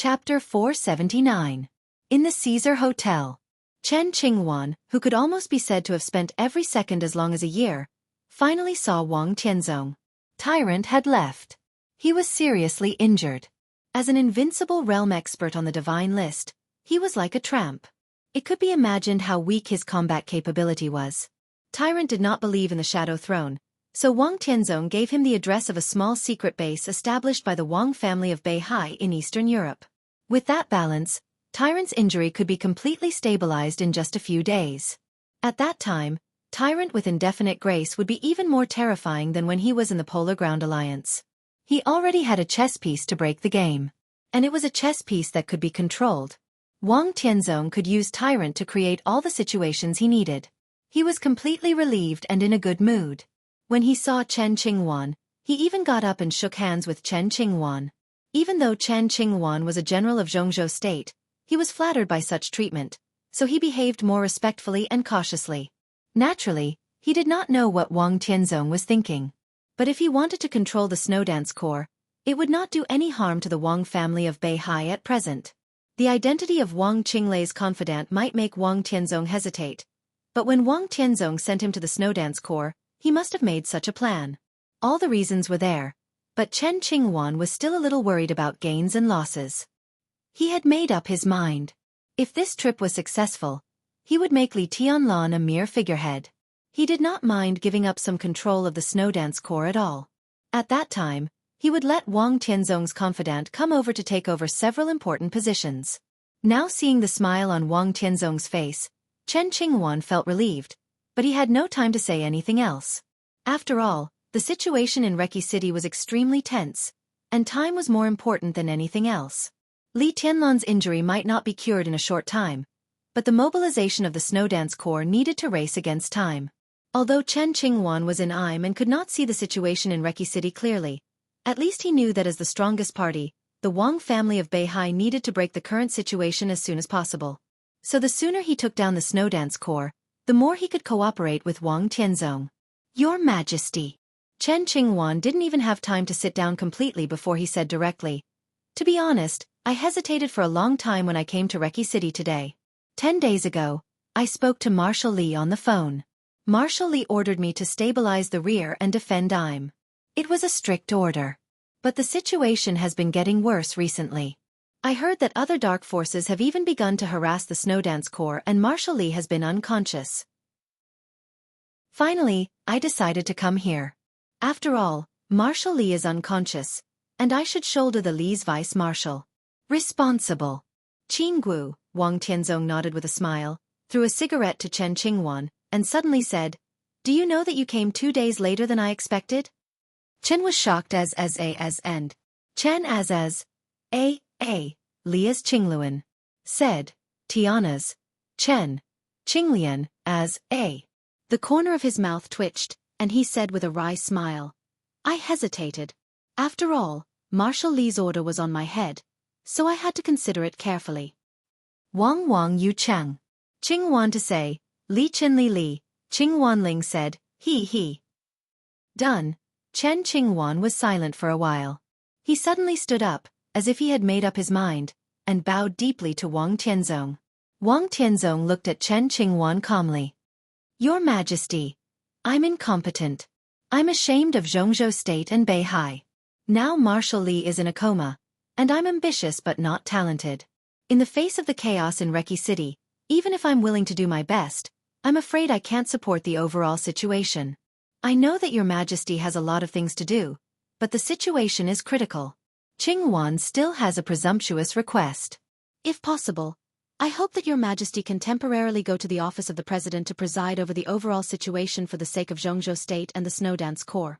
Chapter 479. In the Caesar Hotel. Chen Qingwan, who could almost be said to have spent every second as long as a year, finally saw Wang Tianzong. Tyrant had left. He was seriously injured. As an invincible realm expert on the divine list, he was like a tramp. It could be imagined how weak his combat capability was. Tyrant did not believe in the Shadow Throne, so Wang Tianzong gave him the address of a small secret base established by the Wang family of Beihai in Eastern Europe. With that balance, Tyrant's injury could be completely stabilized in just a few days. At that time, Tyrant with indefinite grace would be even more terrifying than when he was in the Polar Ground Alliance. He already had a chess piece to break the game. And it was a chess piece that could be controlled. Wang Tianzong could use Tyrant to create all the situations he needed. He was completely relieved and in a good mood. When he saw Chen Qingwan, he even got up and shook hands with Chen Qingwan. Even though Chen Qingwan was a general of Jianghu state, he was flattered by such treatment, so he behaved more respectfully and cautiously. Naturally, he did not know what Wang Tianzong was thinking. But if he wanted to control the Snowdance Corps, it would not do any harm to the Wang family of Beihai at present. The identity of Wang Qinglei's confidant might make Wang Tianzong hesitate, but when Wang Tianzong sent him to the Snowdance Corps, he must have made such a plan. All the reasons were there, but Chen Qingwan was still a little worried about gains and losses. He had made up his mind. If this trip was successful, he would make Li Tianlan a mere figurehead. He did not mind giving up some control of the Snowdance Corps at all. At that time, he would let Wang Tianzong's confidant come over to take over several important positions. Now seeing the smile on Wang Tianzong's face, Chen Qingwan felt relieved, but he had no time to say anything else. After all, the situation in Reki City was extremely tense, and time was more important than anything else. Li Tianlan's injury might not be cured in a short time, but the mobilization of the Snowdance Corps needed to race against time. Although Chen Qingwan was in Im and could not see the situation in Reki City clearly, at least he knew that as the strongest party, the Wang family of Beihai needed to break the current situation as soon as possible. So the sooner he took down the Snowdance Corps, the more he could cooperate with Wang Tianzong. Your Majesty. Chen Qingwan didn't even have time to sit down completely before he said directly, "To be honest, I hesitated for a long time when I came to Reki City today. 10 days ago, I spoke to Marshal Li on the phone. Marshal Li ordered me to stabilize the rear and defend Im. It was a strict order. But the situation has been getting worse recently. I heard that other dark forces have even begun to harass the Snowdance Corps and Marshal Li has been unconscious. Finally, I decided to come here. After all, Marshal Li is unconscious, and I should shoulder the Li's vice-marshal. Responsible. Jianghu," Wang Tianzong nodded with a smile, threw a cigarette to Chen Qingwan, and suddenly said, "Do you know that you came 2 days later than I expected?" Chen was shocked as and Chen as Li as Qingluan. Said, Tiana's, Chen, Qinglian, as A. The corner of his mouth twitched, and he said with a wry smile, "I hesitated. After all, Marshal Li's order was on my head, so I had to consider it carefully." Wang Yu Chang. Qingwan to say, Li Qinli Li, Qingwan Ling said, he. Done. Chen Qingwan was silent for a while. He suddenly stood up, as if he had made up his mind, and bowed deeply to Wang Tianzong. Wang Tianzong looked at Chen Qingwan calmly. "Your Majesty, I'm incompetent. I'm ashamed of Jianghu State and Beihai. Now Marshal Li is in a coma, and I'm ambitious but not talented. In the face of the chaos in Reki City, even if I'm willing to do my best, I'm afraid I can't support the overall situation. I know that Your Majesty has a lot of things to do, but the situation is critical. Qingwan still has a presumptuous request. If possible, I hope that Your Majesty can temporarily go to the office of the President to preside over the overall situation for the sake of Jianghu State and the Snowdance Corps.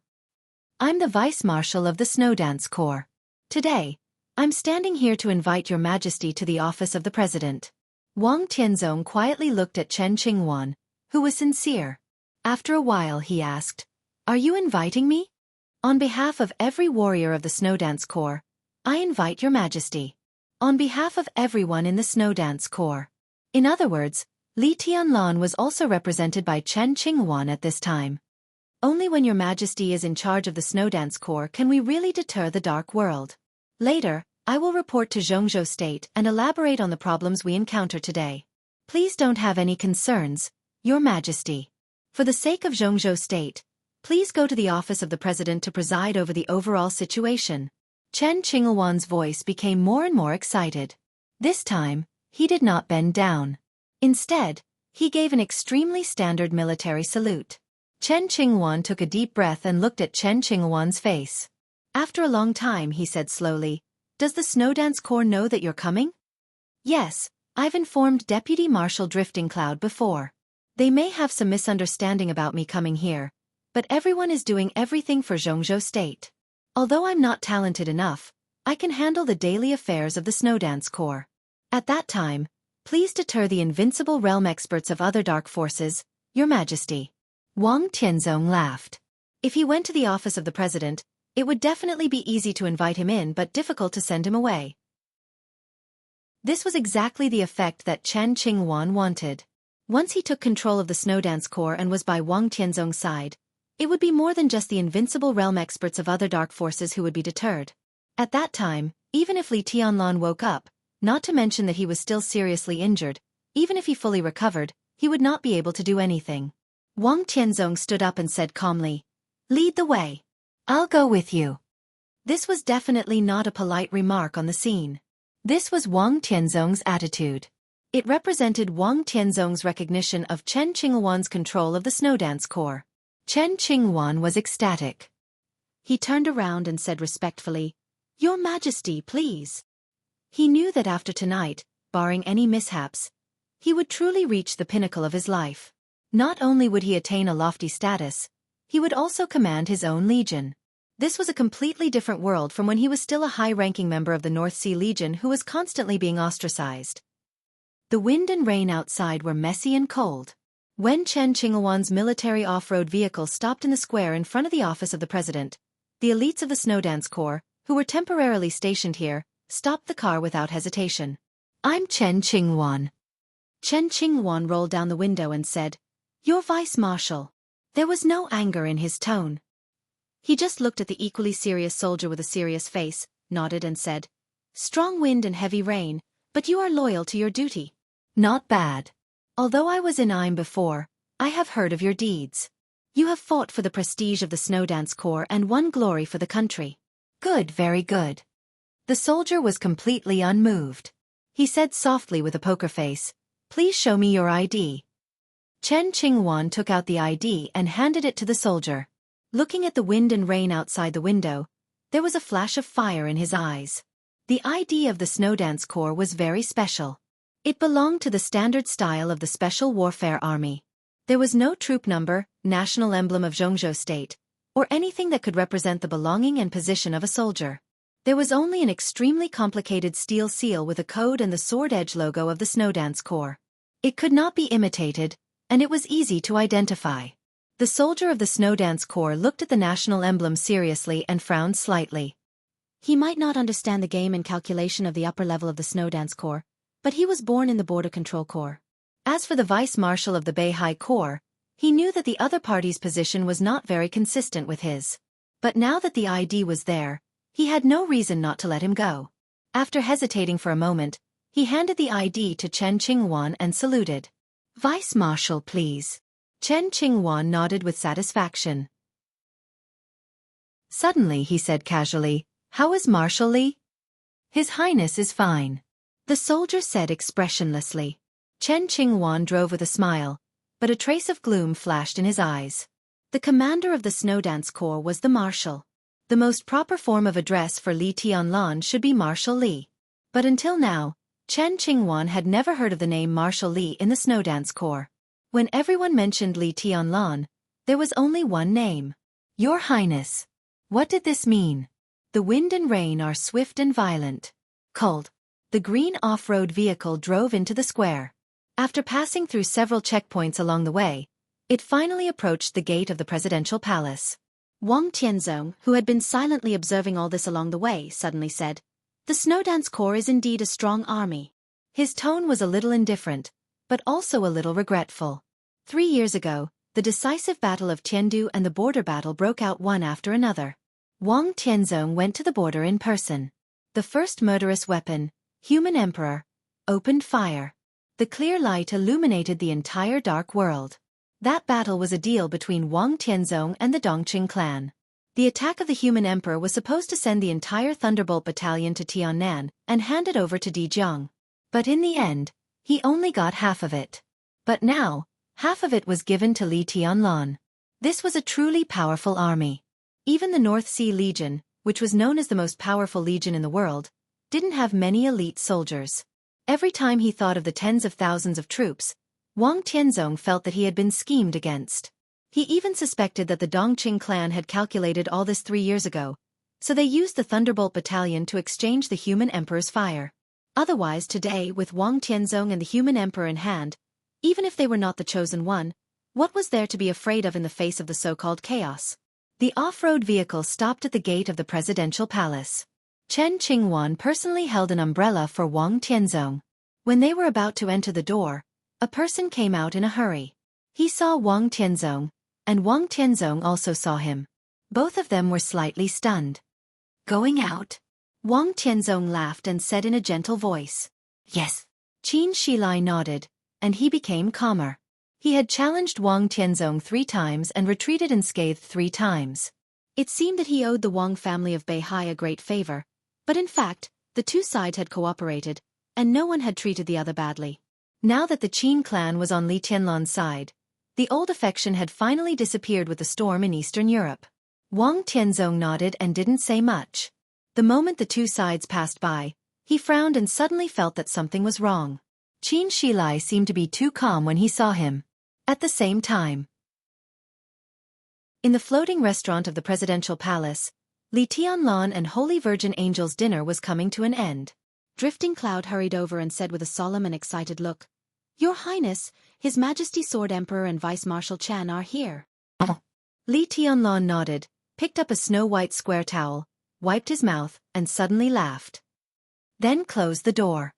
I'm the Vice-Marshal of the Snowdance Corps. Today, I'm standing here to invite Your Majesty to the office of the President." Wang Tianzong quietly looked at Chen Qingwan, who was sincere. After a while he asked, "Are you inviting me?" "On behalf of every warrior of the Snowdance Corps, I invite Your Majesty. On behalf of everyone in the Snowdance Corps." In other words, Li Tianlan was also represented by Chen Qingwan at this time. Only when Your Majesty is in charge of the Snowdance Corps can we really deter the Dark World. Later, I will report to Jianghu State and elaborate on the problems we encounter today. Please don't have any concerns, Your Majesty. For the sake of Jianghu State, please go to the office of the president to preside over the overall situation. Chen Qinghuan's voice became more and more excited. This time, he did not bend down. Instead, he gave an extremely standard military salute. Chen Qinghuan took a deep breath and looked at Chen Qinghuan's face. After a long time, he said slowly, "Does the Snowdance Corps know that you're coming?" "Yes, I've informed Deputy Marshal Drifting Cloud before. They may have some misunderstanding about me coming here, but everyone is doing everything for Jianghu State. Although I'm not talented enough, I can handle the daily affairs of the Snowdance Corps. At that time, please deter the invincible realm experts of other dark forces, Your Majesty." Wang Tianzong laughed. If he went to the office of the president, it would definitely be easy to invite him in but difficult to send him away. This was exactly the effect that Chen Qinghuan wanted. Once he took control of the Snowdance Corps and was by Wang Tianzong's side, it would be more than just the invincible realm experts of other dark forces who would be deterred. At that time, even if Li Tianlan woke up, not to mention that he was still seriously injured, even if he fully recovered, he would not be able to do anything. Wang Tianzong stood up and said calmly, "Lead the way. I'll go with you." This was definitely not a polite remark on the scene. This was Wang Tianzong's attitude. It represented Wang Tianzong's recognition of Chen Qinghuan's control of the Snowdance Corps. Chen Qinghuan was ecstatic. He turned around and said respectfully, "Your Majesty, please." He knew that after tonight, barring any mishaps, he would truly reach the pinnacle of his life. Not only would he attain a lofty status, he would also command his own legion. This was a completely different world from when he was still a high-ranking member of the North Sea Legion who was constantly being ostracized. The wind and rain outside were messy and cold. When Chen Qinghuan's military off-road vehicle stopped in the square in front of the office of the president, the elites of the Snowdance Corps, who were temporarily stationed here, stopped the car without hesitation. "I'm Chen Qinghuan." Chen Qinghuan rolled down the window and said, "Your vice-marshal." There was no anger in his tone. He just looked at the equally serious soldier with a serious face, nodded and said, "Strong wind and heavy rain, but you are loyal to your duty." "Not bad. Although I was in Im before, I have heard of your deeds. You have fought for the prestige of the Snowdance Corps and won glory for the country." "Good, very good." The soldier was completely unmoved. He said softly with a poker face, "Please show me your ID." Chen Qinghuan took out the ID and handed it to the soldier. Looking at the wind and rain outside the window, there was a flash of fire in his eyes. The ID of the Snowdance Corps was very special. It belonged to the standard style of the Special Warfare Army. There was no troop number, national emblem of Jianghu State, or anything that could represent the belonging and position of a soldier. There was only an extremely complicated steel seal with a code and the sword edge logo of the Snowdance Corps. It could not be imitated, and it was easy to identify. The soldier of the Snowdance Corps looked at the national emblem seriously and frowned slightly. He might not understand the game and calculation of the upper level of the Snowdance Corps, but he was born in the Border Control Corps. As for the vice-marshal of the Beihai Corps, he knew that the other party's position was not very consistent with his. But now that the ID was there, he had no reason not to let him go. After hesitating for a moment, he handed the ID to Chen Qinghuan and saluted. "Vice-marshal, please." Chen Qinghuan nodded with satisfaction. Suddenly he said casually, "How is Marshal Li?" "His Highness is fine," the soldier said expressionlessly. Chen Qinghuan drove with a smile, but a trace of gloom flashed in his eyes. The commander of the Snowdance Corps was the Marshal. The most proper form of address for Li Tianlan should be Marshal Li. But until now, Chen Qinghuan had never heard of the name Marshal Li in the Snowdance Corps. When everyone mentioned Li Tianlan, there was only one name. "Your Highness." What did this mean? The wind and rain are swift and violent. Cold. The green off-road vehicle drove into the square. After passing through several checkpoints along the way, it finally approached the gate of the presidential palace. Wang Tianzong, who had been silently observing all this along the way, suddenly said, "The Snowdance Corps is indeed a strong army." His tone was a little indifferent, but also a little regretful. 3 years ago, the decisive battle of Tiandu and the border battle broke out one after another. Wang Tianzong went to the border in person. The first murderous weapon, human emperor, opened fire. The clear light illuminated the entire dark world. That battle was a deal between Wang Tianzong and the Dongqing clan. The attack of the human emperor was supposed to send the entire Thunderbolt battalion to Tiannan and hand it over to Dijiang. But in the end, he only got half of it. But now, half of it was given to Li Tianlan. This was a truly powerful army. Even the North Sea Legion, which was known as the most powerful legion in the world, didn't have many elite soldiers. Every time he thought of the tens of thousands of troops, Wang Tianzong felt that he had been schemed against. He even suspected that the Dongqing clan had calculated all this 3 years ago, so they used the Thunderbolt battalion to exchange the human emperor's fire. Otherwise today, with Wang Tianzong and the human emperor in hand, even if they were not the chosen one, what was there to be afraid of in the face of the so-called chaos? The off-road vehicle stopped at the gate of the presidential palace. Chen Qingwan personally held an umbrella for Wang Tianzong. When they were about to enter the door, a person came out in a hurry. He saw Wang Tianzong, and Wang Tianzong also saw him. Both of them were slightly stunned. Going out? Wang Tianzong laughed and said in a gentle voice. Yes. Qin Shilai nodded, and he became calmer. He had challenged Wang Tianzong 3 times and retreated unscathed 3 times. It seemed that he owed the Wang family of Beihai a great favor, but in fact, the two sides had cooperated, and no one had treated the other badly. Now that the Qin clan was on Li Tianlan's side, the old affection had finally disappeared with the storm in Eastern Europe. Wang Tianzong nodded and didn't say much. The moment the two sides passed by, he frowned and suddenly felt that something was wrong. Qin Shilai seemed to be too calm when he saw him. At the same time, in the floating restaurant of the presidential palace, Li Tianlan and Holy Virgin Angel's dinner was coming to an end. Drifting Cloud hurried over and said with a solemn and excited look, "Your Highness, His Majesty Sword Emperor and Vice Marshal Chen are here." Li Tianlan nodded, picked up a snow-white square towel, wiped his mouth, and suddenly laughed. Then closed the door.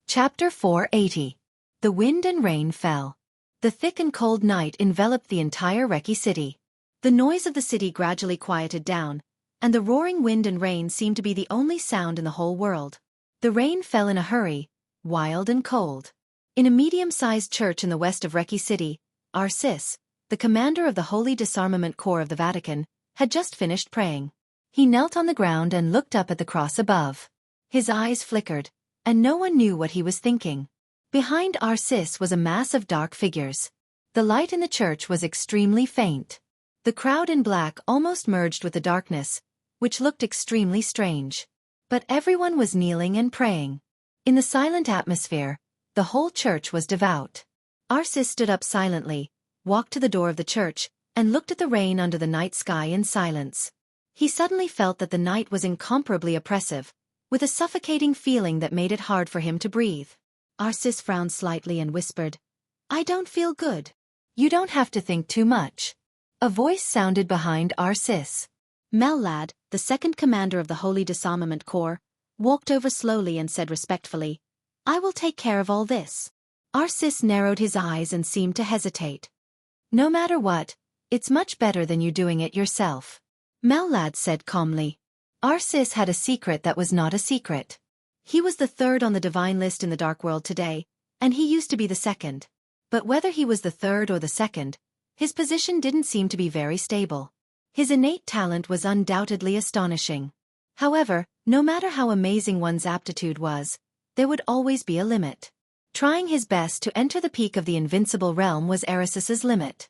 Chapter 480. The wind and rain fell. The thick and cold night enveloped the entire Reki city. The noise of the city gradually quieted down, and the roaring wind and rain seemed to be the only sound in the whole world. The rain fell in a hurry, wild and cold. In a medium-sized church in the west of Reki city, Arcis, the commander of the Holy Disarmament Corps of the Vatican, had just finished praying. He knelt on the ground and looked up at the cross above. His eyes flickered, and no one knew what he was thinking. Behind Arcis was a mass of dark figures. The light in the church was extremely faint. The crowd in black almost merged with the darkness, which looked extremely strange. But everyone was kneeling and praying. In the silent atmosphere, the whole church was devout. Arcis stood up silently, walked to the door of the church, and looked at the rain under the night sky in silence. He suddenly felt that the night was incomparably oppressive, with a suffocating feeling that made it hard for him to breathe. Arcis frowned slightly and whispered, "I don't feel good." "You don't have to think too much." A voice sounded behind Arcis. Mellad, the second commander of the Holy Disarmament Corps, walked over slowly and said respectfully, "I will take care of all this." Arcis narrowed his eyes and seemed to hesitate. "No matter what, it's much better than you doing it yourself," Mellad said calmly. Arcis had a secret that was not a secret. He was the third on the divine list in the Dark World today, and he used to be the second. But whether he was the third or the second, his position didn't seem to be very stable. His innate talent was undoubtedly astonishing. However, no matter how amazing one's aptitude was, there would always be a limit. Trying his best to enter the peak of the invincible realm was Arcis's limit.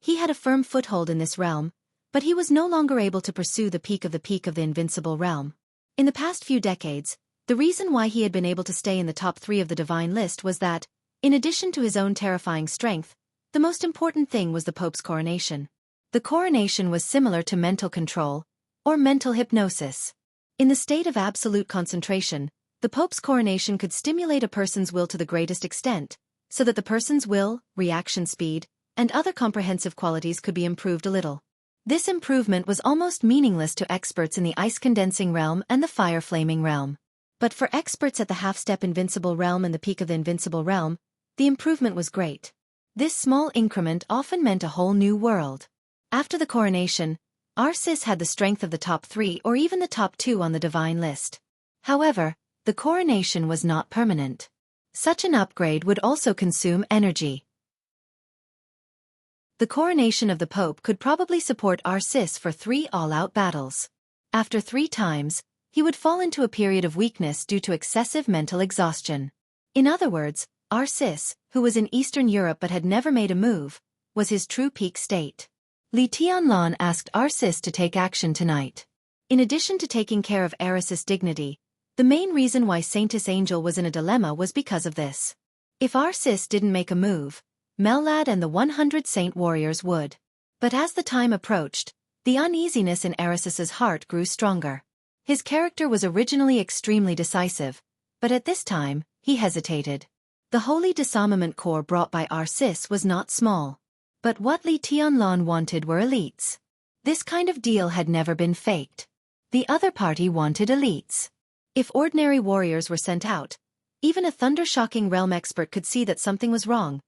He had a firm foothold in this realm, but he was no longer able to pursue the peak of the invincible realm. In the past few decades, the reason why he had been able to stay in the top 3 of the divine list was that, in addition to his own terrifying strength, the most important thing was the Pope's coronation. The coronation was similar to mental control, or mental hypnosis. In the state of absolute concentration, the Pope's coronation could stimulate a person's will to the greatest extent, so that the person's will, reaction speed, and other comprehensive qualities could be improved a little. This improvement was almost meaningless to experts in the ice-condensing realm and the fire-flaming realm. But for experts at the half-step invincible realm and the peak of the invincible realm, the improvement was great. This small increment often meant a whole new world. After the coronation, Arsis had the strength of the top 3 or even the top 2 on the divine list. However, the coronation was not permanent. Such an upgrade would also consume energy. The coronation of the Pope could probably support Arsis for 3 all-out battles. After 3 times, he would fall into a period of weakness due to excessive mental exhaustion. In other words, Arsis, who was in Eastern Europe but had never made a move, was his true peak state. Li Tianlan asked Arsis to take action tonight. In addition to taking care of Eris's dignity, the main reason why Saintess Angel was in a dilemma was because of this. If Arsis didn't make a move, Mellad and the 100 Saint warriors would. But as the time approached, the uneasiness in Eris's heart grew stronger. His character was originally extremely decisive, but at this time, he hesitated. The Holy Disarmament Corps brought by Arsis was not small. But what Li Tianlan wanted were elites. This kind of deal had never been faked. The other party wanted elites. If ordinary warriors were sent out, even a thunder-shocking realm expert could see that something was wrong,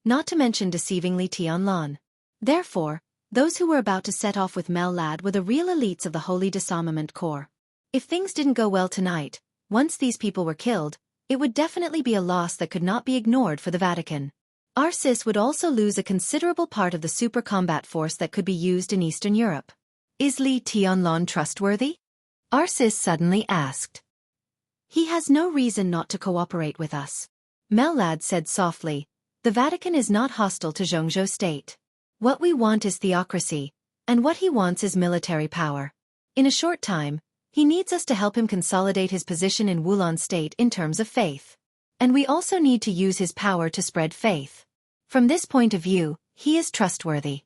not to mention deceiving Li Tianlan. Therefore, those who were about to set off with Mellad were the real elites of the Holy Disarmament Corps. If things didn't go well tonight, once these people were killed, it would definitely be a loss that could not be ignored for the Vatican. Arsis would also lose a considerable part of the super combat force that could be used in Eastern Europe. Is Li Tianlan trustworthy? Arsis suddenly asked. He has no reason not to cooperate with us. Mellad said softly, the Vatican is not hostile to Jianghu state. What we want is theocracy, and what he wants is military power. In a short time, he needs us to help him consolidate his position in Wulan state in terms of faith. And we also need to use his power to spread faith. From this point of view, he is trustworthy.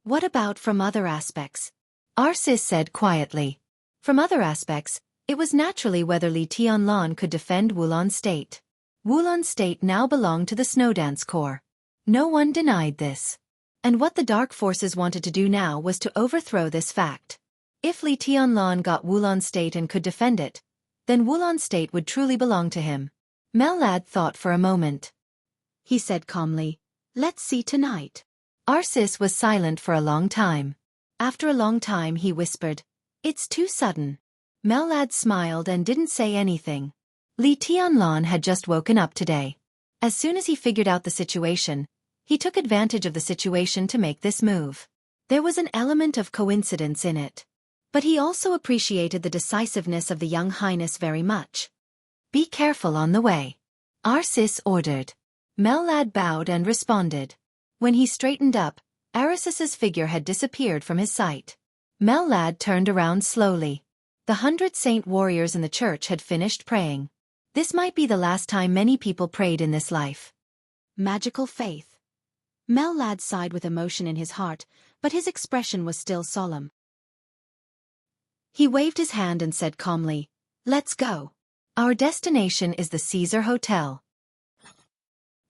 What about from other aspects? Arsis said quietly. From other aspects, it was naturally whether Li Tianlan could defend Wulan state. Wulan state now belonged to the Snowdance Corps. No one denied this. And what the Dark Forces wanted to do now was to overthrow this fact. If Li Tianlan got Wulan state and could defend it, then Wulan state would truly belong to him. Mellad thought for a moment. He said calmly, let's see tonight. Arsis was silent for a long time. After a long time he whispered, it's too sudden. Mellad smiled and didn't say anything. Li Tianlan had just woken up today. As soon as he figured out the situation, he took advantage of the situation to make this move. There was an element of coincidence in it. But he also appreciated the decisiveness of the young highness very much. Be careful on the way. Arsis ordered. Mellad bowed and responded. When he straightened up, Aris's figure had disappeared from his sight. Mellad turned around slowly. The 100 Saint warriors in the church had finished praying. This might be the last time many people prayed in this life. Magical faith. Mellad sighed with emotion in his heart, but his expression was still solemn. He waved his hand and said calmly, let's go. Our destination is the Caesar Hotel.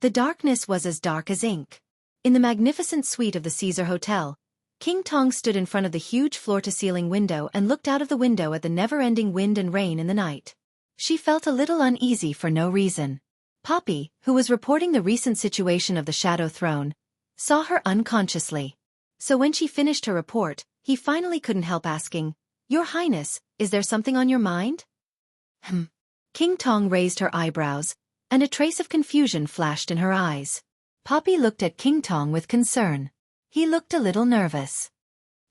The darkness was as dark as ink. In the magnificent suite of the Caesar Hotel, King Tong stood in front of the huge floor-to-ceiling window and looked out of the window at the never-ending wind and rain in the night. She felt a little uneasy for no reason. Poppy, who was reporting the recent situation of the Shadow Throne, saw her unconsciously. So when she finished her report, he finally couldn't help asking, Your Highness, is there something on your mind? King Tong raised her eyebrows, and a trace of confusion flashed in her eyes. Poppy looked at King Tong with concern. He looked a little nervous.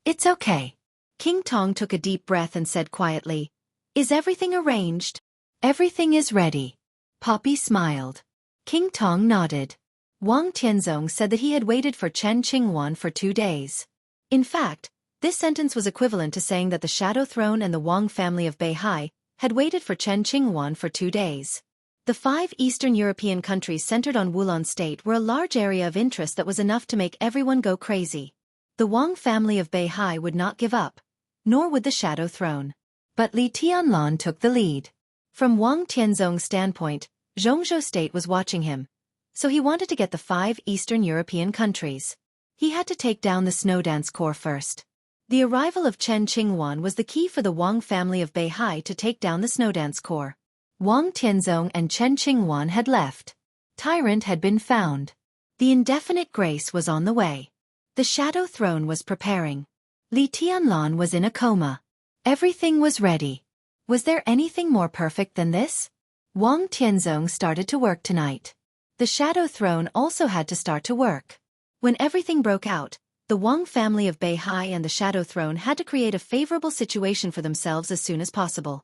It's okay. King Tong took a deep breath and said quietly, Is everything arranged? Everything is ready. Poppy smiled. King Tong nodded. Wang Tianzong said that he had waited for Chen Qingwan for 2 days. In fact, this sentence was equivalent to saying that the Shadow Throne and the Wang family of Beihai had waited for Chen Qingwan for 2 days. The 5 Eastern European countries centered on Wulan state were a large area of interest that was enough to make everyone go crazy. The Wang family of Beihai would not give up, nor would the Shadow Throne. But Li Tianlan took the lead. From Wang Tianzong's standpoint, Jianghu state was watching him, so he wanted to get the 5 Eastern European countries. He had to take down the Snowdance Corps first. The arrival of Chen Qingwan was the key for the Wang family of Beihai to take down the Snowdance Corps. Wang Tianzong and Chen Qingwan had left. Tyrant had been found. The indefinite grace was on the way. The Shadow Throne was preparing. Li Tianlan was in a coma. Everything was ready. Was there anything more perfect than this? Wang Tianzong started to work tonight. The Shadow Throne also had to start to work. When everything broke out, the Wang family of Beihai and the Shadow Throne had to create a favorable situation for themselves as soon as possible.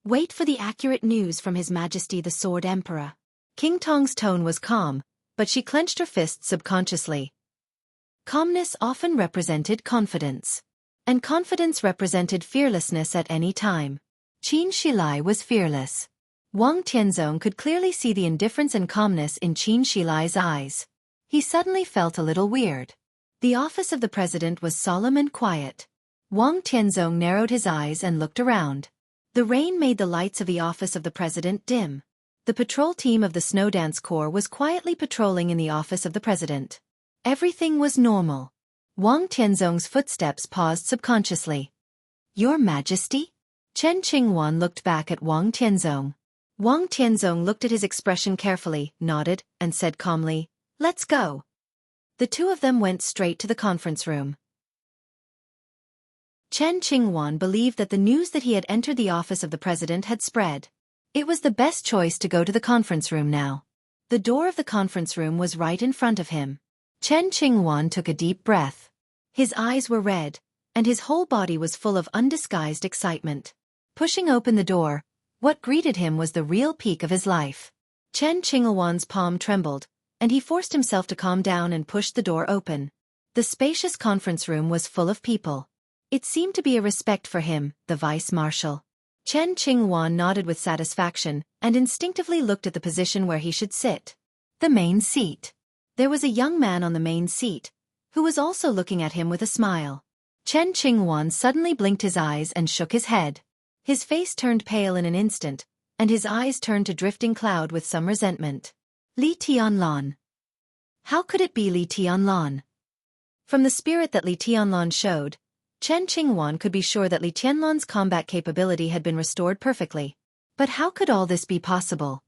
Wait for the accurate news from His Majesty the Sword Emperor. King Tong's tone was calm, but she clenched her fists subconsciously. Calmness often represented confidence. And confidence represented fearlessness at any time. Qin Shilai was fearless. Wang Tianzong could clearly see the indifference and calmness in Qin Shilai's eyes. He suddenly felt a little weird. The office of the president was solemn and quiet. Wang Tianzong narrowed his eyes and looked around. The rain made the lights of the office of the president dim. The patrol team of the Snow Dance Corps was quietly patrolling in the office of the president. Everything was normal. Wang Tianzong's footsteps paused subconsciously. Your Majesty? Chen Qingwan looked back at Wang Tianzong. Wang Tianzong looked at his expression carefully, nodded, and said calmly, "Let's go." The two of them went straight to the conference room. Chen Qingwan believed that the news that he had entered the office of the president had spread. It was the best choice to go to the conference room now. The door of the conference room was right in front of him. Chen Qingwan took a deep breath. His eyes were red, and his whole body was full of undisguised excitement. Pushing open the door, what greeted him was the real peak of his life. Chen Qingwan's palm trembled, and he forced himself to calm down and pushed the door open. The spacious conference room was full of people. It seemed to be a respect for him, the vice-marshal. Chen Qingwan nodded with satisfaction and instinctively looked at the position where he should sit. The main seat. There was a young man on the main seat, who was also looking at him with a smile. Chen Qingwan suddenly blinked his eyes and shook his head. His face turned pale in an instant, and his eyes turned to drifting cloud with some resentment. Li Tianlan. How could it be Li Tianlan? From the spirit that Li Tianlan showed, Chen Qingwan could be sure that Li Tianlan's combat capability had been restored perfectly. But how could all this be possible?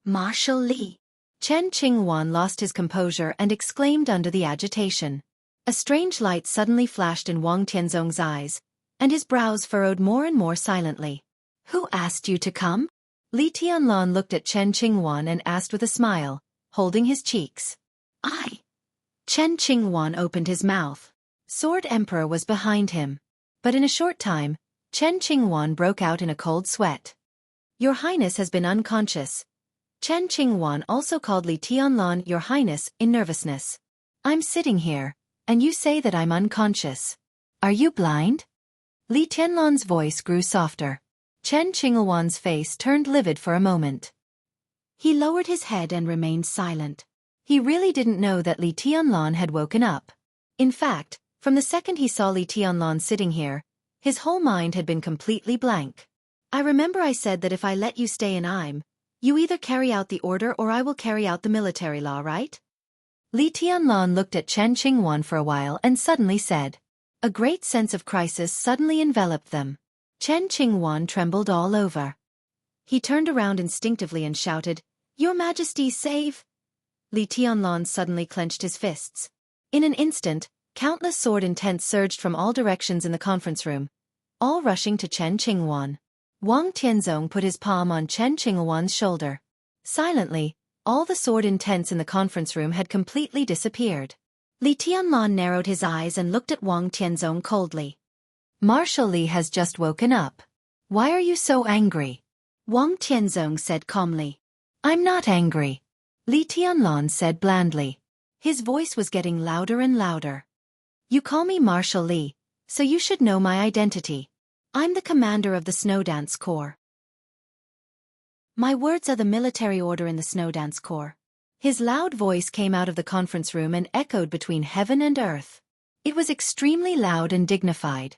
Marshal Li. Chen Qingwan lost his composure and exclaimed under the agitation. A strange light suddenly flashed in Wang Tianzong's eyes, and his brows furrowed more and more silently. Who asked you to come? Li Tianlan looked at Chen Qingwan and asked with a smile, holding his cheeks. I. Chen Qingwan opened his mouth. Sword Emperor was behind him. But in a short time, Chen Qingwan broke out in a cold sweat. Your Highness has been unconscious. Chen Qingwan also called Li Tianlan Your Highness in nervousness. I'm sitting here, and you say that I'm unconscious. Are you blind? Li Tianlan's voice grew softer. Chen Qingwan's face turned livid for a moment. He lowered his head and remained silent. He really didn't know that Li Tianlan had woken up. In fact, from the second he saw Li Tianlan sitting here, his whole mind had been completely blank. I remember I said that if I let you stay in you either carry out the order or I will carry out the military law, right? Li Tianlan looked at Chen Qingwan for a while and suddenly said. A great sense of crisis suddenly enveloped them. Chen Qingwan trembled all over. He turned around instinctively and shouted, Your Majesty, save! Li Tianlan suddenly clenched his fists. In an instant, countless sword intents surged from all directions in the conference room, all rushing to Chen Qingwan. Wang Tianzong put his palm on Chen Qingwan's shoulder. Silently, all the sword intents in the conference room had completely disappeared. Li Tianlan narrowed his eyes and looked at Wang Tianzong coldly. Marshal Li has just woken up. Why are you so angry? Wang Tianzong said calmly. I'm not angry. Li Tianlan said blandly. His voice was getting louder and louder. You call me Marshal Li, so you should know my identity. I'm the commander of the Snow Dance Corps. My words are the military order in the Snow Dance Corps. His loud voice came out of the conference room and echoed between heaven and earth. It was extremely loud and dignified.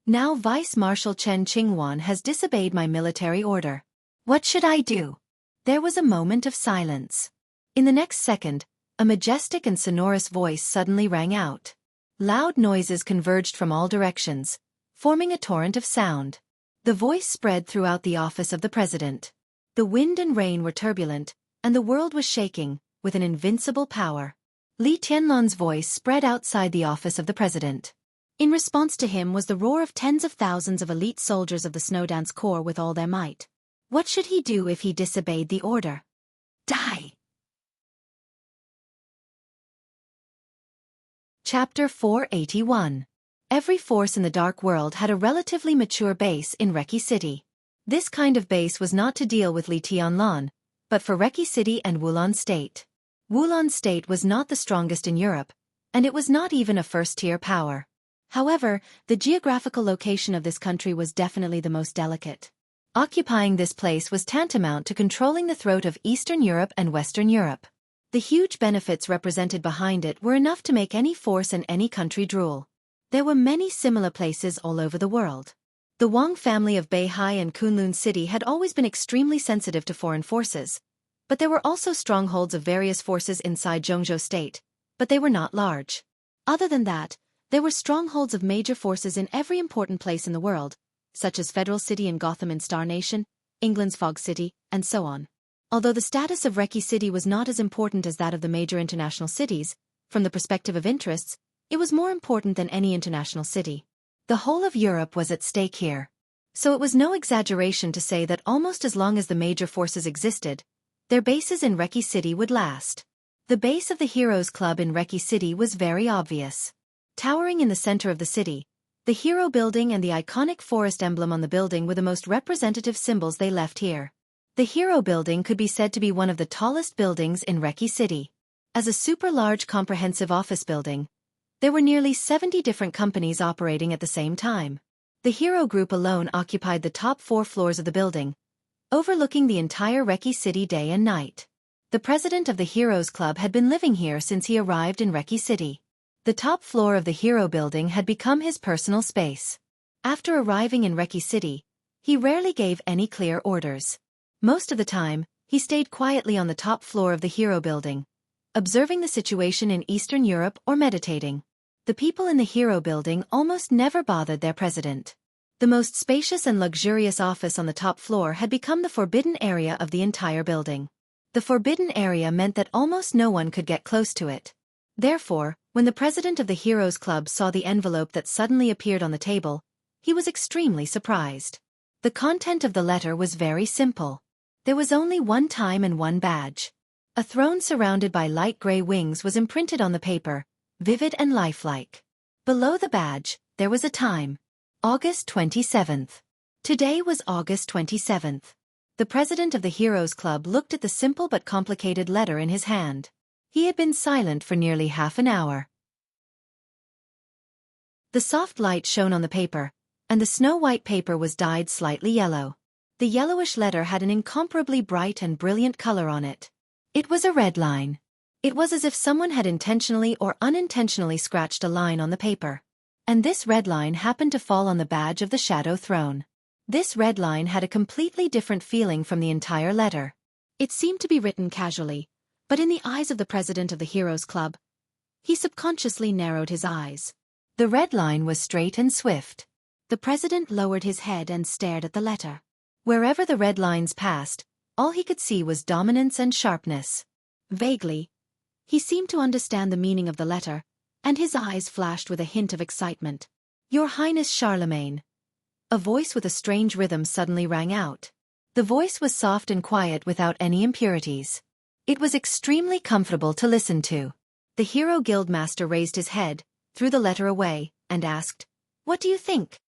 Now Vice-Marshal Chen Qingwan has disobeyed my military order. What should I do? There was a moment of silence. In the next second, a majestic and sonorous voice suddenly rang out. Loud noises converged from all directions, forming a torrent of sound. The voice spread throughout the office of the president. The wind and rain were turbulent, and the world was shaking, with an invincible power. Li Tianlan's voice spread outside the office of the president. In response to him was the roar of tens of thousands of elite soldiers of the Snowdance Corps with all their might. What should he do if he disobeyed the order? Die! Chapter 481. Every force in the Dark World had a relatively mature base in Reki City. This kind of base was not to deal with Li Tianlan, but for Reki City and Wulon State. Wulon State was not the strongest in Europe, and it was not even a first-tier power. However, the geographical location of this country was definitely the most delicate. Occupying this place was tantamount to controlling the throat of Eastern Europe and Western Europe. The huge benefits represented behind it were enough to make any force and any country drool. There were many similar places all over the world. The Wang family of Beihai and Kunlun City had always been extremely sensitive to foreign forces, but there were also strongholds of various forces inside Jianghu State, but they were not large. Other than that, there were strongholds of major forces in every important place in the world, such as Federal City in Gotham and Star Nation, England's Fog City, and so on. Although the status of Reki City was not as important as that of the major international cities, from the perspective of interests, it was more important than any international city. The whole of Europe was at stake here. So it was no exaggeration to say that almost as long as the major forces existed, their bases in Reki City would last. The base of the Heroes Club in Reki City was very obvious. Towering in the center of the city, the Hero Building and the iconic forest emblem on the building were the most representative symbols they left here. The Hero Building could be said to be one of the tallest buildings in Reki City. As a super-large comprehensive office building, there were nearly 70 different companies operating at the same time. The Hero Group alone occupied the top 4 floors of the building, overlooking the entire Reki City day and night. The president of the Heroes Club had been living here since he arrived in Reki City. The top floor of the Hero Building had become his personal space. After arriving in Reki City, he rarely gave any clear orders. Most of the time, he stayed quietly on the top floor of the Hero Building, observing the situation in Eastern Europe or meditating. The people in the Hero Building almost never bothered their president. The most spacious and luxurious office on the top floor had become the forbidden area of the entire building. The forbidden area meant that almost no one could get close to it. Therefore, when the president of the Heroes Club saw the envelope that suddenly appeared on the table, he was extremely surprised. The content of the letter was very simple. There was only one time and one badge. A throne surrounded by light gray wings was imprinted on the paper, vivid and lifelike. Below the badge, there was a time. August 27th. Today was August 27th. The president of the Heroes Club looked at the simple but complicated letter in his hand. He had been silent for nearly half an hour. The soft light shone on the paper, and the snow-white paper was dyed slightly yellow. The yellowish letter had an incomparably bright and brilliant color on it. It was a red line. It was as if someone had intentionally or unintentionally scratched a line on the paper. And this red line happened to fall on the badge of the Shadow Throne. This red line had a completely different feeling from the entire letter. It seemed to be written casually, but in the eyes of the president of the Heroes Club, he subconsciously narrowed his eyes. The red line was straight and swift. The president lowered his head and stared at the letter. Wherever the red lines passed, all he could see was dominance and sharpness. Vaguely, he seemed to understand the meaning of the letter, and his eyes flashed with a hint of excitement. "Your Highness Charlemagne." A voice with a strange rhythm suddenly rang out. The voice was soft and quiet without any impurities. It was extremely comfortable to listen to. The Hero Guild Master raised his head, threw the letter away, and asked, "What do you think?"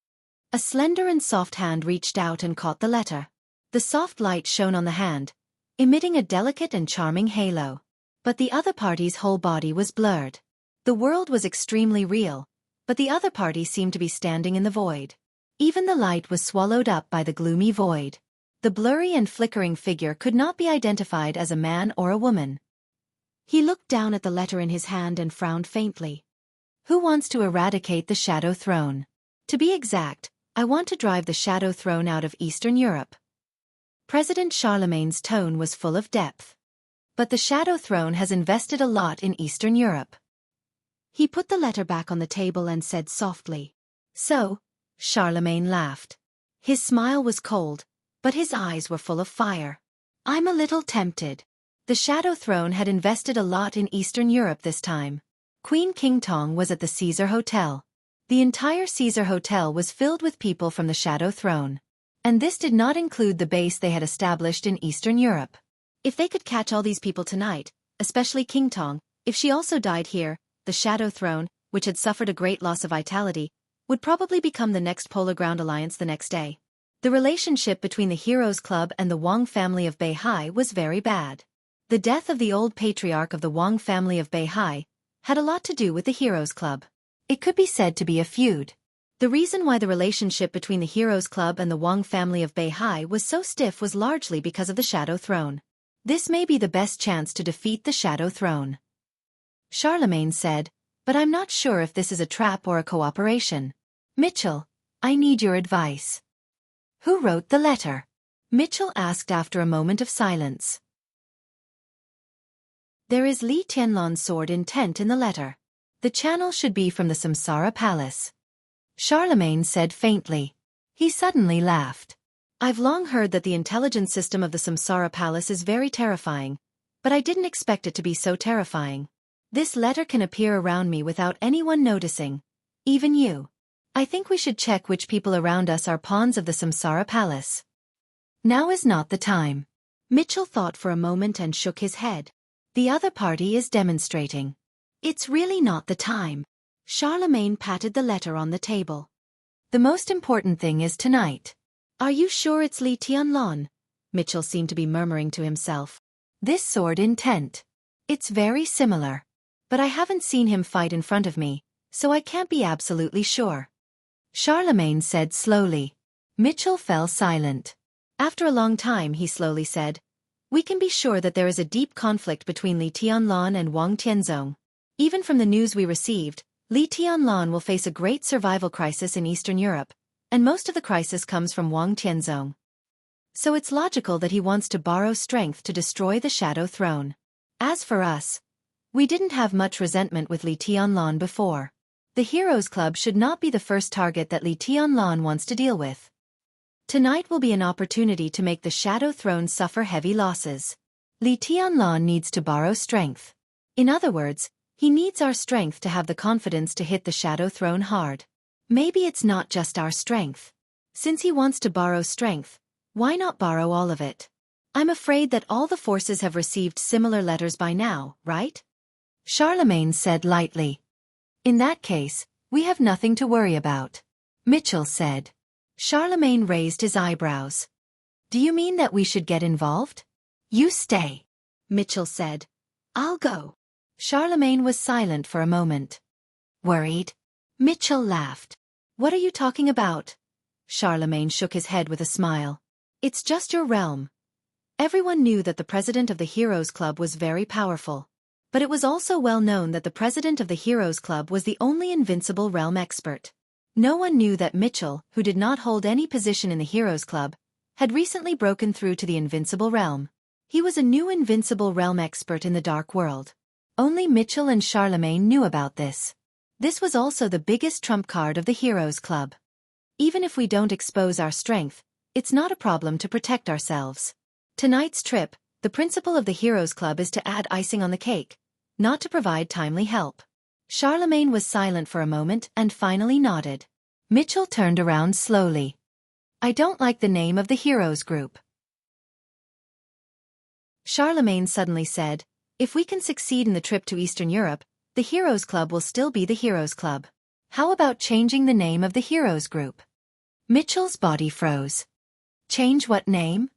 A slender and soft hand reached out and caught the letter. The soft light shone on the hand, emitting a delicate and charming halo. But the other party's whole body was blurred. The world was extremely real, but the other party seemed to be standing in the void. Even the light was swallowed up by the gloomy void. The blurry and flickering figure could not be identified as a man or a woman. He looked down at the letter in his hand and frowned faintly. "Who wants to eradicate the Shadow Throne? To be exact, I want to drive the Shadow Throne out of Eastern Europe." President Charlemagne's tone was full of depth. "But the Shadow Throne has invested a lot in Eastern Europe." He put the letter back on the table and said softly, "So?" Charlemagne laughed. His smile was cold, but his eyes were full of fire. "I'm a little tempted." The Shadow Throne had invested a lot in Eastern Europe this time. Queen King Tong was at the Caesar Hotel. The entire Caesar Hotel was filled with people from the Shadow Throne. And this did not include the base they had established in Eastern Europe. If they could catch all these people tonight, especially King Tong, if she also died here, the Shadow Throne, which had suffered a great loss of vitality, would probably become the next Polar Ground Alliance the next day. The relationship between the Heroes Club and the Wang family of Beihai was very bad. The death of the old patriarch of the Wang family of Beihai had a lot to do with the Heroes Club. It could be said to be a feud. The reason why the relationship between the Heroes Club and the Wang family of Beihai was so stiff was largely because of the Shadow Throne. This may be the best chance to defeat the Shadow Throne. Charlemagne said, but I'm not sure if this is a trap or a cooperation. Mitchell, I need your advice. Who wrote the letter? Mitchell asked after a moment of silence. There is Li Tianlan's sword intent in the letter. The channel should be from the Samsara Palace. Charlemagne said faintly. He suddenly laughed. I've long heard that the intelligence system of the Samsara Palace is very terrifying, but I didn't expect it to be so terrifying. This letter can appear around me without anyone noticing. Even you. I think we should check which people around us are pawns of the Samsara Palace. Now is not the time. Mitchell thought for a moment and shook his head. The other party is demonstrating. It's really not the time. Charlemagne patted the letter on the table. The most important thing is tonight. Are you sure it's Li Tianlan? Mitchell seemed to be murmuring to himself. This sword intent. It's very similar. But I haven't seen him fight in front of me, so I can't be absolutely sure. Charlemagne said slowly. Mitchell fell silent. After a long time he slowly said, we can be sure that there is a deep conflict between Li Tianlan and Wang Tianzong. Even from the news we received, Li Tianlan will face a great survival crisis in Eastern Europe, and most of the crisis comes from Wang Tianzong. So it's logical that he wants to borrow strength to destroy the Shadow Throne. As for us, we didn't have much resentment with Li Tianlan before. The Heroes Club should not be the first target that Li Tianlan wants to deal with. Tonight will be an opportunity to make the Shadow Throne suffer heavy losses. Li Tianlan needs to borrow strength. In other words, he needs our strength to have the confidence to hit the Shadow Throne hard. Maybe it's not just our strength. Since he wants to borrow strength, why not borrow all of it? I'm afraid that all the forces have received similar letters by now, right? Charlemagne said lightly. In that case, we have nothing to worry about. Mitchell said. Charlemagne raised his eyebrows. Do you mean that we should get involved? You stay. Mitchell said. I'll go. Charlemagne was silent for a moment. Worried? Mitchell laughed. What are you talking about? Charlemagne shook his head with a smile. It's just your realm. Everyone knew that the president of the Heroes Club was very powerful. But it was also well known that the president of the Heroes Club was the only invincible realm expert. No one knew that Mitchell, who did not hold any position in the Heroes Club, had recently broken through to the invincible realm. He was a new invincible realm expert in the Dark World. Only Mitchell and Charlemagne knew about this. This was also the biggest trump card of the Heroes Club. Even if we don't expose our strength, it's not a problem to protect ourselves. Tonight's trip, the principle of the Heroes Club is to add icing on the cake, not to provide timely help. Charlemagne was silent for a moment and finally nodded. Mitchell turned around slowly. I don't like the name of the Heroes Group. Charlemagne suddenly said, if we can succeed in the trip to Eastern Europe, the Heroes Club will still be the Heroes Club. How about changing the name of the Heroes Group? Mitchell's body froze. Change what name?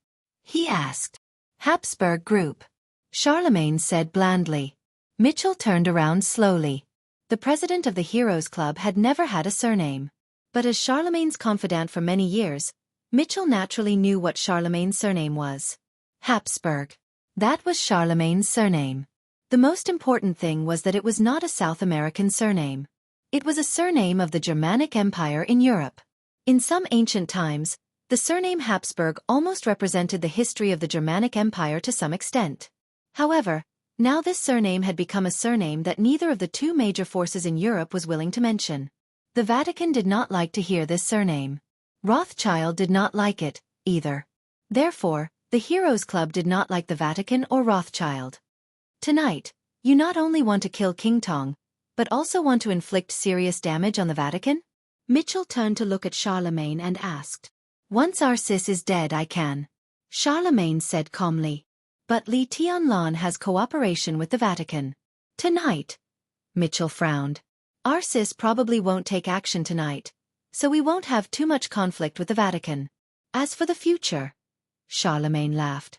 He asked. Habsburg Group. Charlemagne said blandly. Mitchell turned around slowly. The president of the Heroes Club had never had a surname. But as Charlemagne's confidant for many years, Mitchell naturally knew what Charlemagne's surname was. Habsburg. That was Charlemagne's surname. The most important thing was that it was not a South American surname. It was a surname of the Germanic Empire in Europe. In some ancient times, the surname Habsburg almost represented the history of the Germanic Empire to some extent. However, now this surname had become a surname that neither of the two major forces in Europe was willing to mention. The Vatican did not like to hear this surname. Rothschild did not like it, either. Therefore, the Heroes Club did not like the Vatican or Rothschild. Tonight, you not only want to kill King Tong, but also want to inflict serious damage on the Vatican? Mitchell turned to look at Charlemagne and asked. Once our sis is dead I can. Charlemagne said calmly. But Li Tianlan has cooperation with the Vatican. Tonight? Mitchell frowned. Our sis probably won't take action tonight, so we won't have too much conflict with the Vatican. As for the future, Charlemagne laughed.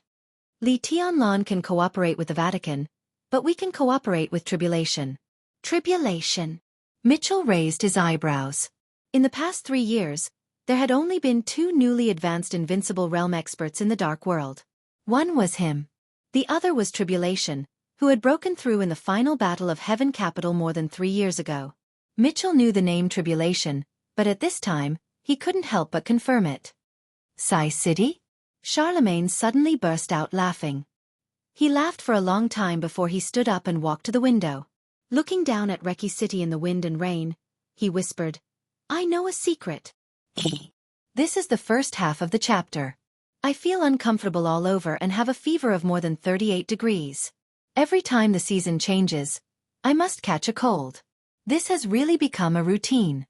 Li Tianlan can cooperate with the Vatican, but we can cooperate with tribulation. Tribulation? Mitchell raised his eyebrows. In the past 3 years, there had only been 2 newly advanced Invincible Realm experts in the Dark World. One was him. The other was Tribulation, who had broken through in the final battle of Heaven Capital more than 3 years ago. Mitchell knew the name Tribulation, but at this time, he couldn't help but confirm it. Sai City? Charlemagne suddenly burst out laughing. He laughed for a long time before he stood up and walked to the window. Looking down at Reki City in the wind and rain, he whispered, I know a secret. This is the first half of the chapter. I feel uncomfortable all over and have a fever of more than 38 degrees. Every time the season changes, I must catch a cold. This has really become a routine.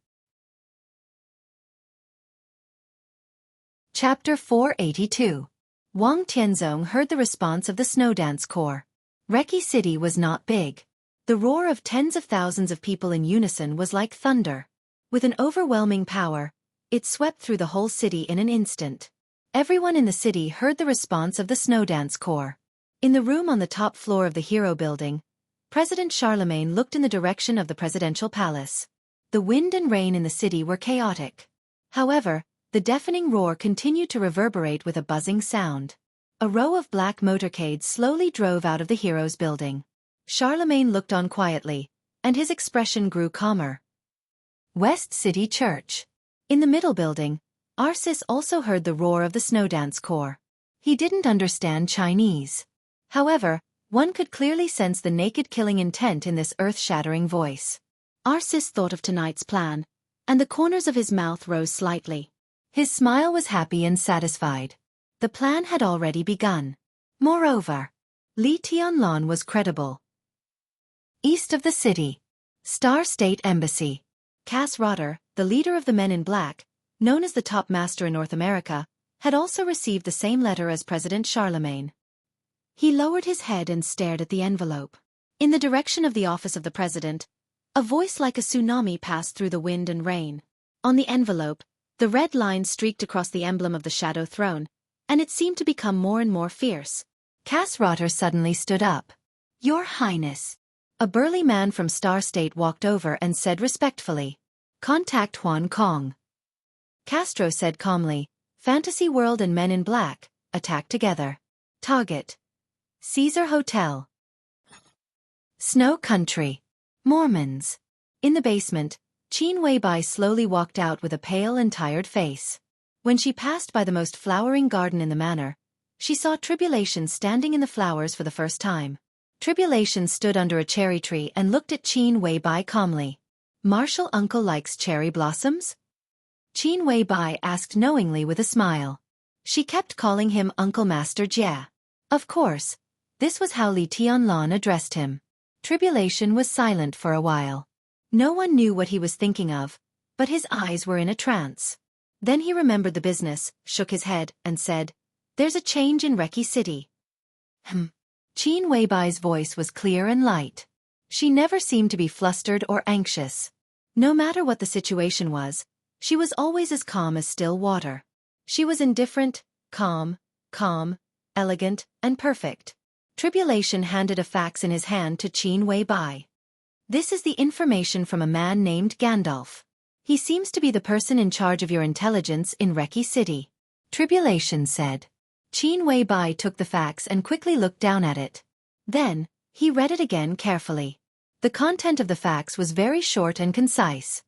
Chapter 482. Wang Tianzong heard the response of the Snow Dance Corps. Reki City was not big. The roar of tens of thousands of people in unison was like thunder. With an overwhelming power, it swept through the whole city in an instant. Everyone in the city heard the response of the Snow Dance Corps. In the room on the top floor of the Hero Building, President Charlemagne looked in the direction of the presidential palace. The wind and rain in the city were chaotic. However, the deafening roar continued to reverberate with a buzzing sound. A row of black motorcades slowly drove out of the Heroes Building. Charlemagne looked on quietly, and his expression grew calmer. West City Church. In the middle building, Arsis also heard the roar of the Snow Dance Corps. He didn't understand Chinese. However, one could clearly sense the naked killing intent in this earth-shattering voice. Arsis thought of tonight's plan, and the corners of his mouth rose slightly. His smile was happy and satisfied. The plan had already begun. Moreover, Li Tianlan was credible. East of the city. Star State Embassy. Cass Rotter, the leader of the Men in Black, known as the top master in North America, had also received the same letter as President Charlemagne. He lowered his head and stared at the envelope. In the direction of the office of the president, a voice like a tsunami passed through the wind and rain. On the envelope, the red line streaked across the emblem of the Shadow Throne, and it seemed to become more and more fierce. Cass Rotter suddenly stood up. Your Highness. A burly man from Star State walked over and said respectfully, Contact Huan Kong. Castro said calmly, Fantasy World and Men in Black, attack together. Target. Caesar Hotel. Snow Country. Mormons. In the basement, Qin Weibai slowly walked out with a pale and tired face. When she passed by the most flowering garden in the manor, she saw Tribulation standing in the flowers for the first time. Tribulation stood under a cherry tree and looked at Qin Weibai calmly. Marshal Uncle likes cherry blossoms? Qin Weibai asked knowingly with a smile. She kept calling him Uncle Master Jia. Of course, this was how Li Tianlan addressed him. Tribulation was silent for a while. No one knew what he was thinking of, but his eyes were in a trance. Then he remembered the business, shook his head, and said, There's a change in Reki City. Qin Weibai's voice was clear and light. She never seemed to be flustered or anxious. No matter what the situation was, she was always as calm as still water. She was indifferent, calm, elegant, and perfect. Tribulation handed a fax in his hand to Qin Weibai. This is the information from a man named Gandalf. He seems to be the person in charge of your intelligence in Reki City. Tribulation said. Qin Weibai took the fax and quickly looked down at it. Then, he read it again carefully. The content of the fax was very short and concise.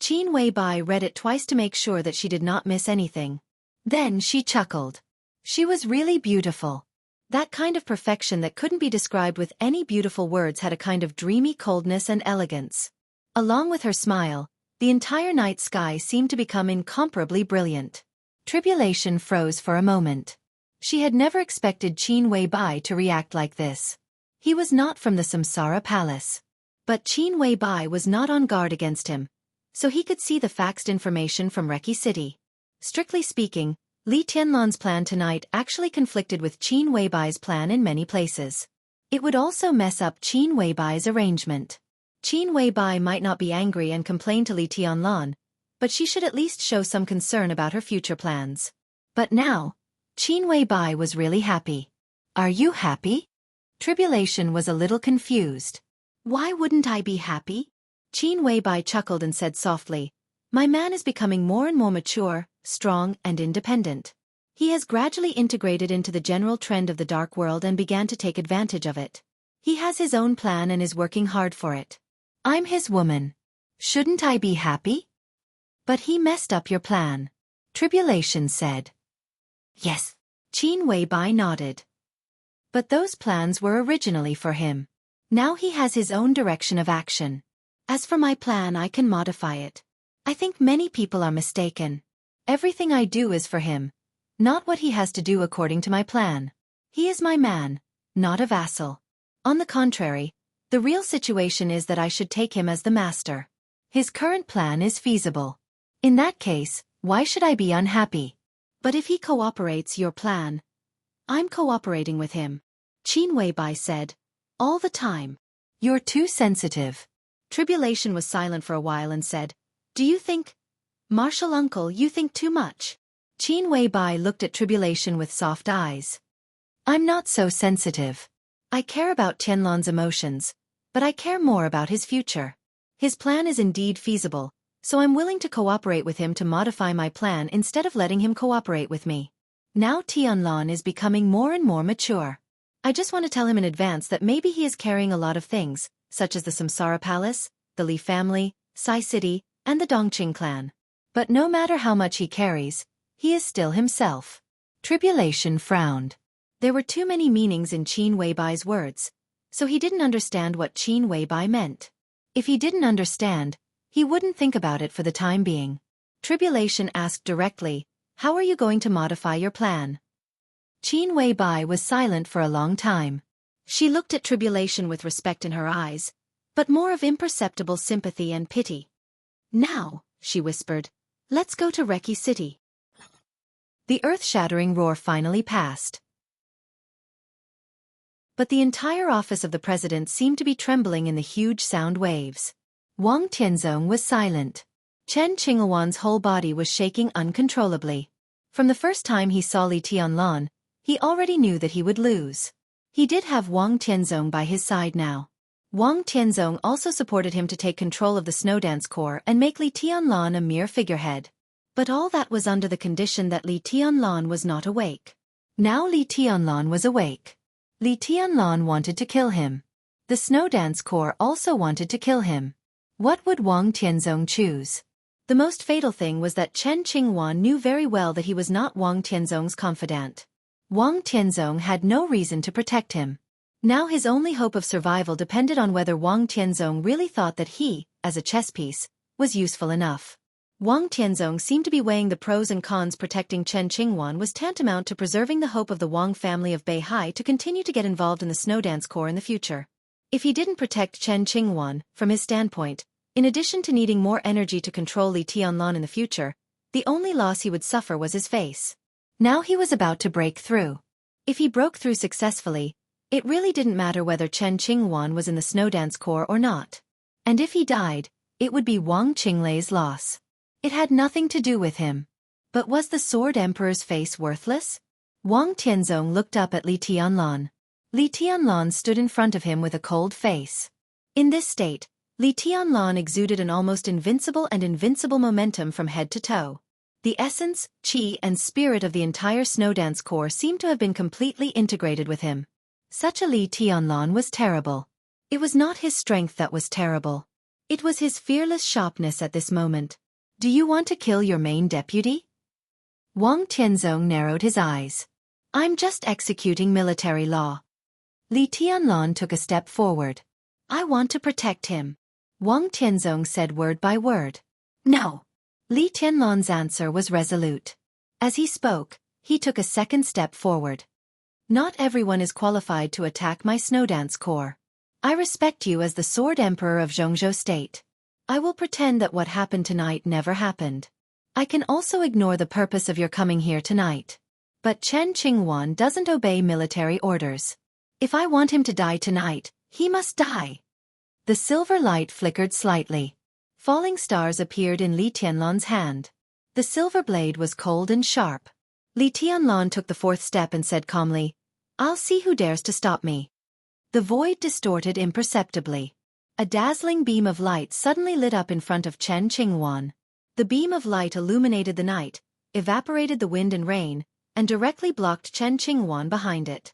Qin Weibai read it twice to make sure that she did not miss anything. Then she chuckled. She was really beautiful. That kind of perfection that couldn't be described with any beautiful words had a kind of dreamy coldness and elegance. Along with her smile, the entire night sky seemed to become incomparably brilliant. Tribulation froze for a moment. She had never expected Qin Weibai to react like this. He was not from the Samsara Palace. But Qin Weibai was not on guard against him, so he could see the faxed information from Reki City. Strictly speaking, Li Tianlan's plan tonight actually conflicted with Qin Weibai's plan in many places. It would also mess up Qin Weibai's arrangement. Qin Weibai might not be angry and complain to Li Tianlan, but she should at least show some concern about her future plans. But now, Qin Weibai was really happy. Are you happy? Tribulation was a little confused. Why wouldn't I be happy? Qin Weibai chuckled and said softly, my man is becoming more and more mature, strong, and independent. He has gradually integrated into the general trend of the dark world and began to take advantage of it. He has his own plan and is working hard for it. I'm his woman. Shouldn't I be happy? But he messed up your plan. Tribulation said. Yes. Qin Weibai nodded. But those plans were originally for him. Now he has his own direction of action. As for my plan, I can modify it. I think many people are mistaken. Everything I do is for him, not what he has to do according to my plan. He is my man, not a vassal. On the contrary, the real situation is that I should take him as the master. His current plan is feasible. In that case, why should I be unhappy? But if he cooperates your plan, I'm cooperating with him. Qin Weibai said. All the time. You're too sensitive. Tribulation was silent for a while and said, do you think, Martial Uncle, you think too much? Qin Weibai looked at Tribulation with soft eyes. I'm not so sensitive. I care about Tianlan's emotions, but I care more about his future. His plan is indeed feasible, so I'm willing to cooperate with him to modify my plan instead of letting him cooperate with me. Now Tianlan is becoming more and more mature. I just want to tell him in advance that maybe he is carrying a lot of things, such as the Samsara Palace, the Li family, Sai City, and the Dongqing clan. But no matter how much he carries, he is still himself. Tribulation frowned. There were too many meanings in Qin Weibai's words, so he didn't understand what Qin Weibai meant. If he didn't understand, he wouldn't think about it for the time being. Tribulation asked directly, how are you going to modify your plan? Qin Weibai was silent for a long time. She looked at Tribulation with respect in her eyes, but more of imperceptible sympathy and pity. Now, she whispered, let's go to Reki City. The earth-shattering roar finally passed. But the entire office of the president seemed to be trembling in the huge sound waves. Wang Tianzong was silent. Chen Qinghuan's whole body was shaking uncontrollably. From the first time he saw Li Tianlan, he already knew that he would lose. He did have Wang Tianzong by his side now. Wang Tianzong also supported him to take control of the Snowdance Corps and make Li Tianlan a mere figurehead. But all that was under the condition that Li Tianlan was not awake. Now Li Tianlan was awake. Li Tianlan wanted to kill him. The Snowdance Corps also wanted to kill him. What would Wang Tianzong choose? The most fatal thing was that Chen Qinghuan knew very well that he was not Wang Tianzong's confidant. Wang Tianzong had no reason to protect him. Now his only hope of survival depended on whether Wang Tianzong really thought that he, as a chess piece, was useful enough. Wang Tianzong seemed to be weighing the pros and cons. Protecting Chen Qinghuan was tantamount to preserving the hope of the Wang family of Beihai to continue to get involved in the Snowdance Corps in the future. If he didn't protect Chen Qinghuan, from his standpoint, in addition to needing more energy to control Li Tianlan in the future, the only loss he would suffer was his face. Now he was about to break through. If he broke through successfully, it really didn't matter whether Chen Qinghuan was in the Snowdance Corps or not. And if he died, it would be Wang Qinglei's loss. It had nothing to do with him. But was the Sword Emperor's face worthless? Wang Tianzong looked up at Li Tianlan. Li Tianlan stood in front of him with a cold face. In this state, Li Tianlan exuded an almost invincible momentum from head to toe. The essence, qi, and spirit of the entire Snowdance Corps seemed to have been completely integrated with him. Such a Li Tianlan was terrible. It was not his strength that was terrible. It was his fearless sharpness at this moment. Do you want to kill your main deputy? Wang Tianzong narrowed his eyes. I'm just executing military law. Li Tianlan took a step forward. I want to protect him. Wang Tianzong said word by word. No. Li Tianlan's answer was resolute. As he spoke, he took a second step forward. Not everyone is qualified to attack my snow dance corps. I respect you as the Sword Emperor of Jianghu State. I will pretend that what happened tonight never happened. I can also ignore the purpose of your coming here tonight. But Chen Qingwan doesn't obey military orders. If I want him to die tonight, he must die. The silver light flickered slightly. Falling stars appeared in Li Tianlan's hand. The silver blade was cold and sharp. Li Tianlan took the fourth step and said calmly, "I'll see who dares to stop me." The void distorted imperceptibly. A dazzling beam of light suddenly lit up in front of Chen Qingwan. The beam of light illuminated the night, evaporated the wind and rain, and directly blocked Chen Qingwan behind it.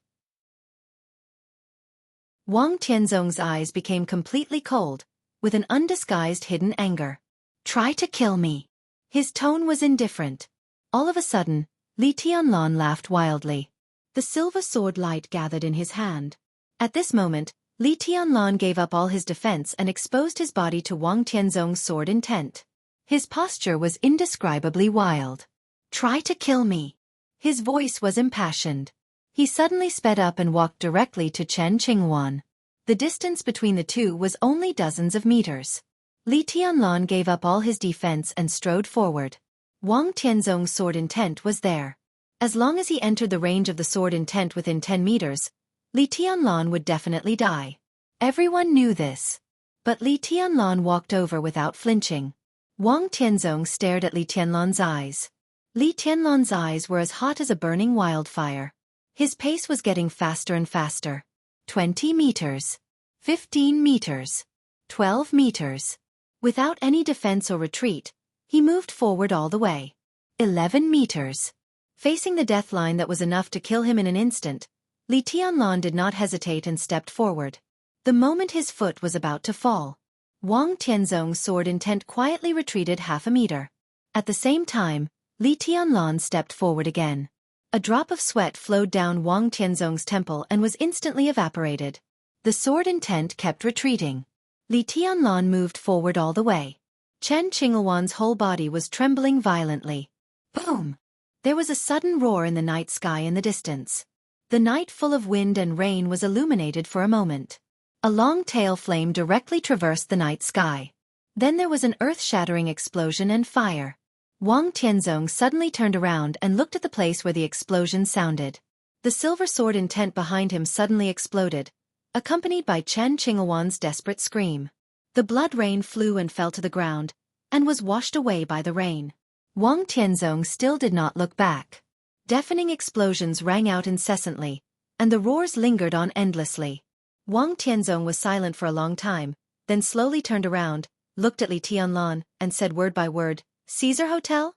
Wang Tianzong's eyes became completely cold, with an undisguised hidden anger. "Try to kill me." His tone was indifferent. All of a sudden, Li Tianlan laughed wildly. The silver sword light gathered in his hand. At this moment, Li Tianlan gave up all his defense and exposed his body to Wang Tianzong's sword intent. His posture was indescribably wild. "Try to kill me." His voice was impassioned. He suddenly sped up and walked directly to Chen Qingwan. The distance between the two was only dozens of meters. Li Tianlan gave up all his defense and strode forward. Wang Tianzong's sword intent was there. As long as he entered the range of the sword intent within 10 meters, Li Tianlan would definitely die. Everyone knew this. But Li Tianlan walked over without flinching. Wang Tianzong stared at Li Tianlan's eyes. Li Tianlan's eyes were as hot as a burning wildfire. His pace was getting faster and faster. 20 meters. 15 meters. 12 meters. Without any defense or retreat, he moved forward all the way. 11 meters. Facing the death line that was enough to kill him in an instant, Li Tianlan did not hesitate and stepped forward. The moment his foot was about to fall, Wang Tianzong's sword intent quietly retreated half a meter. At the same time, Li Tianlan stepped forward again. A drop of sweat flowed down Wang Tianzong's temple and was instantly evaporated. The sword intent kept retreating. Li Tianlan moved forward all the way. Chen Qingwan's whole body was trembling violently. Boom! There was a sudden roar in the night sky in the distance. The night full of wind and rain was illuminated for a moment. A long tail flame directly traversed the night sky. Then there was an earth-shattering explosion and fire. Wang Tianzong suddenly turned around and looked at the place where the explosion sounded. The silver sword intent behind him suddenly exploded, accompanied by Chen Qingwan's desperate scream. The blood rain flew and fell to the ground, and was washed away by the rain. Wang Tianzong still did not look back. Deafening explosions rang out incessantly, and the roars lingered on endlessly. Wang Tianzong was silent for a long time, then slowly turned around, looked at Li Tianlan, and said word by word, "Caesar Hotel?"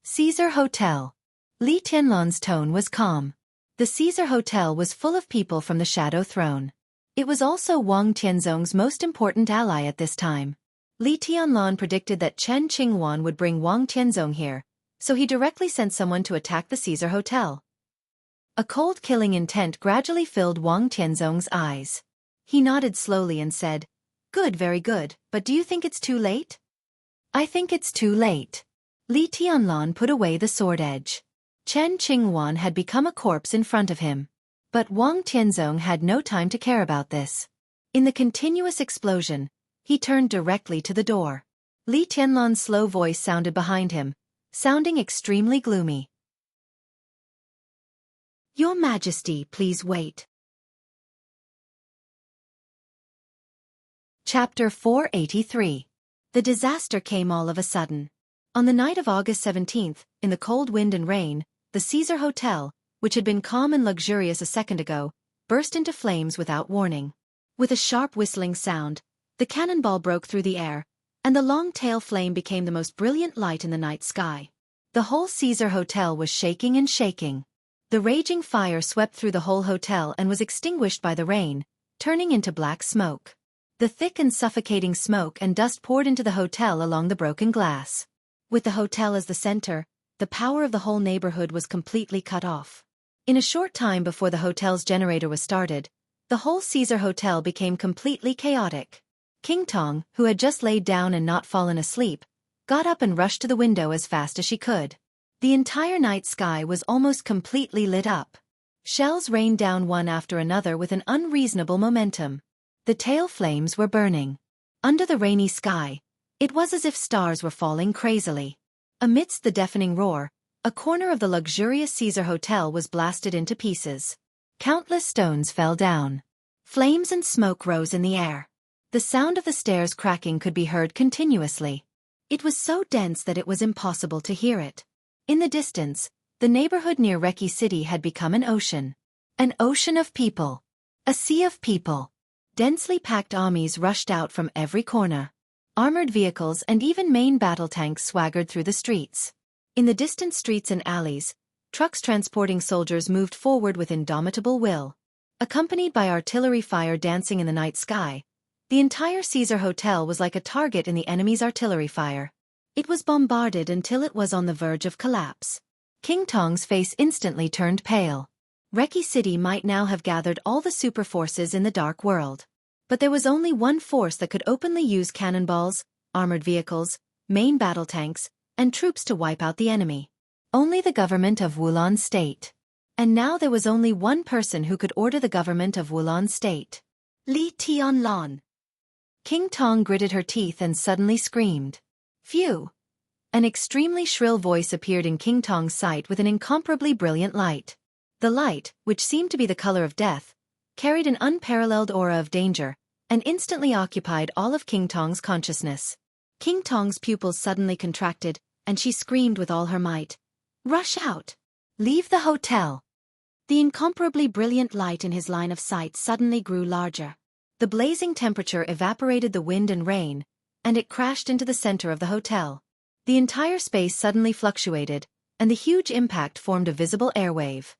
Caesar Hotel. Li Tianlan's tone was calm. The Caesar Hotel was full of people from the Shadow Throne. It was also Wang Tianzong's most important ally at this time. Li Tianlan predicted that Chen Qingwan would bring Wang Tianzong here, so he directly sent someone to attack the Caesar Hotel. A cold killing intent gradually filled Wang Tianzong's eyes. He nodded slowly and said, "Good, very good, but do you think it's too late?" "I think it's too late." Li Tianlan put away the sword edge. Chen Qingwan had become a corpse in front of him. But Wang Tianzong had no time to care about this. In the continuous explosion, he turned directly to the door. Li Tianlan's slow voice sounded behind him, sounding extremely gloomy. "Your Majesty, please wait." Chapter 483. The disaster came all of a sudden. On the night of August 17th, in the cold wind and rain, the Caesar Hotel, which had been calm and luxurious a second ago, burst into flames without warning. With a sharp whistling sound, the cannonball broke through the air, and the long tail flame became the most brilliant light in the night sky. The whole Caesar Hotel was shaking and shaking. The raging fire swept through the whole hotel and was extinguished by the rain, turning into black smoke. The thick and suffocating smoke and dust poured into the hotel along the broken glass. With the hotel as the center, the power of the whole neighborhood was completely cut off. In a short time before the hotel's generator was started, the whole Caesar Hotel became completely chaotic. King Tong, who had just laid down and not fallen asleep, got up and rushed to the window as fast as she could. The entire night sky was almost completely lit up. Shells rained down one after another with an unreasonable momentum. The tail flames were burning. Under the rainy sky, it was as if stars were falling crazily. Amidst the deafening roar, a corner of the luxurious Caesar Hotel was blasted into pieces. Countless stones fell down. Flames and smoke rose in the air. The sound of the stairs cracking could be heard continuously. It was so dense that it was impossible to hear it. In the distance, the neighborhood near Reki City had become an ocean. An ocean of people. A sea of people. Densely packed armies rushed out from every corner. Armored vehicles and even main battle tanks swaggered through the streets. In the distant streets and alleys, trucks transporting soldiers moved forward with indomitable will. Accompanied by artillery fire dancing in the night sky, the entire Caesar Hotel was like a target in the enemy's artillery fire. It was bombarded until it was on the verge of collapse. King Tong's face instantly turned pale. Reki City might now have gathered all the super forces in the dark world. But there was only one force that could openly use cannonballs, armored vehicles, main battle tanks, and troops to wipe out the enemy. Only the government of Wulan State. And now there was only one person who could order the government of Wulan State. Li Tianlan. King Tong gritted her teeth and suddenly screamed. Phew! An extremely shrill voice appeared in King Tong's sight with an incomparably brilliant light. The light, which seemed to be the color of death, carried an unparalleled aura of danger, and instantly occupied all of King Tong's consciousness. King Tong's pupils suddenly contracted, and she screamed with all her might. Rush out! Leave the hotel! The incomparably brilliant light in his line of sight suddenly grew larger. The blazing temperature evaporated the wind and rain, and it crashed into the center of the hotel. The entire space suddenly fluctuated, and the huge impact formed a visible airwave.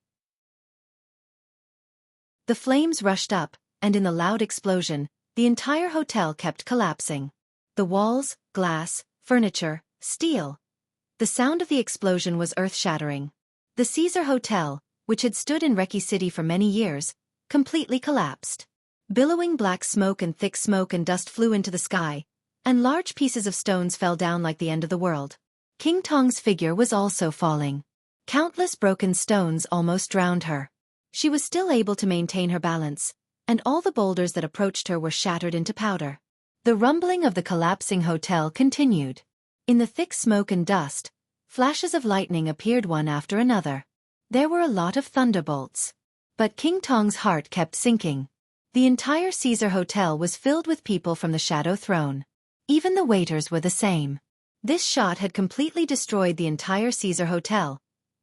The flames rushed up, and in the loud explosion, the entire hotel kept collapsing. The walls, glass, furniture, steel. The sound of the explosion was earth-shattering. The Caesar Hotel, which had stood in Reki City for many years, completely collapsed. Billowing black smoke and thick smoke and dust flew into the sky, and large pieces of stones fell down like the end of the world. King Tong's figure was also falling. Countless broken stones almost drowned her. She was still able to maintain her balance, and all the boulders that approached her were shattered into powder. The rumbling of the collapsing hotel continued. In the thick smoke and dust, flashes of lightning appeared one after another. There were a lot of thunderbolts. But King Tong's heart kept sinking. The entire Caesar Hotel was filled with people from the Shadow Throne. Even the waiters were the same. This shot had completely destroyed the entire Caesar Hotel,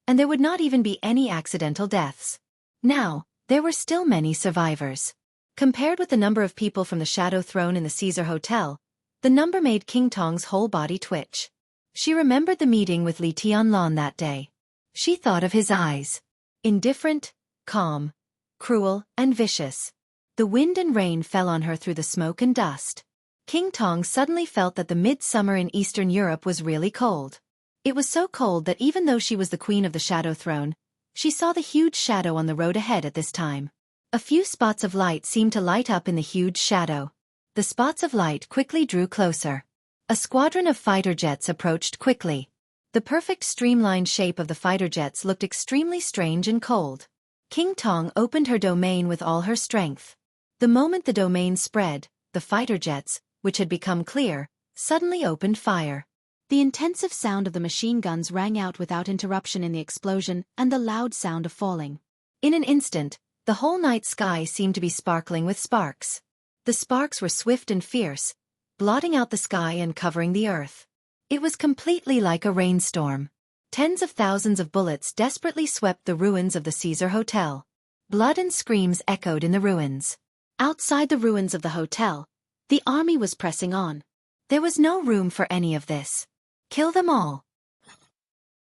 and there would not even be any accidental deaths. Now, there were still many survivors. Compared with the number of people from the Shadow Throne in the Caesar Hotel, the number made King Tong's whole body twitch. She remembered the meeting with Li Tianlan that day. She thought of his eyes. Indifferent, calm, cruel, and vicious. The wind and rain fell on her through the smoke and dust. King Tong suddenly felt that the midsummer in Eastern Europe was really cold. It was so cold that even though she was the queen of the Shadow Throne, she saw the huge shadow on the road ahead at this time. A few spots of light seemed to light up in the huge shadow. The spots of light quickly drew closer. A squadron of fighter jets approached quickly. The perfect streamlined shape of the fighter jets looked extremely strange and cold. King Tong opened her domain with all her strength. The moment the domain spread, the fighter jets, which had become clear, suddenly opened fire. The intensive sound of the machine guns rang out without interruption in the explosion and the loud sound of falling. In an instant, the whole night sky seemed to be sparkling with sparks. The sparks were swift and fierce, blotting out the sky and covering the earth. It was completely like a rainstorm. Tens of thousands of bullets desperately swept the ruins of the Caesar Hotel. Blood and screams echoed in the ruins. Outside the ruins of the hotel, the army was pressing on. There was no room for any of this. Kill them all.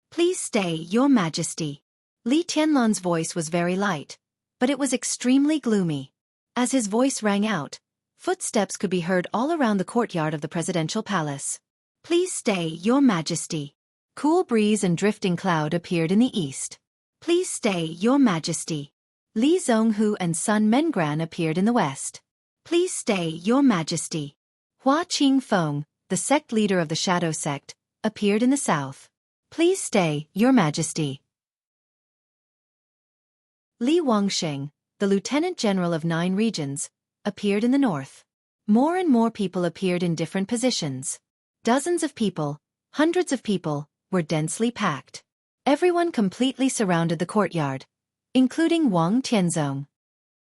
Please stay, Your Majesty. Li Tianlan's voice was very light, but it was extremely gloomy. As his voice rang out, footsteps could be heard all around the courtyard of the presidential palace. Please stay, Your Majesty. Cool breeze and drifting cloud appeared in the east. Please stay, Your Majesty. Li Zhonghu and Sun Mengran appeared in the west. Please stay, Your Majesty. Hua Qingfeng, the sect leader of the Shadow Sect, appeared in the south. Please stay, Your Majesty. Li Wangxing, the lieutenant general of 9 regions, appeared in the north. More and more people appeared in different positions. Dozens of people, hundreds of people, were densely packed. Everyone completely surrounded the courtyard, including Wang Tianzong.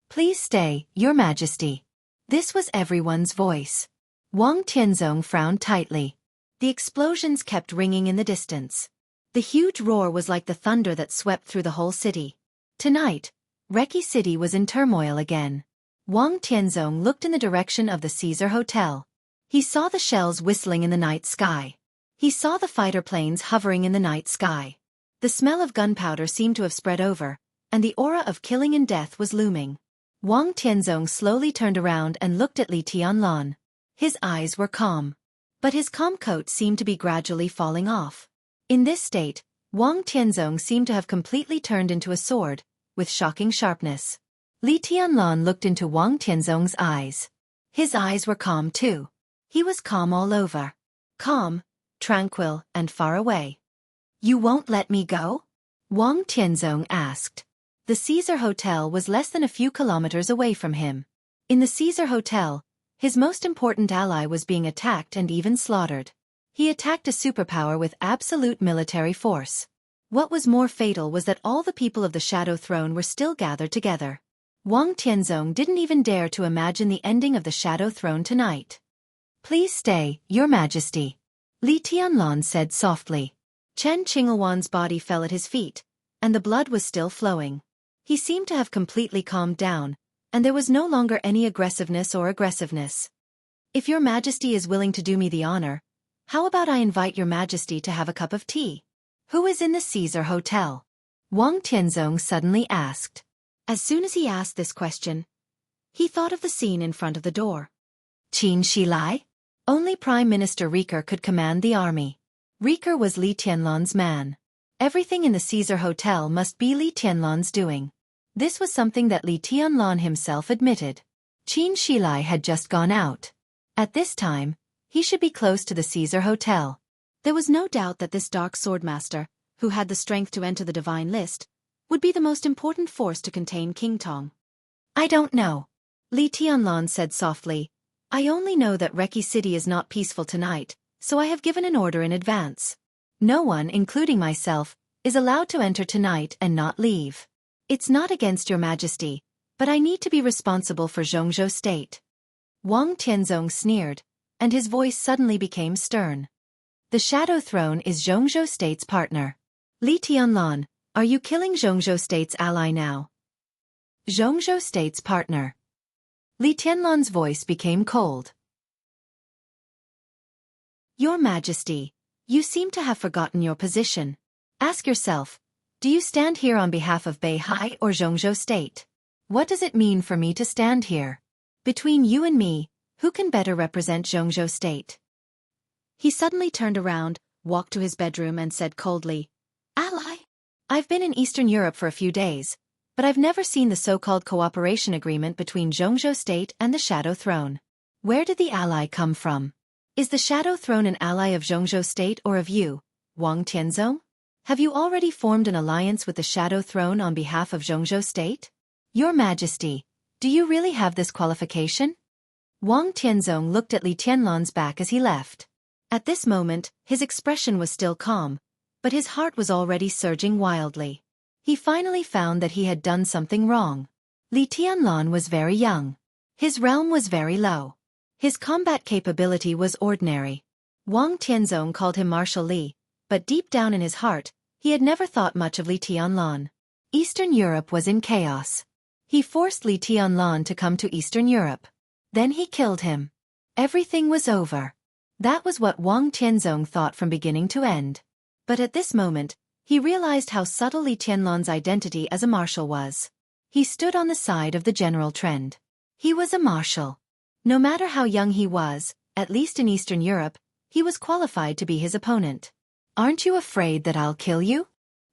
"Please stay, Your Majesty." This was everyone's voice. Wang Tianzong frowned tightly. The explosions kept ringing in the distance. The huge roar was like the thunder that swept through the whole city. Tonight, Reki City was in turmoil again. Wang Tianzong looked in the direction of the Caesar Hotel. He saw the shells whistling in the night sky. He saw the fighter planes hovering in the night sky. The smell of gunpowder seemed to have spread over, and the aura of killing and death was looming. Wang Tianzong slowly turned around and looked at Li Tianlan. His eyes were calm. But his calm coat seemed to be gradually falling off. In this state, Wang Tianzong seemed to have completely turned into a sword, with shocking sharpness. Li Tianlan looked into Wang Tianzong's eyes. His eyes were calm too. He was calm all over. Calm, tranquil, and far away. "You won't let me go?" Wang Tianzong asked. The Caesar Hotel was less than a few kilometers away from him. In the Caesar Hotel, his most important ally was being attacked and even slaughtered. He attacked a superpower with absolute military force. What was more fatal was that all the people of the Shadow Throne were still gathered together. Wang Tianzong didn't even dare to imagine the ending of the Shadow Throne tonight. "Please stay, Your Majesty," Li Tianlan said softly. Chen Qinghuan's body fell at his feet, and the blood was still flowing. He seemed to have completely calmed down, and there was no longer any aggressiveness. "If Your Majesty is willing to do me the honor, how about I invite Your Majesty to have a cup of tea?" "Who is in the Caesar Hotel?" Wang Tianzong suddenly asked. As soon as he asked this question, he thought of the scene in front of the door. Qin Shilai? Only Prime Minister Rieker could command the army. Rieker was Li Tianlan's man. Everything in the Caesar Hotel must be Li Tianlan's doing. This was something that Li Tianlan himself admitted. Qin Shilai had just gone out. At this time, he should be close to the Caesar Hotel. There was no doubt that this dark swordmaster, who had the strength to enter the divine list, would be the most important force to contain King Tong. "I don't know," Li Tianlan said softly. "I only know that Reki City is not peaceful tonight, so I have given an order in advance. No one, including myself, is allowed to enter tonight and not leave. It's not against Your Majesty, but I need to be responsible for Jianghu State." Wang Tianzong sneered, and his voice suddenly became stern. "The Shadow Throne is Jianghu State's partner. Li Tianlan, are you killing Jianghu State's ally now?" "Jianghu State's partner." Li Tianlan's voice became cold. "Your Majesty, you seem to have forgotten your position. Ask yourself, do you stand here on behalf of Beihai or Jianghu State? What does it mean for me to stand here? Between you and me, who can better represent Jianghu State?" He suddenly turned around, walked to his bedroom and said coldly, "Ally? I've been in Eastern Europe for a few days, but I've never seen the so-called cooperation agreement between Jianghu State and the Shadow Throne. Where did the ally come from? Is the Shadow Throne an ally of Jianghu State or of you, Wang Tianzong? Have you already formed an alliance with the Shadow Throne on behalf of Jianghu State? Your Majesty, do you really have this qualification?" Wang Tianzong looked at Li Tianlan's back as he left. At this moment, his expression was still calm, but his heart was already surging wildly. He finally found that he had done something wrong. Li Tianlan was very young. His realm was very low. His combat capability was ordinary. Wang Tianzong called him Marshal Li, but deep down in his heart, he had never thought much of Li Tianlan. Eastern Europe was in chaos. He forced Li Tianlan to come to Eastern Europe. Then he killed him. Everything was over. That was what Wang Tianzong thought from beginning to end. But at this moment, he realized how subtle Li Tianlan's identity as a marshal was. He stood on the side of the general trend. He was a marshal. No matter how young he was, at least in Eastern Europe, he was qualified to be his opponent. "Aren't you afraid that I'll kill you?"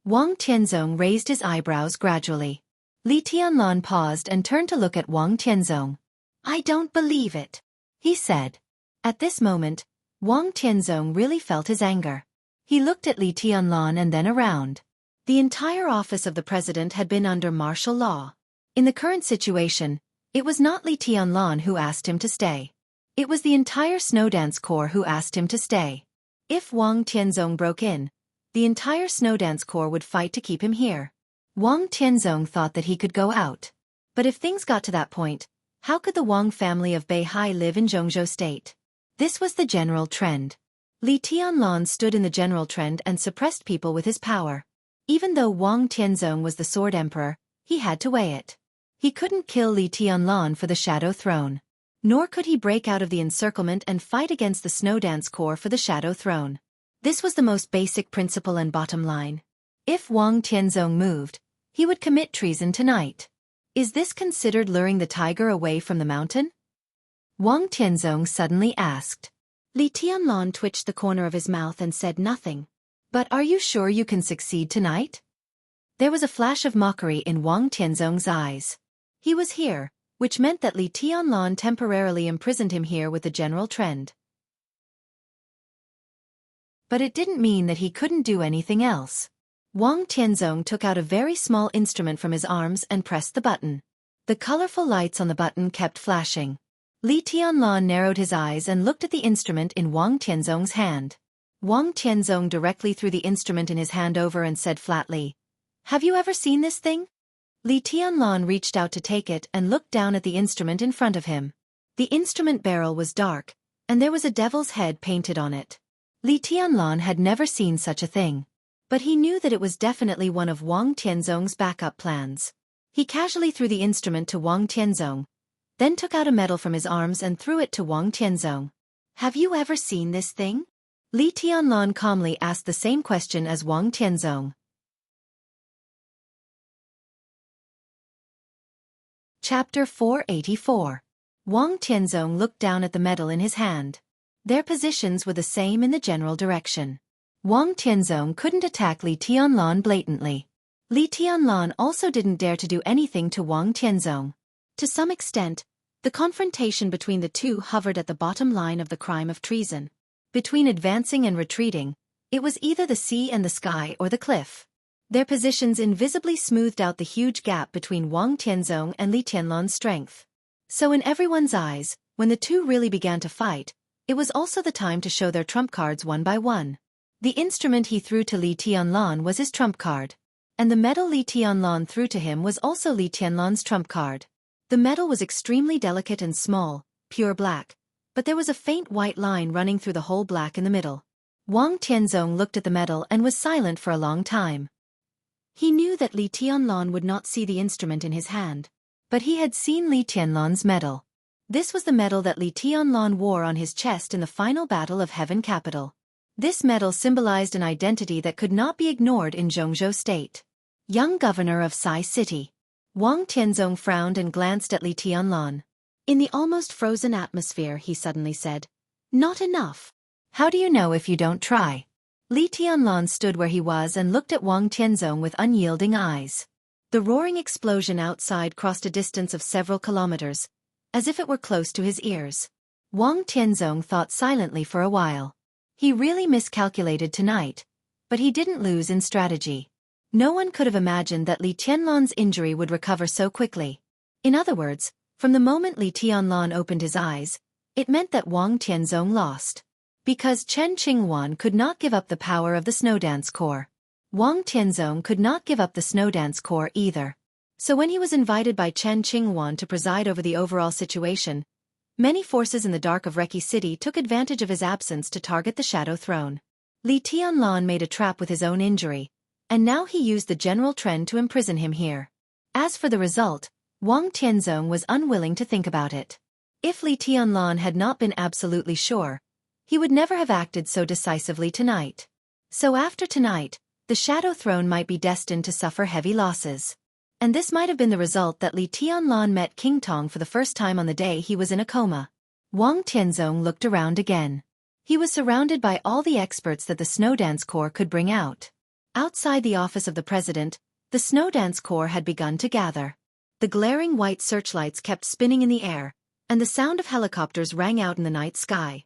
Wang Tianzong raised his eyebrows gradually. Li Tianlan paused and turned to look at Wang Tianzong. "I don't believe it," he said. At this moment, Wang Tianzong really felt his anger. He looked at Li Tianlan and then around. The entire office of the president had been under martial law. In the current situation, it was not Li Tianlan who asked him to stay. It was the entire Snow Dance Corps who asked him to stay. If Wang Tianzong broke in, the entire Snow Dance Corps would fight to keep him here. Wang Tianzong thought that he could go out. But if things got to that point, how could the Wang family of Beihai live in Jianghu state? This was the general trend. Li Tianlan stood in the general trend and suppressed people with his power. Even though Wang Tianzong was the Sword Emperor, he had to weigh it. He couldn't kill Li Tianlan for the Shadow Throne. Nor could he break out of the encirclement and fight against the Snow Dance Corps for the Shadow Throne. This was the most basic principle and bottom line. If Wang Tianzong moved, he would commit treason tonight. Is this considered luring the tiger away from the mountain? Wang Tianzong suddenly asked. Li Tianlan twitched the corner of his mouth and said nothing. But are you sure you can succeed tonight? There was a flash of mockery in Wang Tianzong's eyes. He was here, which meant that Li Tianlan temporarily imprisoned him here with the general trend. But it didn't mean that he couldn't do anything else. Wang Tianzong took out a very small instrument from his arms and pressed the button. The colorful lights on the button kept flashing. Li Tianlan narrowed his eyes and looked at the instrument in Wang Tianzong's hand. Wang Tianzong directly threw the instrument in his hand over and said flatly, "Have you ever seen this thing?" Li Tianlan reached out to take it and looked down at the instrument in front of him. The instrument barrel was dark, and there was a devil's head painted on it. Li Tianlan had never seen such a thing. But he knew that it was definitely one of Wang Tianzong's backup plans. He casually threw the instrument to Wang Tianzong, then took out a medal from his arms and threw it to Wang Tianzong. "Have you ever seen this thing?" Li Tianlan calmly asked the same question as Wang Tianzong. Chapter 484. Wang Tianzong looked down at the medal in his hand. Their positions were the same in the general direction. Wang Tianzong couldn't attack Li Tianlan blatantly. Li Tianlan also didn't dare to do anything to Wang Tianzong. To some extent, the confrontation between the two hovered at the bottom line of the crime of treason. Between advancing and retreating, it was either the sea and the sky or the cliff. Their positions invisibly smoothed out the huge gap between Wang Tianzong and Li Tianlan's strength. So in everyone's eyes, when the two really began to fight, it was also the time to show their trump cards one by one. The instrument he threw to Li Tianlan was his trump card. And the medal Li Tianlan threw to him was also Li Tianlan's trump card. The medal was extremely delicate and small, pure black, but there was a faint white line running through the whole black in the middle. Wang Tianzong looked at the medal and was silent for a long time. He knew that Li Tianlan would not see the instrument in his hand, but he had seen Li Tianlan's medal. This was the medal that Li Tianlan wore on his chest in the final battle of Heaven Capital. This medal symbolized an identity that could not be ignored in Jianghu state. Young governor of Sai City. Wang Tianzong frowned and glanced at Li Tianlan. In the almost frozen atmosphere, he suddenly said, "Not enough. How do you know if you don't try?" Li Tianlan stood where he was and looked at Wang Tianzong with unyielding eyes. The roaring explosion outside crossed a distance of several kilometers, as if it were close to his ears. Wang Tianzong thought silently for a while. He really miscalculated tonight, but he didn't lose in strategy. No one could have imagined that Li Tianlan's injury would recover so quickly. In other words, from the moment Li Tianlan opened his eyes, it meant that Wang Tianzong lost. Because Chen Qingwan could not give up the power of the Snow Dance Corps. Wang Tianzong could not give up the Snow Dance Corps either. So when he was invited by Chen Qingwan to preside over the overall situation, many forces in the dark of Reki City took advantage of his absence to target the Shadow Throne. Li Tianlan made a trap with his own injury, and now he used the general trend to imprison him here. As for the result, Wang Tianzong was unwilling to think about it. If Li Tianlan had not been absolutely sure, he would never have acted so decisively tonight. So after tonight, the Shadow Throne might be destined to suffer heavy losses. And this might have been the result that Li Tianlan met King Tong for the first time on the day he was in a coma. Wang Tianzong looked around again. He was surrounded by all the experts that the Snow Dance Corps could bring out. Outside the office of the president, the Snow Dance Corps had begun to gather. The glaring white searchlights kept spinning in the air, and the sound of helicopters rang out in the night sky.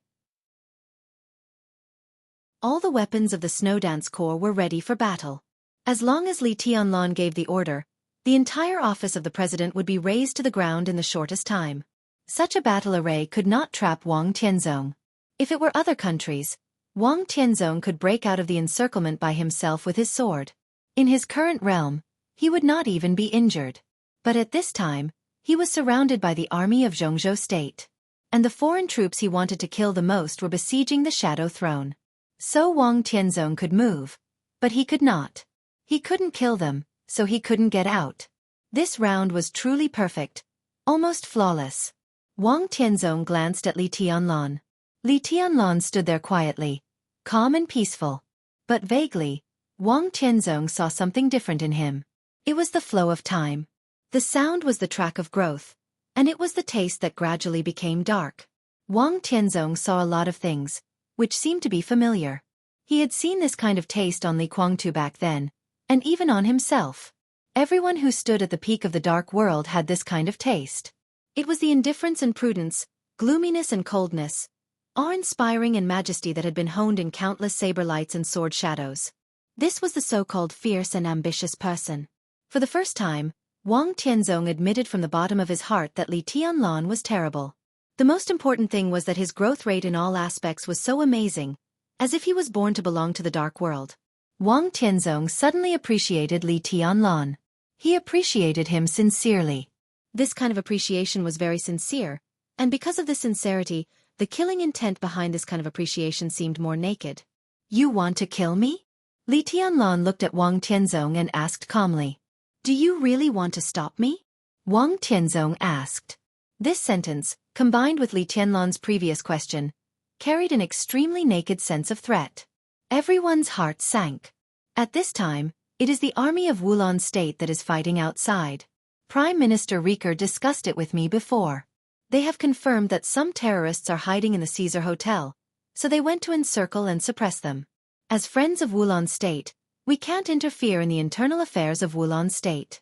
All the weapons of the Snow Dance Corps were ready for battle. As long as Li Tianlan gave the order, the entire office of the president would be razed to the ground in the shortest time. Such a battle array could not trap Wang Tianzong. If it were other countries, Wang Tianzong could break out of the encirclement by himself with his sword. In his current realm, he would not even be injured. But at this time, he was surrounded by the army of Jianghu state. And the foreign troops he wanted to kill the most were besieging the Shadow Throne. So Wang Tianzong could move, but he could not. He couldn't kill them, so he couldn't get out. This round was truly perfect, almost flawless. Wang Tianzong glanced at Li Tianlan. Li Tianlan stood there quietly, calm and peaceful. But vaguely, Wang Tianzong saw something different in him. It was the flow of time. The sound was the track of growth, and it was the taste that gradually became dark. Wang Tianzong saw a lot of things, which seemed to be familiar. He had seen this kind of taste on Li Guangtu back then, and even on himself. Everyone who stood at the peak of the dark world had this kind of taste. It was the indifference and prudence, gloominess and coldness, awe-inspiring and majesty that had been honed in countless saber lights and sword shadows. This was the so-called fierce and ambitious person. For the first time, Wang Tianzong admitted from the bottom of his heart that Li Tianlan was terrible. The most important thing was that his growth rate in all aspects was so amazing, as if he was born to belong to the dark world. Wang Tianzong suddenly appreciated Li Tianlan. He appreciated him sincerely. This kind of appreciation was very sincere, and because of this sincerity, the killing intent behind this kind of appreciation seemed more naked. "You want to kill me?" Li Tianlan looked at Wang Tianzong and asked calmly. "Do you really want to stop me?" Wang Tianzong asked. This sentence, combined with Li Tianlan's previous question, carried an extremely naked sense of threat. Everyone's heart sank. At this time, it is the army of Wulan state that is fighting outside. Prime Minister Rieker discussed it with me before. They have confirmed that some terrorists are hiding in the Caesar Hotel, so they went to encircle and suppress them. As friends of Wulan state, we can't interfere in the internal affairs of Wulan state.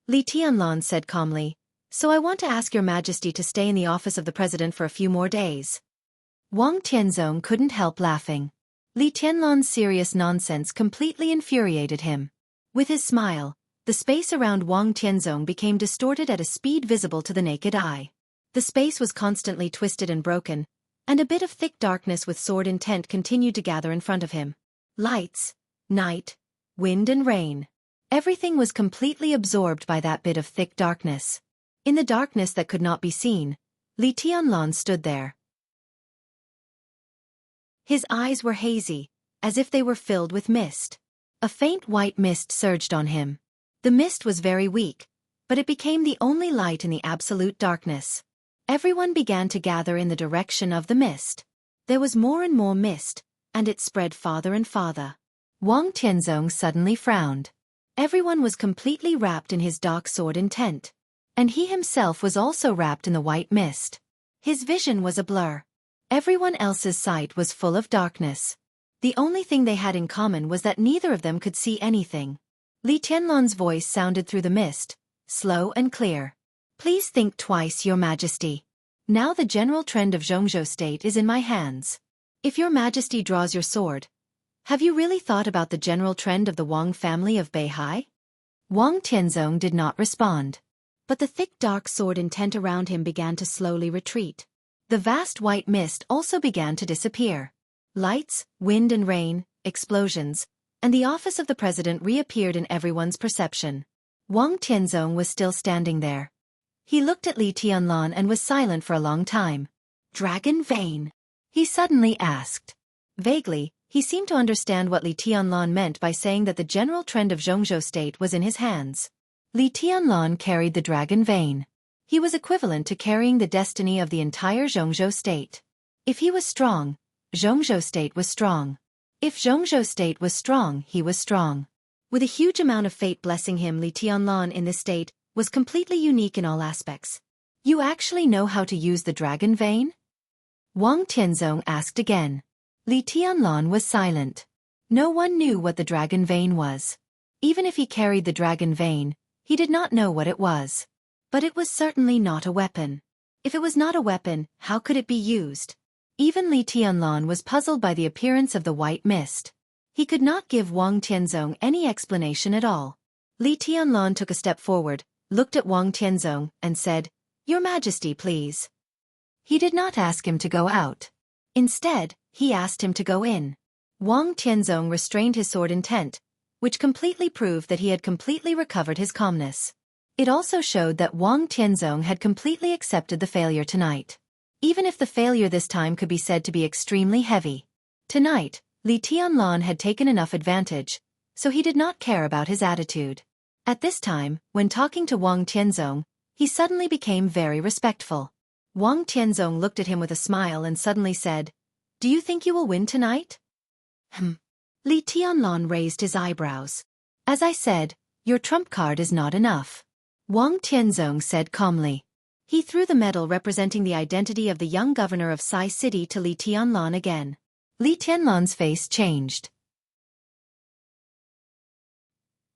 Li Tianlan said calmly, "So I want to ask your majesty to stay in the office of the president for a few more days." Wang Tianzong couldn't help laughing. Li Tianlan's serious nonsense completely infuriated him. With his smile, the space around Wang Tianzong became distorted at a speed visible to the naked eye. The space was constantly twisted and broken, and a bit of thick darkness with sword intent continued to gather in front of him. Lights, night, wind and rain. Everything was completely absorbed by that bit of thick darkness. In the darkness that could not be seen, Li Tianlan stood there. His eyes were hazy, as if they were filled with mist. A faint white mist surged on him. The mist was very weak, but it became the only light in the absolute darkness. Everyone began to gather in the direction of the mist. There was more and more mist, and it spread farther and farther. Wang Tianzong suddenly frowned. Everyone was completely wrapped in his dark sword intent, and he himself was also wrapped in the white mist. His vision was a blur. Everyone else's sight was full of darkness. The only thing they had in common was that neither of them could see anything. Li Tianlan's voice sounded through the mist, slow and clear. "Please think twice, Your Majesty. Now the general trend of Jianghu state is in my hands. If Your Majesty draws your sword, have you really thought about the general trend of the Wang family of Beihai?" Wang Tianzong did not respond. But the thick dark sword intent around him began to slowly retreat. The vast white mist also began to disappear. Lights, wind and rain, explosions, and the office of the president reappeared in everyone's perception. Wang Tianzong was still standing there. He looked at Li Tianlan and was silent for a long time. "Dragon vein?" he suddenly asked. Vaguely, he seemed to understand what Li Tianlan meant by saying that the general trend of Jianghu state was in his hands. Li Tianlan carried the dragon vein. He was equivalent to carrying the destiny of the entire Jianghu state. If he was strong, Jianghu state was strong. If Jianghu state was strong, he was strong. With a huge amount of fate blessing him, Li Tianlan in this state was completely unique in all aspects. "You actually know how to use the dragon vein?" Wang Tianzong asked again. Li Tianlan was silent. No one knew what the dragon vein was. Even if he carried the dragon vein, he did not know what it was. But it was certainly not a weapon. If it was not a weapon, how could it be used? Even Li Tianlan was puzzled by the appearance of the white mist. He could not give Wang Tianzong any explanation at all. Li Tianlan took a step forward, looked at Wang Tianzong, and said, "Your Majesty, please." He did not ask him to go out. Instead, he asked him to go in. Wang Tianzong restrained his sword intent, which completely proved that he had completely recovered his calmness. It also showed that Wang Tianzong had completely accepted the failure tonight. Even if the failure this time could be said to be extremely heavy. Tonight, Li Tianlan had taken enough advantage, so he did not care about his attitude. At this time, when talking to Wang Tianzong, he suddenly became very respectful. Wang Tianzong looked at him with a smile and suddenly said, "Do you think you will win tonight?" Li Tianlan raised his eyebrows. "As I said, your trump card is not enough," Wang Tianzong said calmly. He threw the medal representing the identity of the young governor of Sai City to Li Tianlan again. Li Tianlan's face changed.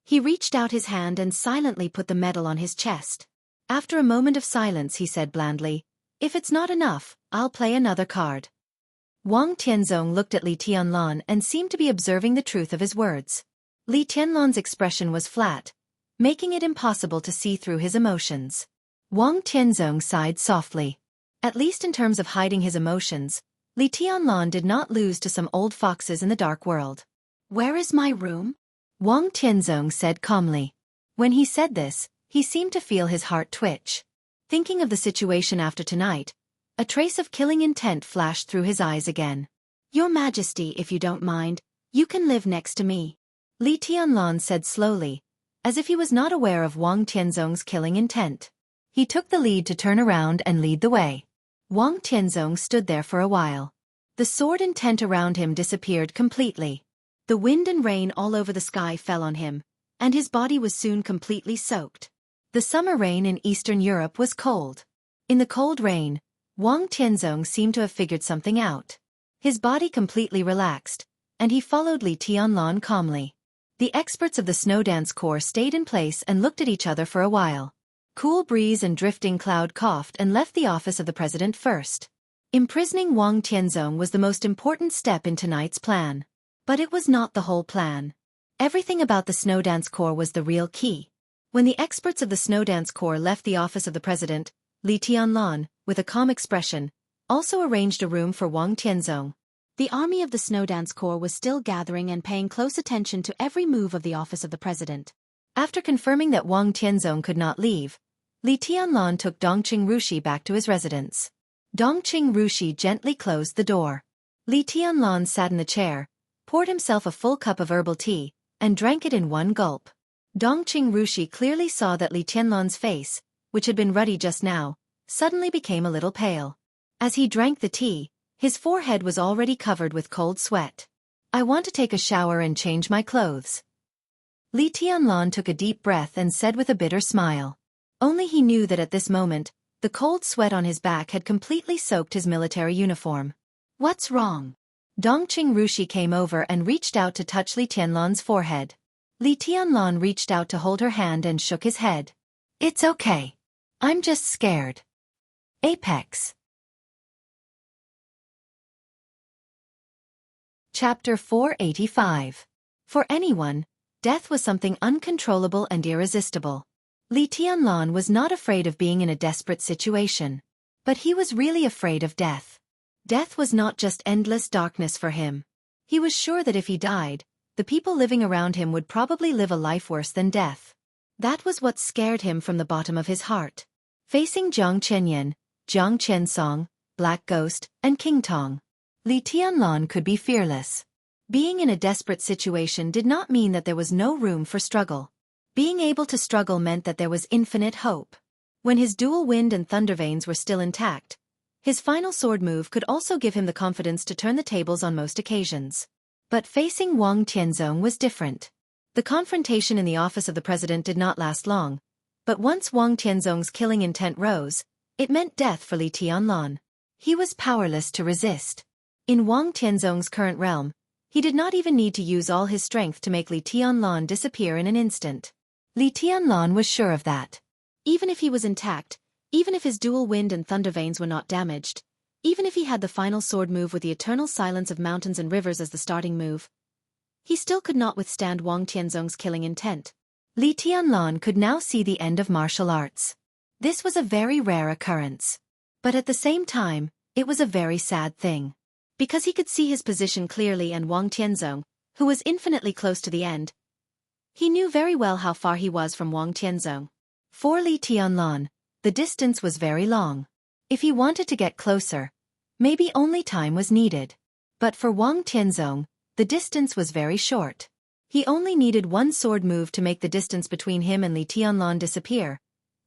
He reached out his hand and silently put the medal on his chest. After a moment of silence he said blandly, "If it's not enough, I'll play another card." Wang Tianzong looked at Li Tianlan and seemed to be observing the truth of his words. Li Tianlan's expression was flat, making it impossible to see through his emotions. Wang Tianzong sighed softly. At least in terms of hiding his emotions, Li Tianlan did not lose to some old foxes in the dark world. "Where is my room?" Wang Tianzong said calmly. When he said this, he seemed to feel his heart twitch. Thinking of the situation after tonight, a trace of killing intent flashed through his eyes again. "Your Majesty, if you don't mind, you can live next to me," Li Tianlan said slowly, as if he was not aware of Wang Tianzong's killing intent. He took the lead to turn around and lead the way. Wang Tianzong stood there for a while. The sword intent around him disappeared completely. The wind and rain all over the sky fell on him, and his body was soon completely soaked. The summer rain in Eastern Europe was cold. In the cold rain, Wang Tianzong seemed to have figured something out. His body completely relaxed, and he followed Li Tianlan calmly. The experts of the snow dance corps stayed in place and looked at each other for a while. Cool breeze and drifting cloud coughed and left the office of the president first. Imprisoning Wang Tianzong was the most important step in tonight's plan. But it was not the whole plan. Everything about the snow dance corps was the real key. When the experts of the snow dance corps left the office of the president, Li Tianlan, with a calm expression, also arranged a room for Wang Tianzong. The army of the snow dance corps was still gathering and paying close attention to every move of the office of the president. After confirming that Wang Tianzong could not leave, Li Tianlan took Dongqing Rushi back to his residence. Dongqing Rushi gently closed the door. Li Tianlan sat in the chair, poured himself a full cup of herbal tea, and drank it in one gulp. Dongqing Rushi clearly saw that Li Tianlan's face, which had been ruddy just now, suddenly became a little pale. As he drank the tea, his forehead was already covered with cold sweat. "I want to take a shower and change my clothes." Li Tianlan took a deep breath and said with a bitter smile. Only he knew that at this moment, the cold sweat on his back had completely soaked his military uniform. "What's wrong?" Dongqing Rushi came over and reached out to touch Li Tianlan's forehead. Li Tianlan reached out to hold her hand and shook his head. "It's okay. I'm just scared." Apex. Chapter 485. For anyone, death was something uncontrollable and irresistible. Li Tianlan was not afraid of being in a desperate situation. But he was really afraid of death. Death was not just endless darkness for him. He was sure that if he died, the people living around him would probably live a life worse than death. That was what scared him from the bottom of his heart. Facing Jiang Chenyan, Jiang Chensong, Black Ghost, and King Tong, Li Tianlan could be fearless. Being in a desperate situation did not mean that there was no room for struggle. Being able to struggle meant that there was infinite hope. When his dual wind and thunder veins were still intact, his final sword move could also give him the confidence to turn the tables on most occasions. But facing Wang Tianzong was different. The confrontation in the office of the president did not last long, but once Wang Tianzong's killing intent rose, it meant death for Li Tianlan. He was powerless to resist. In Wang Tianzong's current realm, he did not even need to use all his strength to make Li Tianlan disappear in an instant. Li Tianlan was sure of that. Even if he was intact, even if his dual wind and thunder veins were not damaged, even if he had the final sword move with the eternal silence of mountains and rivers as the starting move, he still could not withstand Wang Tianzong's killing intent. Li Tianlan could now see the end of martial arts. This was a very rare occurrence. But at the same time, it was a very sad thing. Because he could see his position clearly and Wang Tianzong, who was infinitely close to the end, he knew very well how far he was from Wang Tianzong. For Li Tianlan, the distance was very long. If he wanted to get closer, maybe only time was needed. But for Wang Tianzong, the distance was very short. He only needed one sword move to make the distance between him and Li Tianlan disappear,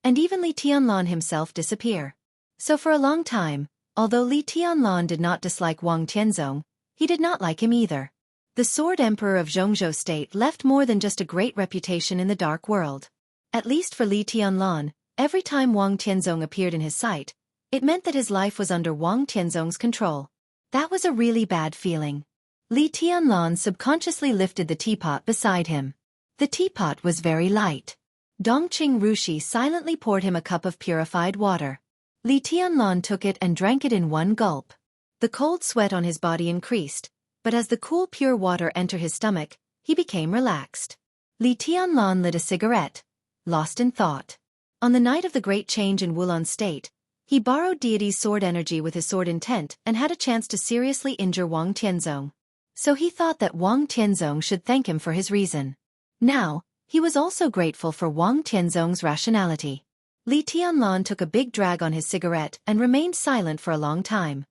and even Li Tianlan himself disappear. So for a long time, although Li Tianlan did not dislike Wang Tianzong, he did not like him either. The Sword Emperor of Jianghu State left more than just a great reputation in the dark world. At least for Li Tianlan, every time Wang Tianzong appeared in his sight, it meant that his life was under Wang Tianzong's control. That was a really bad feeling. Li Tianlan subconsciously lifted the teapot beside him. The teapot was very light. Dongqing Rushi silently poured him a cup of purified water. Li Tianlan took it and drank it in one gulp. The cold sweat on his body increased, but as the cool pure water entered his stomach, he became relaxed. Li Tianlan lit a cigarette, lost in thought. On the night of the great change in Wulan State, he borrowed deity's sword energy with his sword intent and had a chance to seriously injure Wang Tianzong. So he thought that Wang Tianzong should thank him for his reason. Now, he was also grateful for Wang Tianzong's rationality. Li Tianlan took a big drag on his cigarette and remained silent for a long time.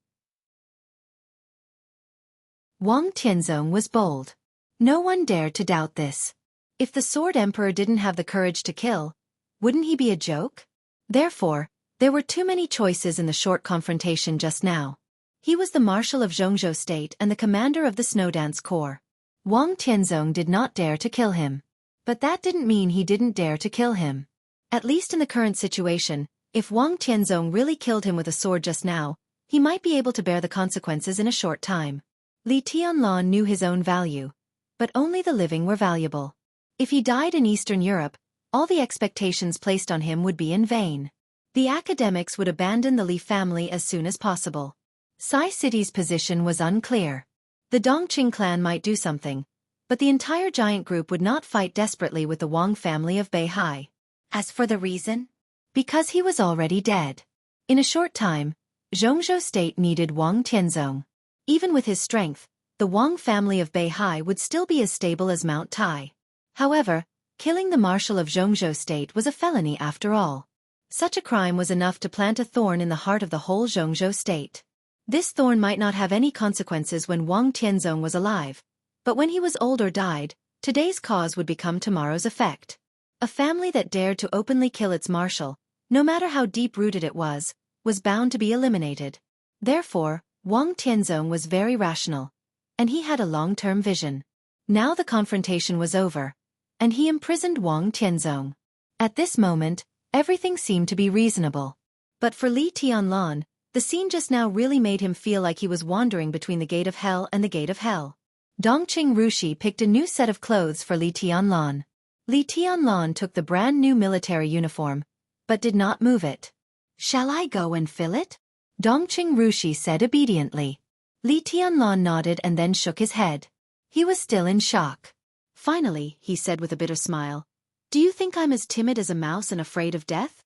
Wang Tianzong was bold. No one dared to doubt this. If the Sword Emperor didn't have the courage to kill, wouldn't he be a joke? Therefore, there were too many choices in the short confrontation just now. He was the Marshal of Jianghu State and the commander of the Snowdance Corps. Wang Tianzong did not dare to kill him. But that didn't mean he didn't dare to kill him. At least in the current situation, if Wang Tianzong really killed him with a sword just now, he might be able to bear the consequences in a short time. Li Tianlan knew his own value. But only the living were valuable. If he died in Eastern Europe, all the expectations placed on him would be in vain. The academics would abandon the Li family as soon as possible. Sai City's position was unclear. The Dongqing clan might do something, but the entire giant group would not fight desperately with the Wang family of Beihai. As for the reason? Because he was already dead. In a short time, Jianghu State needed Wang Tianzong. Even with his strength, the Wang family of Beihai would still be as stable as Mount Tai. However, killing the Marshal of Jianghu State was a felony after all. Such a crime was enough to plant a thorn in the heart of the whole Jianghu State. This thorn might not have any consequences when Wang Tianzong was alive, but when he was old or died, today's cause would become tomorrow's effect. A family that dared to openly kill its marshal, no matter how deep-rooted it was bound to be eliminated. Therefore, Wang Tianzong was very rational, and he had a long-term vision. Now the confrontation was over, and he imprisoned Wang Tianzong. At this moment, everything seemed to be reasonable. But for Li Tianlan, the scene just now really made him feel like he was wandering between the gate of hell and the gate of hell. Dongqing Rushi picked a new set of clothes for Li Tianlan. Li Tianlan took the brand new military uniform, but did not move it. "Shall I go and fill it?" Dongqing Rushi said obediently. Li Tianlan nodded and then shook his head. He was still in shock. Finally, he said with a bitter smile, "Do you think I'm as timid as a mouse and afraid of death?"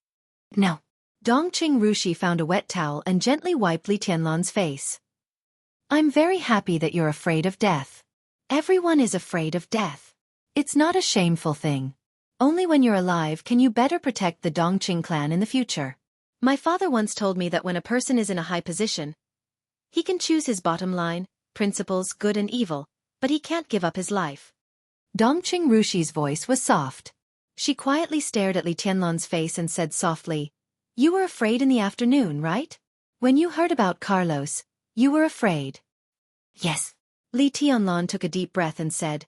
"No." Dongqing Rushi found a wet towel and gently wiped Li Tianlan's face. "I'm very happy that you're afraid of death. Everyone is afraid of death. It's not a shameful thing. Only when you're alive can you better protect the Dongqing clan in the future. My father once told me that when a person is in a high position, he can choose his bottom line, principles, good and evil, but he can't give up his life." Dongqing Rushi's voice was soft. She quietly stared at Li Tianlan's face and said softly, "You were afraid in the afternoon, right? When you heard about Carlos, you were afraid." "Yes." Li Tianlan took a deep breath and said,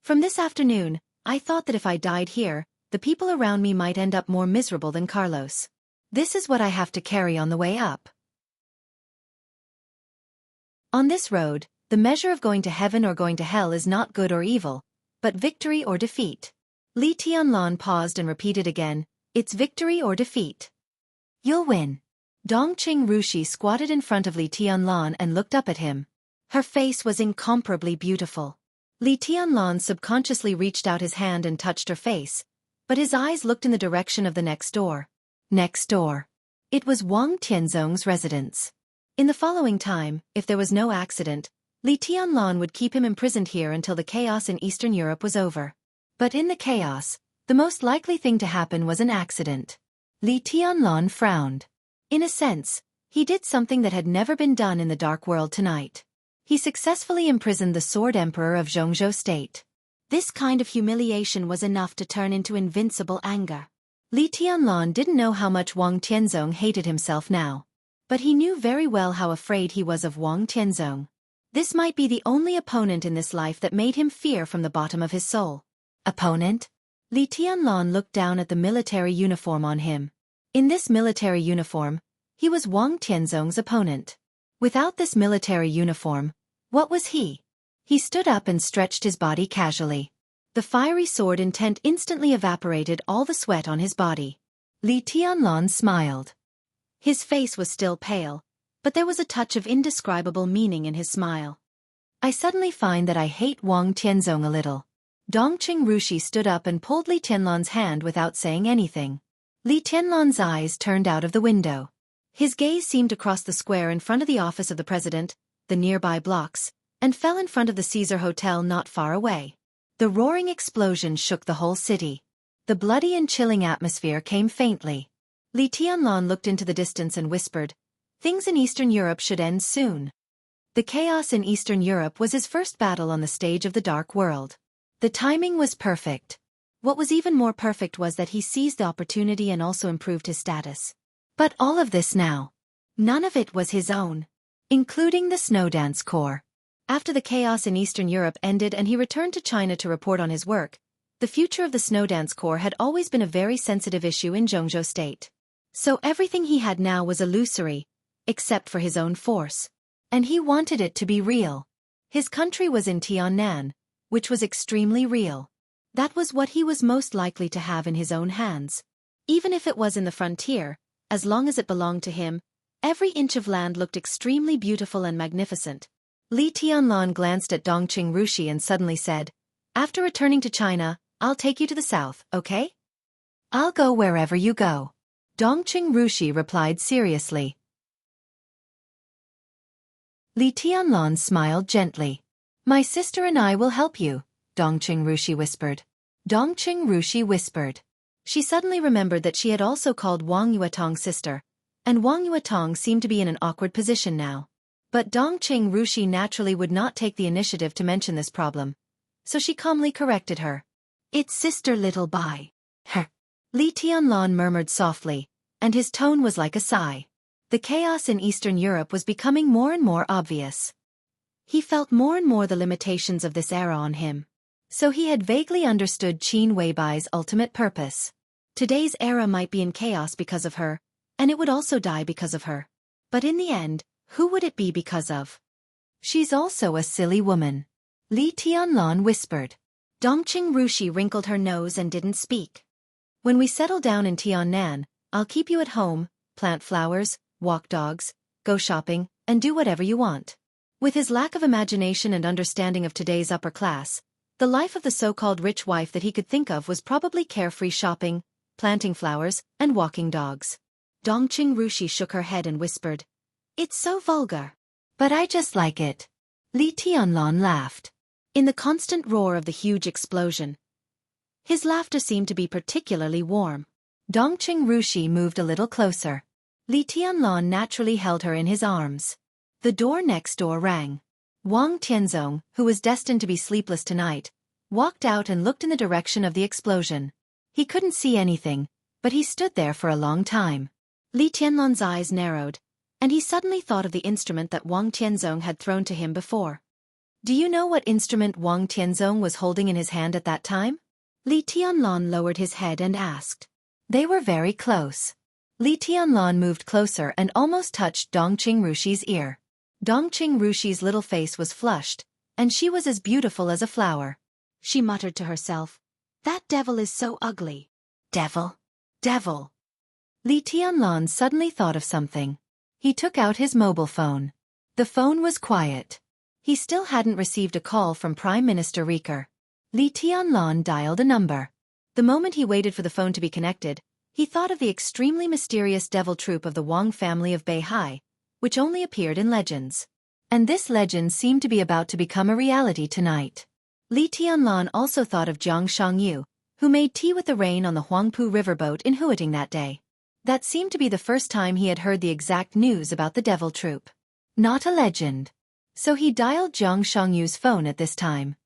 "From this afternoon, I thought that if I died here, the people around me might end up more miserable than Carlos. This is what I have to carry on the way up." On this road, the measure of going to heaven or going to hell is not good or evil, but victory or defeat. Li Tianlan paused and repeated again, "It's victory or defeat. You'll win." Dongqing Rushi squatted in front of Li Tianlan and looked up at him. Her face was incomparably beautiful. Li Tianlan subconsciously reached out his hand and touched her face, but his eyes looked in the direction of the next door. Next door. It was Wang Tianzong's residence. In the following time, if there was no accident, Li Tianlan would keep him imprisoned here until the chaos in Eastern Europe was over. But in the chaos, the most likely thing to happen was an accident. Li Tianlan frowned. In a sense, he did something that had never been done in the dark world tonight. He successfully imprisoned the Sword Emperor of Jianghu state. This kind of humiliation was enough to turn into invincible anger. Li Tianlan didn't know how much Wang Tianzong hated himself now. But he knew very well how afraid he was of Wang Tianzong. This might be the only opponent in this life that made him fear from the bottom of his soul. Opponent? Li Tianlan looked down at the military uniform on him. In this military uniform, he was Wang Tianzong's opponent. Without this military uniform, what was he? He stood up and stretched his body casually. The fiery sword intent instantly evaporated all the sweat on his body. Li Tianlan smiled. His face was still pale, but there was a touch of indescribable meaning in his smile. I suddenly find that I hate Wang Tianzong a little. Dongqing Rushi stood up and pulled Li Tianlan's hand without saying anything. Li Tianlan's eyes turned out of the window. His gaze seemed to cross the square in front of the office of the president, the nearby blocks, and fell in front of the Caesar Hotel not far away. The roaring explosion shook the whole city. The bloody and chilling atmosphere came faintly. Li Tianlan looked into the distance and whispered, "Things in Eastern Europe should end soon." The chaos in Eastern Europe was his first battle on the stage of the Dark World. The timing was perfect. What was even more perfect was that he seized the opportunity and also improved his status. But all of this now. None of it was his own. Including the Snow Dance Corps. After the chaos in Eastern Europe ended and he returned to China to report on his work, the future of the Snow Dance Corps had always been a very sensitive issue in Jianghu state. So everything he had now was illusory, except for his own force. And he wanted it to be real. His country was in Tiannan, which was extremely real. That was what he was most likely to have in his own hands. Even if it was in the frontier, as long as it belonged to him, every inch of land looked extremely beautiful and magnificent. Li Tianlan glanced at Dongqing Rushi and suddenly said, "After returning to China, I'll take you to the south, okay?" "I'll go wherever you go." Dongqing Rushi replied seriously. Li Tianlan smiled gently. "My sister and I will help you," Dongqing Rushi whispered. Dongqing Rushi whispered. She suddenly remembered that she had also called Wang Yuetong's sister, and Wang Yuetong seemed to be in an awkward position now. But Dongqing Rushi naturally would not take the initiative to mention this problem, so she calmly corrected her. "It's sister little Bai." Her. Li Tianlan murmured softly, and his tone was like a sigh. The chaos in Eastern Europe was becoming more and more obvious. He felt more and more the limitations of this era on him. So he had vaguely understood Qin Weibai's ultimate purpose. Today's era might be in chaos because of her, and it would also die because of her. But in the end, who would it be because of? "She's also a silly woman," Li Tianlan whispered. Dongqing Rushi wrinkled her nose and didn't speak. "When we settle down in Tiannan, I'll keep you at home, plant flowers, walk dogs, go shopping, and do whatever you want." With his lack of imagination and understanding of today's upper class, the life of the so-called rich wife that he could think of was probably carefree shopping, planting flowers, and walking dogs. Dongqing Rushi shook her head and whispered, "It's so vulgar." "But I just like it." Li Tianlan laughed. In the constant roar of the huge explosion, his laughter seemed to be particularly warm. Dongqing Rushi moved a little closer. Li Tianlan naturally held her in his arms. The door next door rang. Wang Tianzong, who was destined to be sleepless tonight, walked out and looked in the direction of the explosion. He couldn't see anything, but he stood there for a long time. Li Tianlan's eyes narrowed, and he suddenly thought of the instrument that Wang Tianzong had thrown to him before. Do you know what instrument Wang Tianzong was holding in his hand at that time? Li Tianlan lowered his head and asked. They were very close. Li Tianlan moved closer and almost touched Dongqing Rushi's ear. Dongqing Rushi's little face was flushed, and she was as beautiful as a flower. She muttered to herself, "That devil is so ugly." Devil? Devil. Li Tianlan suddenly thought of something. He took out his mobile phone. The phone was quiet. He still hadn't received a call from Prime Minister Riker. Li Tianlan dialed a number. The moment he waited for the phone to be connected, he thought of the extremely mysterious devil troop of the Wang family of Beihai, which only appeared in legends. And this legend seemed to be about to become a reality tonight. Li Tianlan also thought of Xianxia, who made tea with the rain on the Huangpu riverboat in Huiting that day. That seemed to be the first time he had heard the exact news about the devil troop. Not a legend. So he dialed Xiangxia's phone at this time.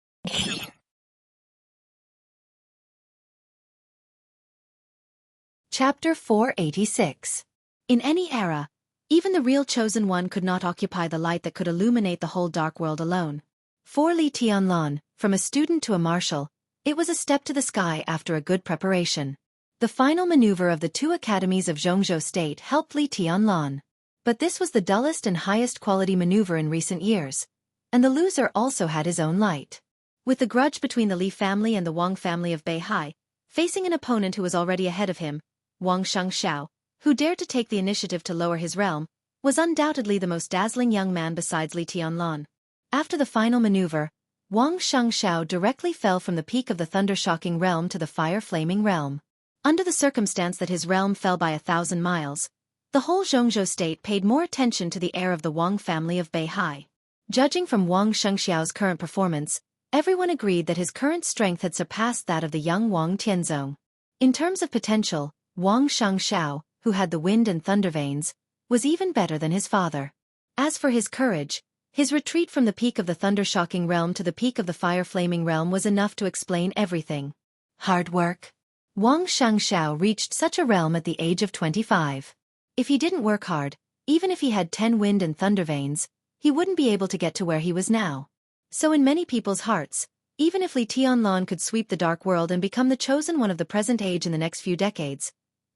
Chapter 486. In any era, even the real chosen one could not occupy the light that could illuminate the whole dark world alone. For Li Tianlan, from a student to a marshal, it was a step to the sky after a good preparation. The final maneuver of the two academies of Jianghu State helped Li Tianlan. But this was the dullest and highest quality maneuver in recent years, and the loser also had his own light. With the grudge between the Li family and the Wang family of Beihai, facing an opponent who was already ahead of him, Wang Xianxia, who dared to take the initiative to lower his realm, was undoubtedly the most dazzling young man besides Li Tianlan. After the final maneuver, Wang Xianxia directly fell from the peak of the thunder-shocking realm to the fire-flaming realm. Under the circumstance that his realm fell by 1,000 miles, the whole Jianghu state paid more attention to the heir of the Wang family of Beihai. Judging from Wang Xianxia's current performance, everyone agreed that his current strength had surpassed that of the young Wang Tianzong. In terms of potential, Wang Xianxia, who had the wind and thunder veins, was even better than his father. As for his courage, his retreat from the peak of the thunder-shocking realm to the peak of the fire-flaming realm was enough to explain everything. Hard work. Wang Xianxia reached such a realm at the age of 25. If he didn't work hard, even if he had 10 wind and thunder veins, he wouldn't be able to get to where he was now. So in many people's hearts, even if Li Tianlan could sweep the dark world and become the chosen one of the present age in the next few decades,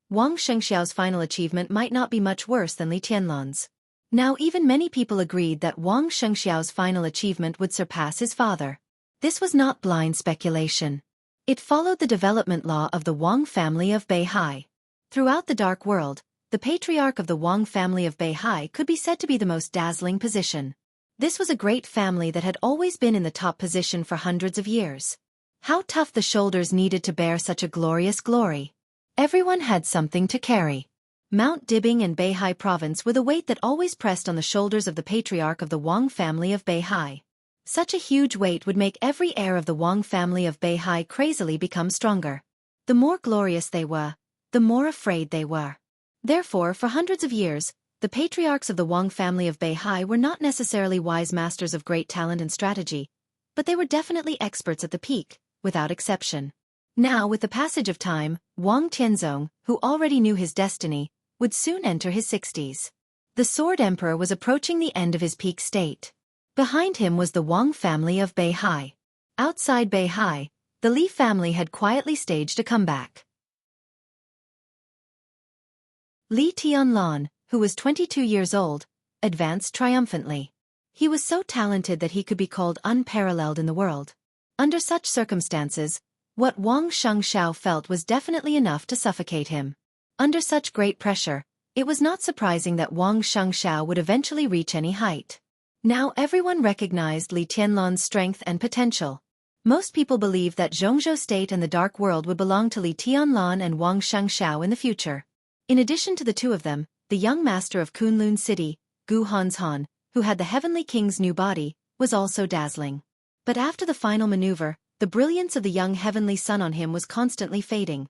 Wang Xianxia's final achievement might not be much worse than Li Tianlan's. Now even many people agreed that Wang Xianxia's final achievement would surpass his father. This was not blind speculation. It followed the development law of the Wang family of Beihai. Throughout the dark world, the patriarch of the Wang family of Beihai could be said to be the most dazzling position. This was a great family that had always been in the top position for hundreds of years. How tough the shoulders needed to bear such a glorious glory. Everyone had something to carry. Mount Dibing and Beihai province were the weight that always pressed on the shoulders of the patriarch of the Wang family of Beihai. Such a huge weight would make every heir of the Wang family of Beihai crazily become stronger. The more glorious they were, the more afraid they were. Therefore, for hundreds of years, the patriarchs of the Wang family of Beihai were not necessarily wise masters of great talent and strategy, but they were definitely experts at the peak, without exception. Now, with the passage of time, Wang Tianzong, who already knew his destiny, would soon enter his 60s. The Sword Emperor was approaching the end of his peak state. Behind him was the Wang family of Beihai. Outside Beihai, the Li family had quietly staged a comeback. Li Tianlan, who was 22 years old, advanced triumphantly. He was so talented that he could be called unparalleled in the world. Under such circumstances, what Wang Xianxia felt was definitely enough to suffocate him. Under such great pressure, it was not surprising that Wang Xianxia would eventually reach any height. Now everyone recognized Li Tianlan's strength and potential. Most people believed that Jianghu State and the Dark World would belong to Li Tianlan and Wang Xianxia in the future. In addition to the two of them, the young master of Kunlun City, Gu Hanshan, who had the Heavenly King's new body, was also dazzling. But after the final maneuver, the brilliance of the young Heavenly Sun on him was constantly fading,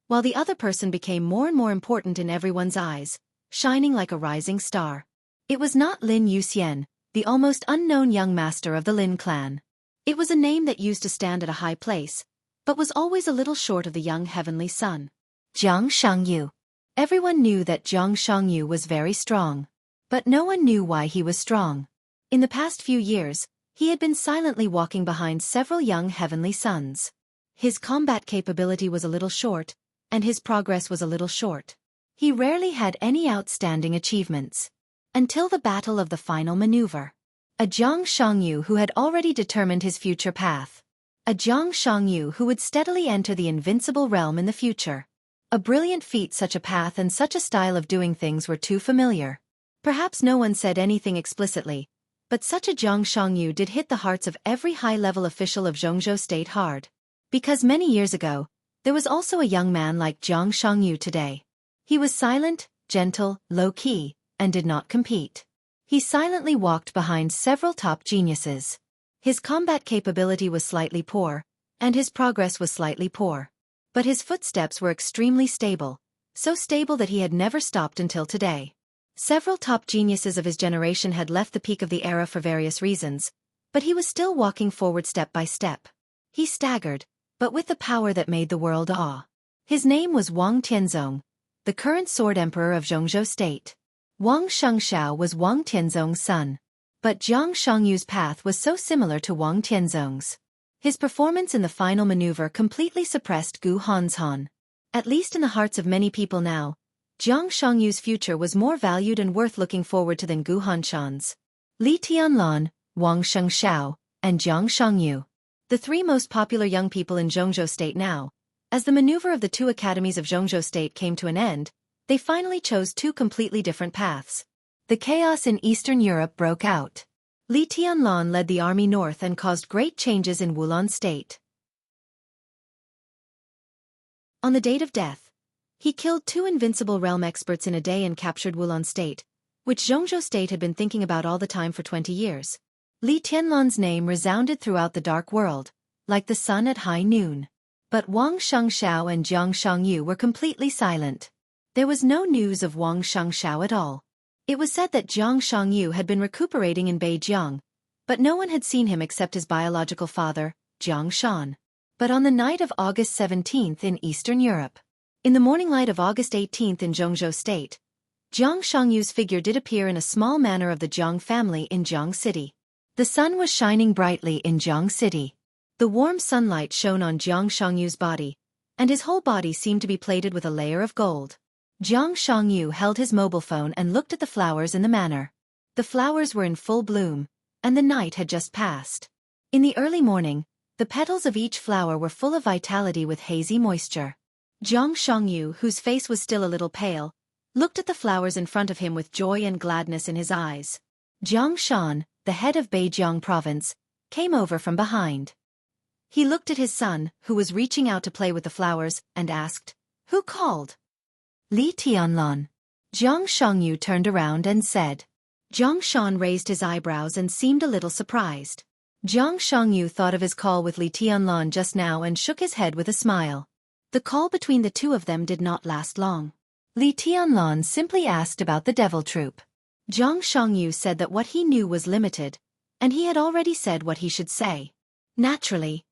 while the other person became more and more important in everyone's eyes, shining like a rising star. It was not Lin Yuxian, the almost unknown young master of the Lin clan. It was a name that used to stand at a high place, but was always a little short of the young Heavenly Sun. Jiang Shangyu. Everyone knew that Jiang Shangyu was very strong. But no one knew why he was strong. In the past few years, he had been silently walking behind several young Heavenly Suns. His combat capability was a little short, and his progress was a little short. He rarely had any outstanding achievements. Until the battle of the final maneuver. A Jiang Shangyu who had already determined his future path. A Jiang Shangyu who would steadily enter the invincible realm in the future. A brilliant feat. Such a path and such a style of doing things were too familiar. Perhaps no one said anything explicitly, But such a Jiang Shangyu did hit the hearts of every high-level official of Zhongzhou state hard. Because many years ago, there was also a young man like Jiang Shangyu today. He was silent, gentle, low-key, and did not compete. He silently walked behind several top geniuses. His combat capability was slightly poor, and his progress was slightly poor. But his footsteps were extremely stable, so stable that he had never stopped until today. Several top geniuses of his generation had left the peak of the era for various reasons, but he was still walking forward step by step. He staggered, but with the power that made the world awe. His name was Wang Tianzong, the current sword emperor of Zhongzhou state. Wang Xianxia was Wang Tianzong's son. But Jiang Shangyu's path was so similar to Wang Tianzong's. His performance in the final maneuver completely suppressed Gu Han's Han. At least in the hearts of many people now, Jiang Shangyu's future was more valued and worth looking forward to than Gu Hanshan's. Li Tianlan, Wang Shengxiao, and Jiang Shangyu. The three most popular young people in Zhongzhou state now. As the maneuver of the two academies of Zhongzhou state came to an end, they finally chose two completely different paths. The chaos in Eastern Europe broke out. Li Tianlan led the army north and caused great changes in Wulan state. On the date of death, he killed two invincible realm experts in a day and captured Wulan state, which Zhongzhou state had been thinking about all the time for 20 years. Li Tianlan's name resounded throughout the dark world, like the sun at high noon. But Wang Shengxiao and Jiang Shangyu were completely silent. There was no news of Wang Shengxiao at all. It was said that Jiang Shangyu had been recuperating in Beijing, but no one had seen him except his biological father, Jiang Shan. But on the night of August 17th in Eastern Europe, in the morning light of August 18th in Zhongzhou state, Jiang Shangyu's figure did appear in a small manor of the Jiang family in Jiang City. The sun was shining brightly in Jiang City. The warm sunlight shone on Jiang Shangyu's body, and his whole body seemed to be plated with a layer of gold. Jiang Shangyu held his mobile phone and looked at the flowers in the manor. The flowers were in full bloom, and the night had just passed. In the early morning, the petals of each flower were full of vitality with hazy moisture. Jiang Shangyu, whose face was still a little pale, looked at the flowers in front of him with joy and gladness in his eyes. Jiang Shan, the head of Beijing province, came over from behind. He looked at his son, who was reaching out to play with the flowers, and asked, "Who called?" Li Tianlan. Jiang Shangyu turned around and said. Jiang Shan raised his eyebrows and seemed a little surprised. Jiang Shangyu thought of his call with Li Tianlan just now and shook his head with a smile. The call between the two of them did not last long. Li Tianlan simply asked about the devil troop. Jiang Shangyu said that what he knew was limited, and he had already said what he should say. Naturally,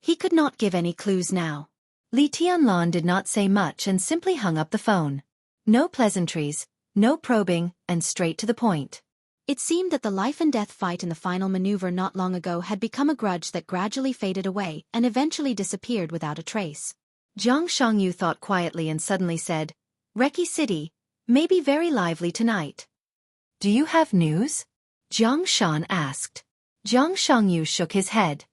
he could not give any clues now. Li Tianlan did not say much and simply hung up the phone. No pleasantries, no probing, and straight to the point. It seemed that the life-and-death fight in the final maneuver not long ago had become a grudge that gradually faded away and eventually disappeared without a trace. Jiang Shangyu thought quietly and suddenly said, "Reki City, may be very lively tonight." "Do you have news?" Jiang Shan asked. Jiang Shangyu shook his head.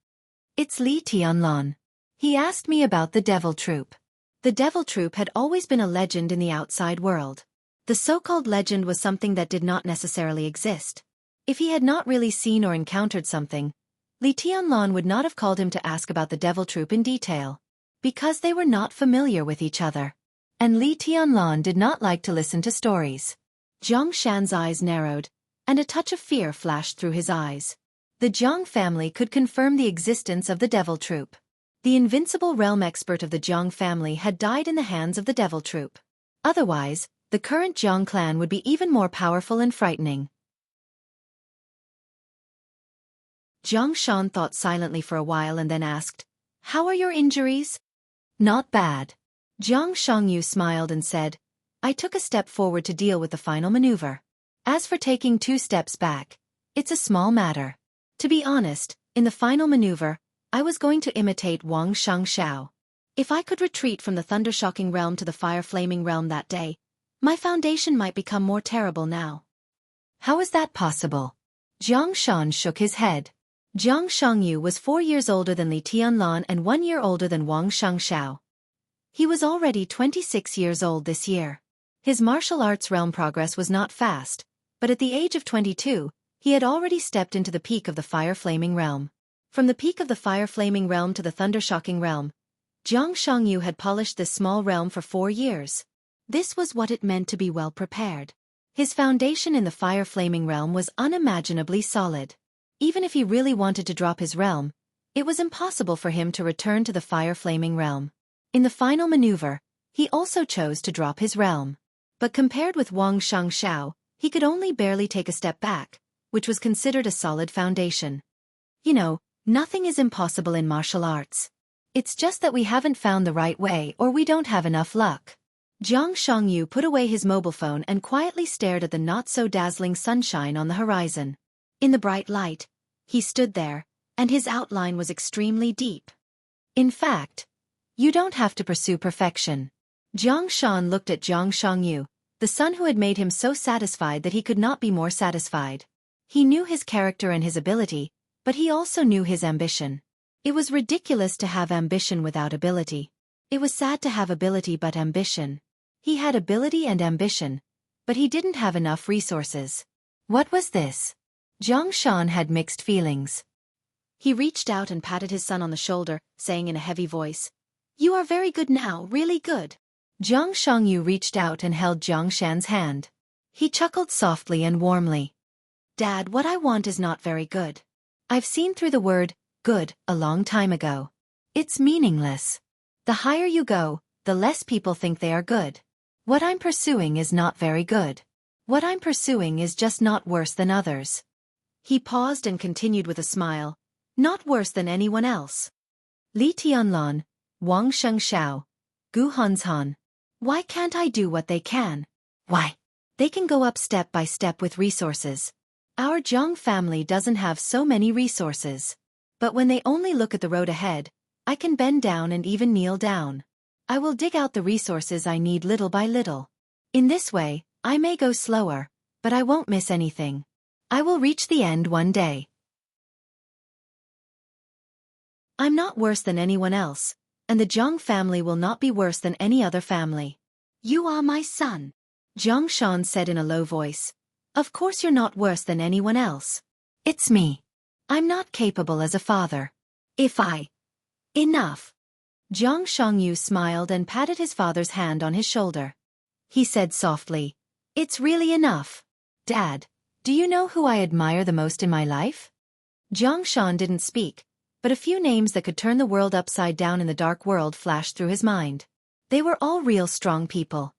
"It's Li Tianlan. He asked me about the devil troop." The devil troop had always been a legend in the outside world. The so-called legend was something that did not necessarily exist. If he had not really seen or encountered something, Li Tianlan would not have called him to ask about the devil troop in detail, because they were not familiar with each other. And Li Tianlan did not like to listen to stories. Jiang Shan's eyes narrowed, and a touch of fear flashed through his eyes. The Jiang family could confirm the existence of the devil troop. The invincible realm expert of the Jiang family had died in the hands of the devil troop. Otherwise, the current Jiang clan would be even more powerful and frightening. Jiang Shan thought silently for a while and then asked, "How are your injuries?" "Not bad." Jiang Shangyu smiled and said, "I took a step forward to deal with the final maneuver. As for taking 2 steps back, it's a small matter. To be honest, in the final maneuver, I was going to imitate Wang Shengxiao. If I could retreat from the thunder-shocking realm to the fire-flaming realm that day, my foundation might become more terrible now." "How is that possible?" Jiang Shan shook his head. Jiang Shangyu was 4 years older than Li Tianlan and 1 year older than Wang Shengxiao. He was already 26 years old this year. His martial arts realm progress was not fast, but at the age of 22, He had already stepped into the peak of the fire-flaming realm. From the peak of the fire-flaming realm to the thunder-shocking realm, Xianxia had polished this small realm for 4 years. This was what it meant to be well prepared. His foundation in the fire-flaming realm was unimaginably solid. Even if he really wanted to drop his realm, it was impossible for him to return to the fire-flaming realm. In the final maneuver, he also chose to drop his realm. But compared with Wang Xiangxiao, he could only barely take a step back, which was considered a solid foundation. You know, nothing is impossible in martial arts. It's just that we haven't found the right way or we don't have enough luck. Jiang Shangyu put away his mobile phone and quietly stared at the not-so-dazzling sunshine on the horizon. In the bright light, he stood there, and his outline was extremely deep. In fact, you don't have to pursue perfection. Jiang Shan looked at Jiang Shangyu, the son who had made him so satisfied that he could not be more satisfied. He knew his character and his ability, but he also knew his ambition. It was ridiculous to have ambition without ability. It was sad to have ability but ambition. He had ability and ambition, but he didn't have enough resources. What was this? Jiang Shan had mixed feelings. He reached out and patted his son on the shoulder, saying in a heavy voice, "You are very good now, really good." Jiang Shangyu reached out and held Jiang Shan's hand. He chuckled softly and warmly. "Dad, what I want is not very good. I've seen through the word, good, a long time ago. It's meaningless. The higher you go, the less people think they are good. What I'm pursuing is not very good. What I'm pursuing is just not worse than others." He paused and continued with a smile. "Not worse than anyone else. Li Tianlan, Wang Shengxiao, Gu Hanzhan. Why can't I do what they can? Why? They can go up step by step with resources. Our Jiang family doesn't have so many resources. But when they only look at the road ahead, I can bend down and even kneel down. I will dig out the resources I need little by little. In this way, I may go slower, but I won't miss anything. I will reach the end one day. I'm not worse than anyone else, and the Jiang family will not be worse than any other family. You are my son," Jiang Shan said in a low voice. "Of course you're not worse than anyone else. It's me. I'm not capable as a father. Enough." Jiang Shangyu smiled and patted his father's hand on his shoulder. He said softly, "It's really enough. Dad, do you know who I admire the most in my life?" Jiang Shan didn't speak, but a few names that could turn the world upside down in the dark world flashed through his mind. They were all real strong people.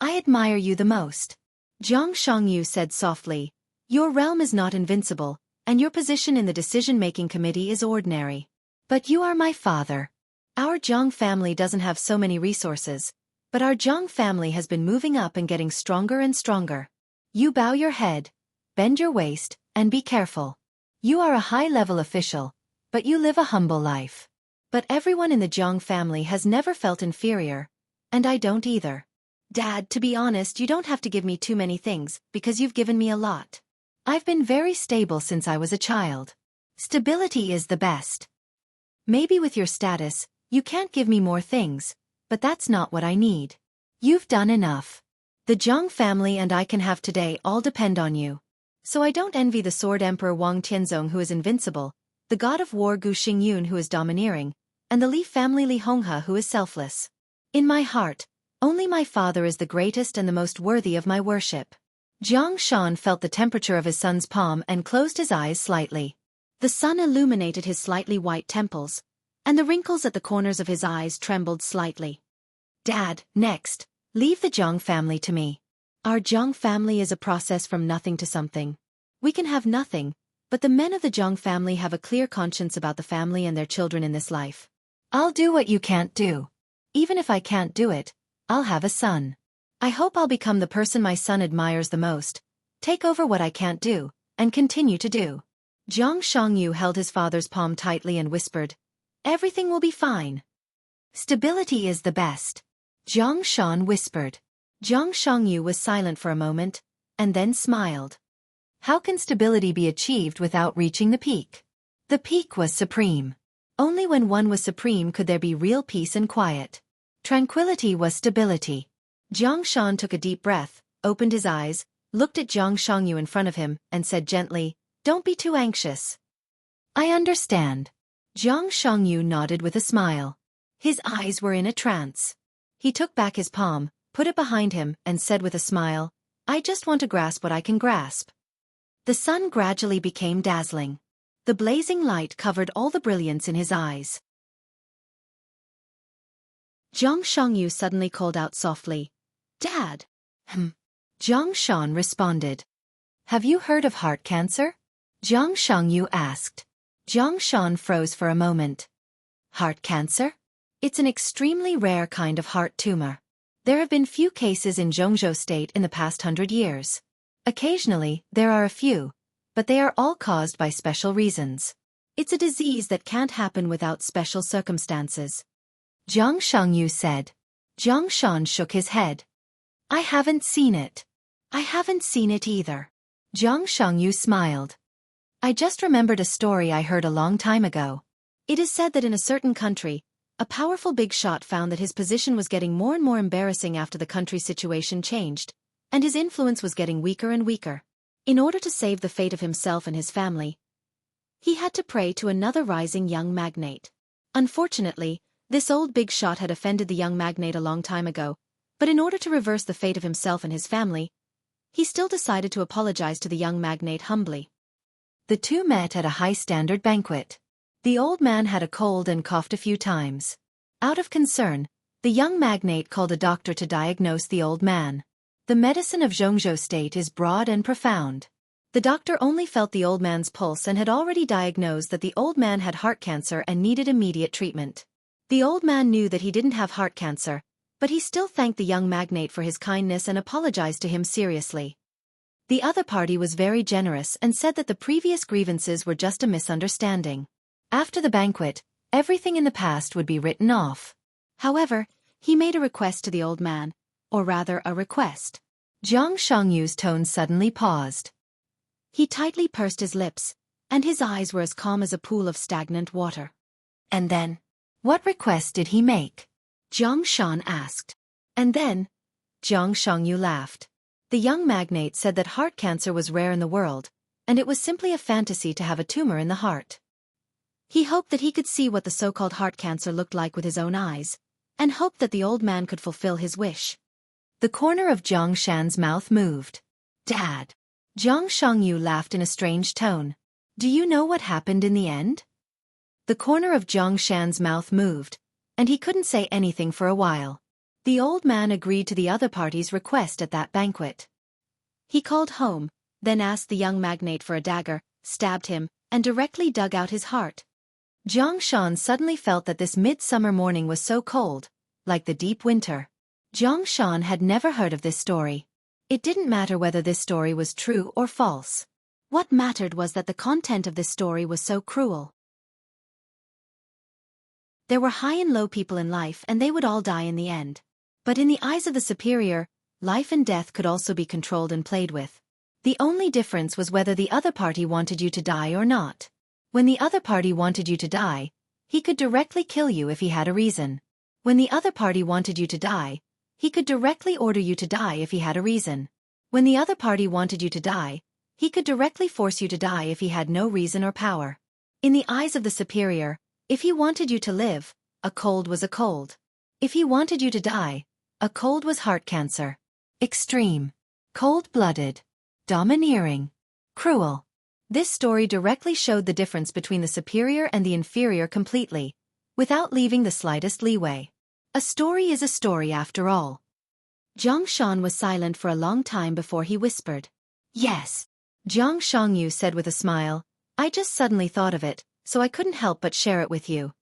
"I admire you the most," Jiang Shangyu said softly. "Your realm is not invincible, and your position in the decision-making committee is ordinary. But you are my father. Our Jiang family doesn't have so many resources, but our Jiang family has been moving up and getting stronger and stronger. You bow your head, bend your waist, and be careful. You are a high-level official, but you live a humble life. But everyone in the Jiang family has never felt inferior, and I don't either. Dad, to be honest, you don't have to give me too many things, because you've given me a lot. I've been very stable since I was a child. Stability is the best. Maybe with your status, you can't give me more things, but that's not what I need. You've done enough. The Jiang family and I can have today all depend on you. So I don't envy the Sword Emperor Wang Tianzong who is invincible, the God of War Gu Xingyun who is domineering, and the Li family Li Honghe who is selfless. In my heart, only my father is the greatest and the most worthy of my worship." Jiang Shan felt the temperature of his son's palm and closed his eyes slightly. The sun illuminated his slightly white temples, and the wrinkles at the corners of his eyes trembled slightly. "Dad, next, leave the Jiang family to me. Our Jiang family is a process from nothing to something. We can have nothing, but the men of the Jiang family have a clear conscience about the family and their children in this life. I'll do what you can't do. Even if I can't do it, I'll have a son. I hope I'll become the person my son admires the most, take over what I can't do, and continue to do." Jiang Shangyu held his father's palm tightly and whispered, "Everything will be fine. Stability is the best." Jiang Shan whispered. Jiang Shangyu was silent for a moment, and then smiled. How can stability be achieved without reaching the peak? The peak was supreme. Only when one was supreme could there be real peace and quiet. Tranquility was stability. Jiang Shan took a deep breath, opened his eyes, looked at Jiang Shangyu in front of him, and said gently, "Don't be too anxious." "I understand." Jiang Shangyu nodded with a smile. His eyes were in a trance. He took back his palm, put it behind him, and said with a smile, "I just want to grasp what I can grasp." The sun gradually became dazzling. The blazing light covered all the brilliance in his eyes. Jiang Shangyu suddenly called out softly, "Dad." Jiang Shan responded. "Have you heard of heart cancer?" Jiang Shangyu asked. Jiang Shan froze for a moment. Heart cancer? It's an extremely rare kind of heart tumor. There have been few cases in Jianghu state in the past 100 years. Occasionally, there are a few, but they are all caused by special reasons. It's a disease that can't happen without special circumstances. Jiang Shangyu said. Jiang Shan shook his head. "I haven't seen it." "I haven't seen it either." Jiang Shangyu smiled. "I just remembered a story I heard a long time ago. It is said that in a certain country, a powerful big shot found that his position was getting more and more embarrassing after the country's situation changed, and his influence was getting weaker and weaker. In order to save the fate of himself and his family, he had to pray to another rising young magnate. Unfortunately, this old big shot had offended the young magnate a long time ago, but in order to reverse the fate of himself and his family, he still decided to apologize to the young magnate humbly. The two met at a high-standard banquet. The old man had a cold and coughed a few times. Out of concern, the young magnate called a doctor to diagnose the old man. The medicine of Jianghu state is broad and profound. The doctor only felt the old man's pulse and had already diagnosed that the old man had heart cancer and needed immediate treatment. The old man knew that he didn't have heart cancer, but he still thanked the young magnate for his kindness and apologized to him seriously. The other party was very generous and said that the previous grievances were just a misunderstanding. After the banquet, everything in the past would be written off. However, he made a request to the old man, or rather a request. Jiang Shangyu's tone suddenly paused. He tightly pursed his lips, and his eyes were as calm as a pool of stagnant water. "And then? What request did he make?" Jiang Shan asked. "And then?" Jiang Shangyu laughed. The young magnate said that heart cancer was rare in the world, and it was simply a fantasy to have a tumor in the heart. He hoped that he could see what the so-called heart cancer looked like with his own eyes, and hoped that the old man could fulfill his wish. The corner of Jiang Shan's mouth moved. "Dad." Jiang Shangyu laughed in a strange tone. "Do you know what happened in the end?" The corner of Jiang Shan's mouth moved, and he couldn't say anything for a while. The old man agreed to the other party's request at that banquet. He called home, then asked the young magnate for a dagger, stabbed him, and directly dug out his heart. Jiang Shan suddenly felt that this midsummer morning was so cold, like the deep winter. Jiang Shan had never heard of this story. It didn't matter whether this story was true or false. What mattered was that the content of this story was so cruel. There were high and low people in life and they would all die in the end. But in the eyes of the superior, life and death could also be controlled and played with. The only difference was whether the other party wanted you to die or not. When the other party wanted you to die, he could directly kill you if he had a reason. When the other party wanted you to die, he could directly order you to die if he had a reason. When the other party wanted you to die, he could directly force you to die if he had no reason or power. In the eyes of the superior, if he wanted you to live, a cold was a cold. If he wanted you to die, a cold was heart cancer. Extreme. Cold-blooded. Domineering. Cruel. This story directly showed the difference between the superior and the inferior completely, without leaving the slightest leeway. A story is a story after all. Jiang Shan was silent for a long time before he whispered. "Yes." Jiang Shangyu said with a smile, "I just suddenly thought of it, so I couldn't help but share it with you."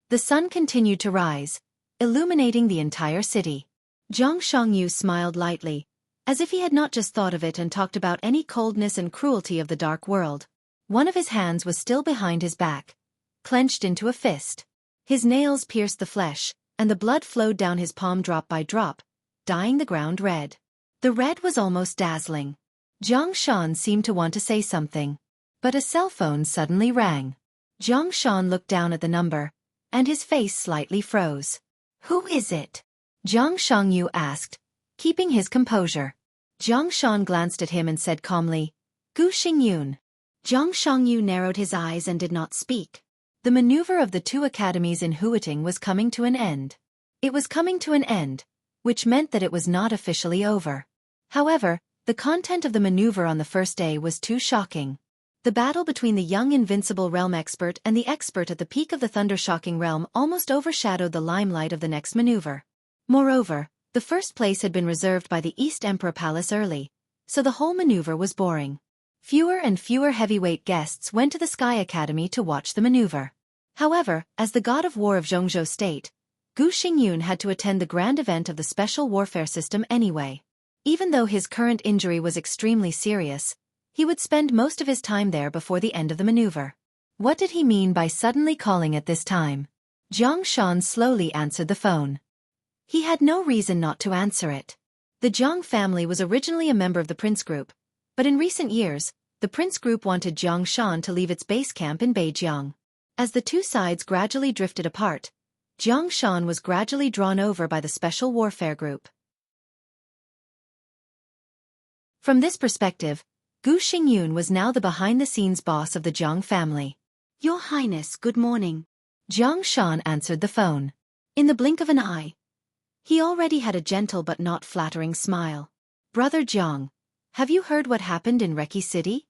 The sun continued to rise, illuminating the entire city. Jiang Shangyu smiled lightly, as if he had not just thought of it and talked about any coldness and cruelty of the dark world. One of his hands was still behind his back, clenched into a fist. His nails pierced the flesh, and the blood flowed down his palm drop by drop, dyeing the ground red. The red was almost dazzling. Jiang Shan seemed to want to say something, but a cell phone suddenly rang. Jiang Shan looked down at the number, and his face slightly froze. "Who is it?" Jiang Shangyu asked, keeping his composure. Jiang Shan glanced at him and said calmly, Gu Xingyun. Jiang Shangyu narrowed his eyes and did not speak. The maneuver of the two academies in Huiting was coming to an end. It was coming to an end, which meant that it was not officially over. However, the content of the maneuver on the first day was too shocking. The battle between the young invincible realm expert and the expert at the peak of the thunder-shocking realm almost overshadowed the limelight of the next maneuver. Moreover, the first place had been reserved by the East Emperor Palace early, so the whole maneuver was boring. Fewer and fewer heavyweight guests went to the Sky Academy to watch the maneuver. However, as the god of war of Jianghu State, Gu Xingyun had to attend the grand event of the special warfare system anyway. Even though his current injury was extremely serious, he would spend most of his time there before the end of the maneuver. What did he mean by suddenly calling at this time? Jiang Shan slowly answered the phone. He had no reason not to answer it. The Jiang family was originally a member of the Prince Group, but in recent years, the Prince Group wanted Jiang Shan to leave its base camp in Beijiang. As the two sides gradually drifted apart, Jiang Shan was gradually drawn over by the Special Warfare Group. From this perspective, Gu Xingyun was now the behind-the-scenes boss of the Jiang family. Your Highness, good morning. Jiang Shan answered the phone. In the blink of an eye, he already had a gentle but not flattering smile. Brother Jiang, have you heard what happened in Reki City?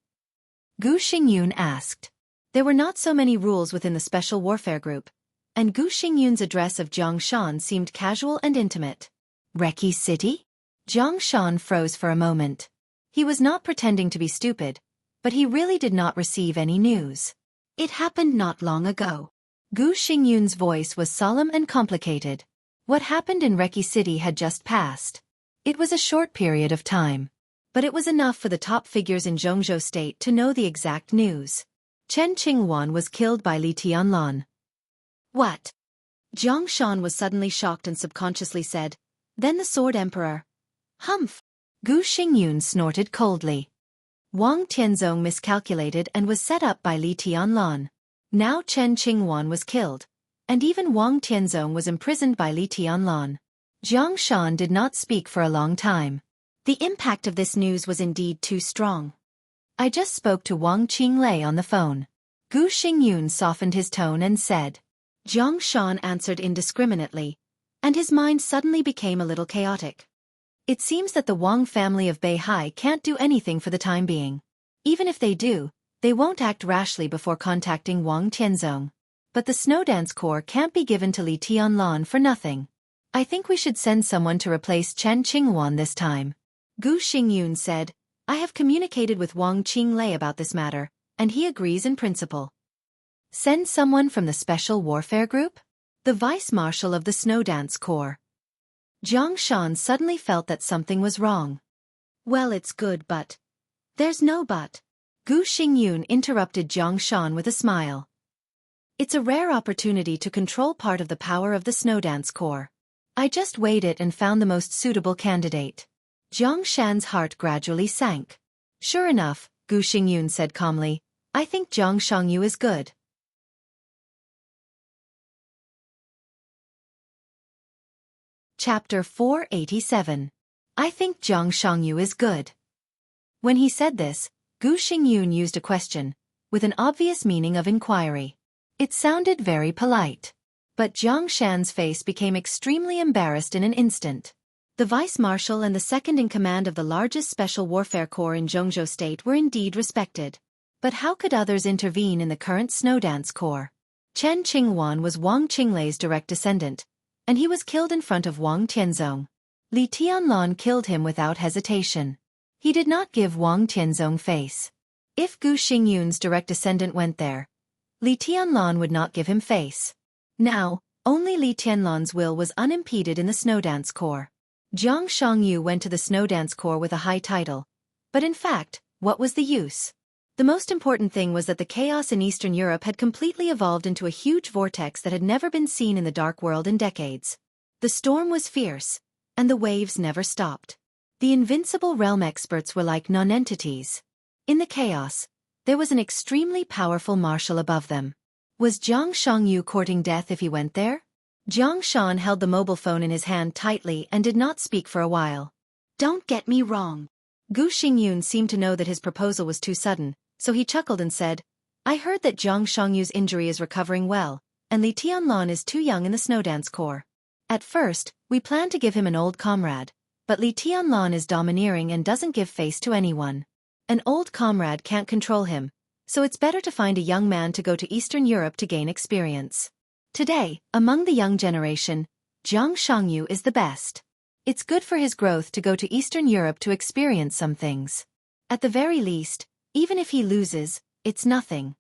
Gu Xingyun asked. There were not so many rules within the Special Warfare Group, and Gu Xingyun's address of Jiang Shan seemed casual and intimate. Reki City? Jiang Shan froze for a moment. He was not pretending to be stupid, but he really did not receive any news. It happened not long ago. Gu Xingyun's voice was solemn and complicated. What happened in Reki City had just passed. It was a short period of time, but it was enough for the top figures in Jianghu State to know the exact news. Chen Qingwan was killed by Li Tianlan. What? Jiang Shan was suddenly shocked and subconsciously said, Then the Sword Emperor. Humph! Gu Xingyun snorted coldly. Wang Tianzong miscalculated and was set up by Li Tianlan. Now Chen Qingwan was killed, and even Wang Tianzong was imprisoned by Li Tianlan. Jiang Shan did not speak for a long time. The impact of this news was indeed too strong. I just spoke to Wang Qinglei on the phone. Gu Xingyun softened his tone and said. Jiang Shan answered indiscriminately, and his mind suddenly became a little chaotic. It seems that the Wang family of Beihai can't do anything for the time being. Even if they do, they won't act rashly before contacting Wang Tianzong. But the Snowdance Corps can't be given to Li Tianlan for nothing. I think we should send someone to replace Chen Qingwan this time. Gu Xingyun said, I have communicated with Wang Qinglei about this matter, and he agrees in principle. Send someone from the Special Warfare Group? The Vice-Marshal of the Snowdance Corps. Jiang Shan suddenly felt that something was wrong. Well, it's good, but... There's no but. Gu Xingyun interrupted Jiang Shan with a smile. It's a rare opportunity to control part of the power of the Snowdance Corps. I just weighed it and found the most suitable candidate. Jiang Shan's heart gradually sank. Sure enough, Gu Xingyun said calmly, I think Jiang Shangyu is good. Chapter 487. I think Jiang Shangyu is good. When he said this, Gu Xingyun used a question, with an obvious meaning of inquiry. It sounded very polite. But Jiang Shan's face became extremely embarrassed in an instant. The vice-marshal and the second-in-command of the largest special warfare corps in Jianghu State were indeed respected. But how could others intervene in the current Snowdance Corps? Chen Qingwan was Wang Qinglei's direct descendant, and he was killed in front of Wang Tianzong. Li Tianlan killed him without hesitation. He did not give Wang Tianzong face. If Gu Xingyun's direct descendant went there, Li Tianlan would not give him face. Now, only Li Tianlan's will was unimpeded in the Snowdance Corps. Jiang Shangyu went to the Snowdance Corps with a high title. But in fact, what was the use? The most important thing was that the chaos in Eastern Europe had completely evolved into a huge vortex that had never been seen in the Dark World in decades. The storm was fierce, and the waves never stopped. The invincible realm experts were like non-entities. In the chaos, there was an extremely powerful marshal above them. Was Jiang Shangyu courting death if he went there? Jiang Shan held the mobile phone in his hand tightly and did not speak for a while. Don't get me wrong. Gu Xingyun seemed to know that his proposal was too sudden, so he chuckled and said, I heard that Zhang Xiangyu's injury is recovering well, and Li Tianlan is too young in the Snowdance Corps. At first, we planned to give him an old comrade, but Li Tianlan is domineering and doesn't give face to anyone. An old comrade can't control him, so it's better to find a young man to go to Eastern Europe to gain experience. Today, among the young generation, Zhang Xiangyu is the best. It's good for his growth to go to Eastern Europe to experience some things. At the very least, even if he loses, it's nothing.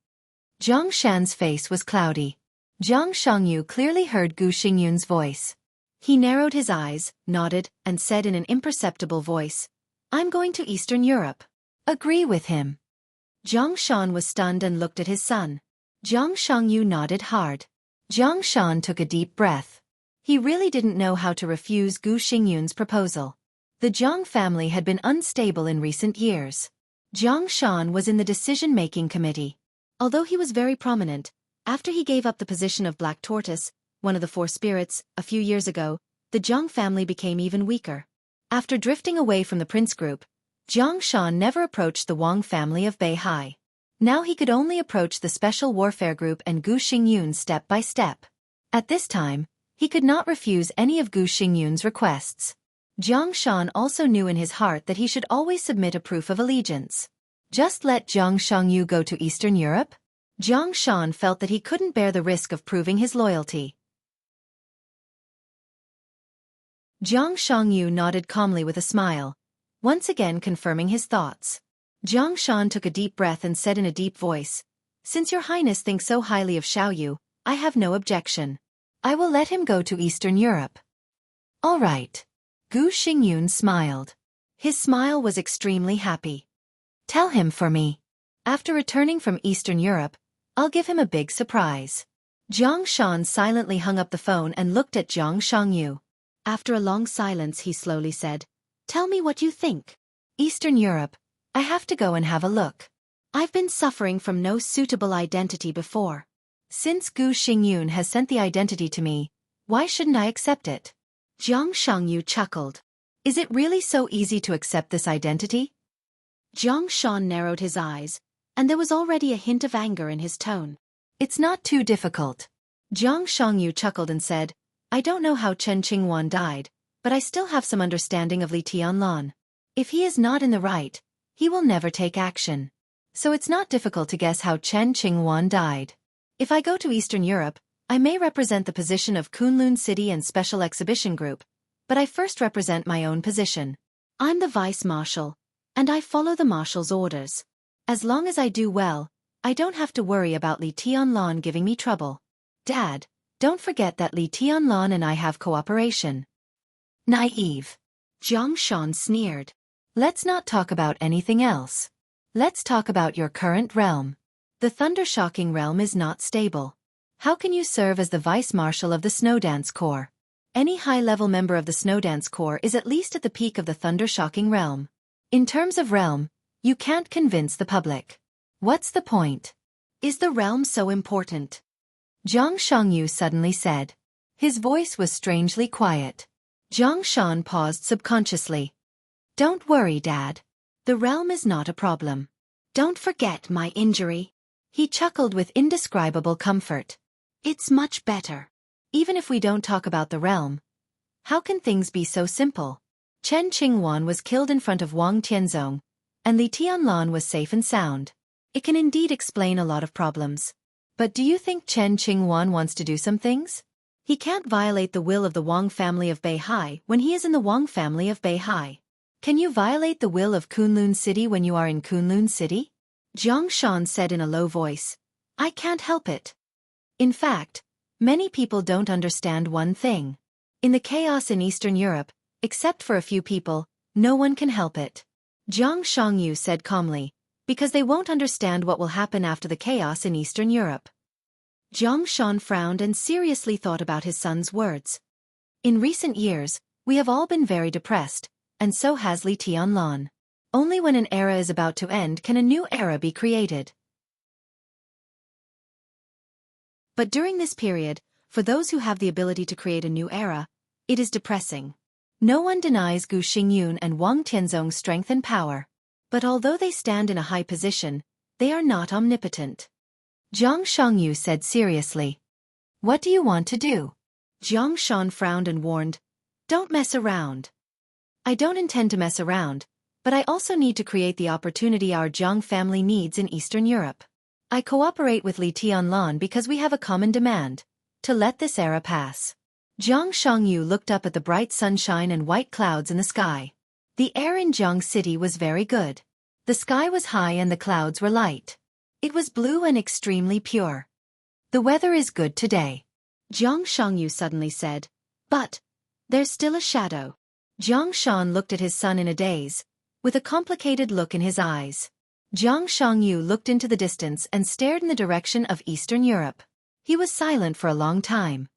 Zhang Shan's face was cloudy. Zhang Xiangyu clearly heard Gu Xingyun's voice. He narrowed his eyes, nodded, and said in an imperceptible voice, I'm going to Eastern Europe. Agree with him. Zhang Shan was stunned and looked at his son. Zhang Xiangyu nodded hard. Zhang Shan took a deep breath. He really didn't know how to refuse Gu Xingyun's proposal. The Jiang family had been unstable in recent years. Zhang Shan was in the decision-making committee. Although he was very prominent, after he gave up the position of Black Tortoise, one of the four spirits, a few years ago, the Jiang family became even weaker. After drifting away from the prince group, Zhang Shan never approached the Wang family of Beihai. Now he could only approach the Special Warfare Group and Gu Xingyun step by step. At this time, he could not refuse any of Gu Xingyun's requests. Zhang Shan also knew in his heart that he should always submit a proof of allegiance. Just let Zhang Xiangyu go to Eastern Europe? Zhang Shan felt that he couldn't bear the risk of proving his loyalty. Zhang Xiangyu nodded calmly with a smile, once again confirming his thoughts. Zhang Shan took a deep breath and said in a deep voice, Since your highness thinks so highly of Xiaoyu, I have no objection. I will let him go to Eastern Europe. All right. Gu Xingyun smiled. His smile was extremely happy. Tell him for me. After returning from Eastern Europe, I'll give him a big surprise. Zhang Shan silently hung up the phone and looked at Zhang Xiangyu. After a long silence he slowly said, Tell me what you think. Eastern Europe, I have to go and have a look. I've been suffering from no suitable identity before. Since Gu Xingyun has sent the identity to me, why shouldn't I accept it? Zhang Xiangyu chuckled. Is it really so easy to accept this identity? Zhang Shan narrowed his eyes, and there was already a hint of anger in his tone. It's not too difficult. Zhang Xiangyu chuckled and said, I don't know how Chen Qingwan died, but I still have some understanding of Li Tianlan. If he is not in the right, he will never take action. So it's not difficult to guess how Chen Qingwan died. If I go to Eastern Europe, I may represent the position of Kunlun City and Special Exhibition Group, but I first represent my own position. I'm the vice marshal, and I follow the marshal's orders. As long as I do well, I don't have to worry about Li Tianlan giving me trouble. Dad, don't forget that Li Tianlan and I have cooperation. Naive. Zhang Shan sneered. Let's not talk about anything else. Let's talk about your current realm. The Thundershocking realm is not stable. How can you serve as the vice marshal of the Snowdance Corps? Any high-level member of the Snowdance Corps is at least at the peak of the Thundershocking realm. In terms of realm, you can't convince the public. What's the point? Is the realm so important? Zhang Xiangyu suddenly said. His voice was strangely quiet. Zhang Shan paused subconsciously. Don't worry, Dad. The realm is not a problem. Don't forget my injury. He chuckled with indescribable comfort. It's much better. Even if we don't talk about the realm, how can things be so simple? Chen Qingwan was killed in front of Wang Tianzong, and Li Tianlan was safe and sound. It can indeed explain a lot of problems. But do you think Chen Qingwan wants to do some things? He can't violate the will of the Wang family of Beihai when he is in the Wang family of Beihai. Can you violate the will of Kunlun City when you are in Kunlun City? Zhang Shan said in a low voice. I can't help it. In fact, many people don't understand one thing. In the chaos in Eastern Europe, except for a few people, no one can help it. Zhang Xiangyu said calmly, because they won't understand what will happen after the chaos in Eastern Europe. Zhang Shan frowned and seriously thought about his son's words. In recent years, we have all been very depressed, and so has Li Tianlan. Only when an era is about to end can a new era be created. But during this period, for those who have the ability to create a new era, it is depressing. No one denies Gu Xingyun and Wang Tianzong's strength and power. But although they stand in a high position, they are not omnipotent. Jiang Shangyu said seriously. What do you want to do? Jiang Shan frowned and warned, don't mess around. I don't intend to mess around, but I also need to create the opportunity our Jiang family needs in Eastern Europe. I cooperate with Li Tianlan because we have a common demand, to let this era pass. Jiang Shangyu looked up at the bright sunshine and white clouds in the sky. The air in Jiang City was very good. The sky was high and the clouds were light. It was blue and extremely pure. The weather is good today. Jiang Shangyu suddenly said, but there's still a shadow. Jiang Shan looked at his son in a daze, with a complicated look in his eyes. Jiang Shangyu looked into the distance and stared in the direction of Eastern Europe. He was silent for a long time.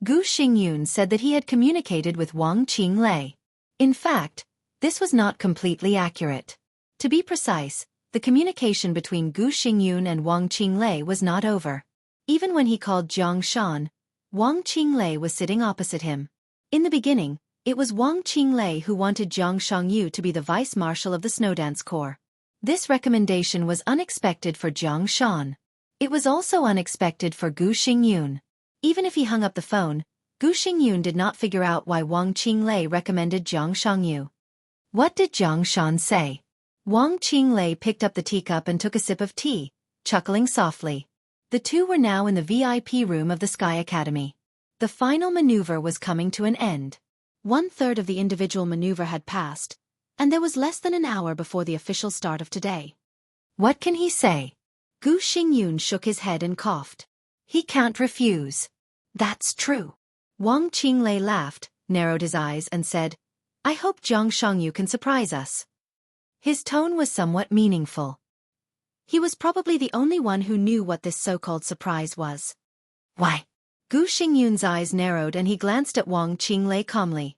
Gu Xingyun said that he had communicated with Wang Qinglei. In fact, this was not completely accurate. To be precise, the communication between Gu Xingyun and Wang Qinglei was not over. Even when he called Jiang Shan, Wang Qinglei was sitting opposite him. In the beginning, it was Wang Qinglei who wanted Jiang Shangyu to be the vice marshal of the Snowdance Corps. This recommendation was unexpected for Jiang Shan. It was also unexpected for Gu Xingyun. Even if he hung up the phone, Gu Xingyun did not figure out why Wang Qinglei recommended Jiang Shangyu. What did Jiang Shan say? Wang Qinglei picked up the teacup and took a sip of tea, chuckling softly. The two were now in the VIP room of the Sky Academy. The final maneuver was coming to an end. 1/3 of the individual maneuver had passed, and there was less than an hour before the official start of today. What can he say? Gu Xingyun shook his head and coughed. He can't refuse. That's true. Wang Qinglei laughed, narrowed his eyes and said, I hope Jiang Shangyu can surprise us. His tone was somewhat meaningful. He was probably the only one who knew what this so-called surprise was. Why? Gu Xingyun's eyes narrowed and he glanced at Wang Qinglei calmly.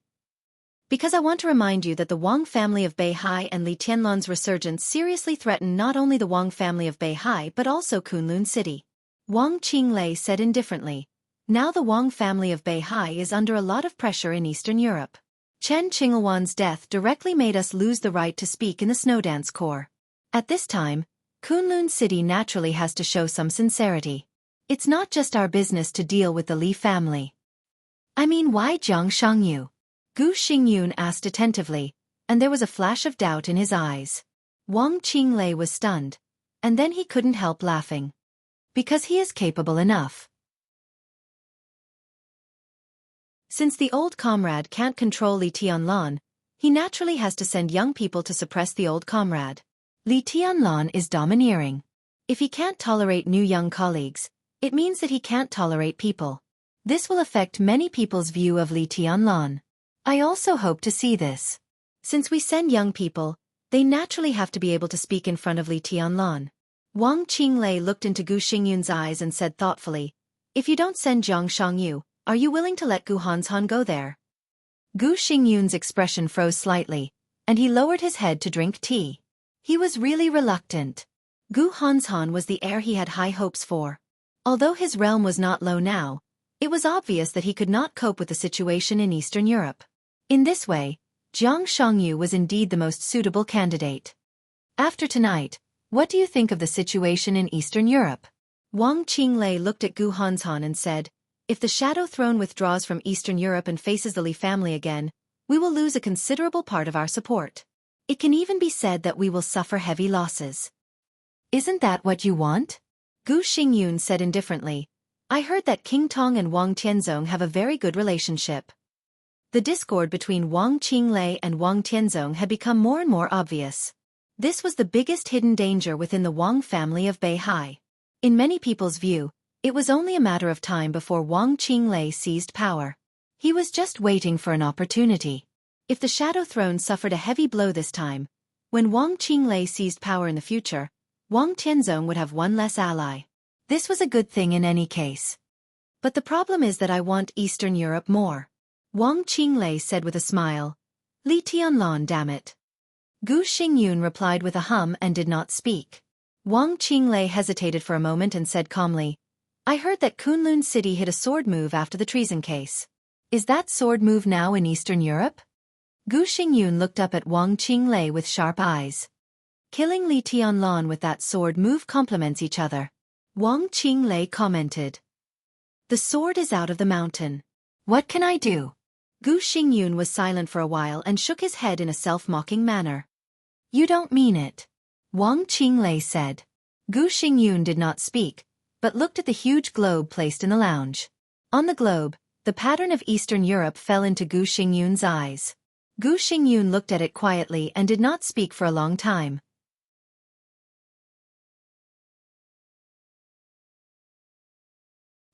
Because I want to remind you that the Wang family of Beihai and Li Tianlan's resurgence seriously threaten not only the Wang family of Beihai but also Kunlun City. Wang Qinglei said indifferently, now the Wang family of Beihai is under a lot of pressure in Eastern Europe. Chen Qinghuan's death directly made us lose the right to speak in the Snowdance Corps. At this time, Kunlun City naturally has to show some sincerity. It's not just our business to deal with the Li family. I mean, why Jiang Shangyu? Gu Xingyun asked attentively, and there was a flash of doubt in his eyes. Wang Qinglei was stunned, and then he couldn't help laughing. Because he is capable enough. Since the old comrade can't control Li Tianlan, he naturally has to send young people to suppress the old comrade. Li Tianlan is domineering. If he can't tolerate new young colleagues, it means that he can't tolerate people. This will affect many people's view of Li Tianlan. I also hope to see this. Since we send young people, they naturally have to be able to speak in front of Li Tianlan. Wang Qinglei looked into Gu Xingyun's eyes and said thoughtfully, if you don't send Jiang Shangyu, are you willing to let Gu Hanshan go there? Gu Xingyun's expression froze slightly, and he lowered his head to drink tea. He was really reluctant. Gu Hanshan was the heir he had high hopes for. Although his realm was not low now, it was obvious that he could not cope with the situation in Eastern Europe. In this way, Jiang Shangyu was indeed the most suitable candidate. After tonight, what do you think of the situation in Eastern Europe? Wang Qinglei looked at Gu Hanshan and said, if the Shadow Throne withdraws from Eastern Europe and faces the Li family again, we will lose a considerable part of our support. It can even be said that we will suffer heavy losses. Isn't that what you want? Gu Xingyun said indifferently, I heard that King Tong and Wang Tianzong have a very good relationship. The discord between Wang Qinglei and Wang Tianzong had become more and more obvious. This was the biggest hidden danger within the Wang family of Beihai. In many people's view, it was only a matter of time before Wang Qinglei seized power. He was just waiting for an opportunity. If the Shadow Throne suffered a heavy blow this time, when Wang Qinglei seized power in the future, Wang Tianzong would have one less ally. This was a good thing in any case. But the problem is that I want Eastern Europe more. Wang Qinglei said with a smile. Li Tianlan, damn it. Gu Xingyun replied with a hum and did not speak. Wang Qinglei hesitated for a moment and said calmly, I heard that Kunlun City hit a sword move after the treason case. Is that sword move now in Eastern Europe? Gu Xingyun looked up at Wang Qinglei with sharp eyes. Killing Li Tianlan with that sword move complements each other. Wang Qinglei commented. The sword is out of the mountain. What can I do? Gu Xingyun was silent for a while and shook his head in a self-mocking manner. You don't mean it. Wang Qinglei said. Gu Xingyun did not speak, but looked at the huge globe placed in the lounge. On the globe, the pattern of Eastern Europe fell into Gu Xingyun's eyes. Gu Xingyun looked at it quietly and did not speak for a long time.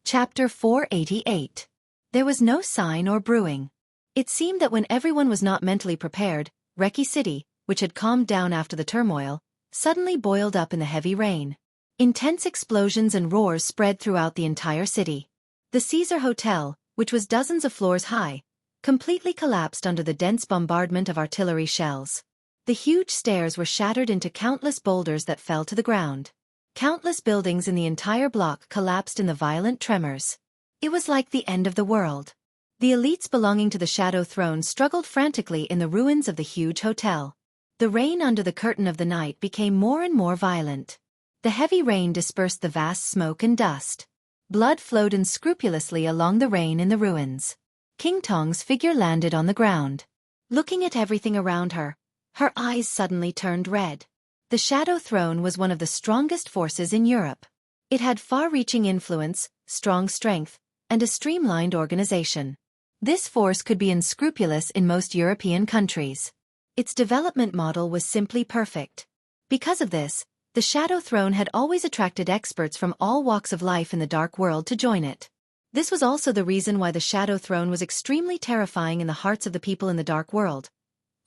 Chapter 488. There was no sign or brewing. It seemed that when everyone was not mentally prepared, Reki City, which had calmed down after the turmoil, suddenly boiled up in the heavy rain. Intense explosions and roars spread throughout the entire city. The Caesar Hotel, which was dozens of floors high, completely collapsed under the dense bombardment of artillery shells. The huge stairs were shattered into countless boulders that fell to the ground. Countless buildings in the entire block collapsed in the violent tremors. It was like the end of the world. The elites belonging to the Shadow Throne struggled frantically in the ruins of the huge hotel. The rain under the curtain of the night became more and more violent. The heavy rain dispersed the vast smoke and dust. Blood flowed unscrupulously along the rain in the ruins. King Tong's figure landed on the ground. Looking at everything around her, her eyes suddenly turned red. The Shadow Throne was one of the strongest forces in Europe. It had far-reaching influence, strong strength, and a streamlined organization. This force could be unscrupulous in most European countries. Its development model was simply perfect. Because of this, the Shadow Throne had always attracted experts from all walks of life in the Dark World to join it. This was also the reason why the Shadow Throne was extremely terrifying in the hearts of the people in the Dark World.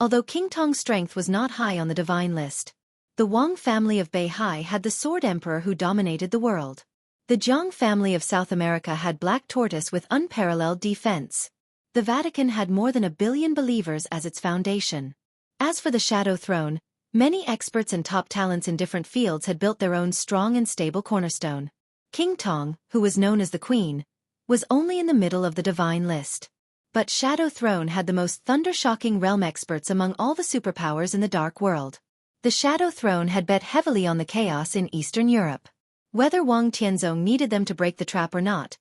Although King Tong's strength was not high on the divine list, the Wang family of Beihai had the Sword Emperor who dominated the world. The Jianghu family of South America had Black Tortoise with unparalleled defense. The Vatican had more than 1 billion believers as its foundation. As for the Shadow Throne, many experts and top talents in different fields had built their own strong and stable cornerstone. King Tong, who was known as the Queen, was only in the middle of the divine list. But Shadow Throne had the most thunder-shocking realm experts among all the superpowers in the Dark World. The Shadow Throne had bet heavily on the chaos in Eastern Europe. Whether Wang Tianzong needed them to break the trap or not,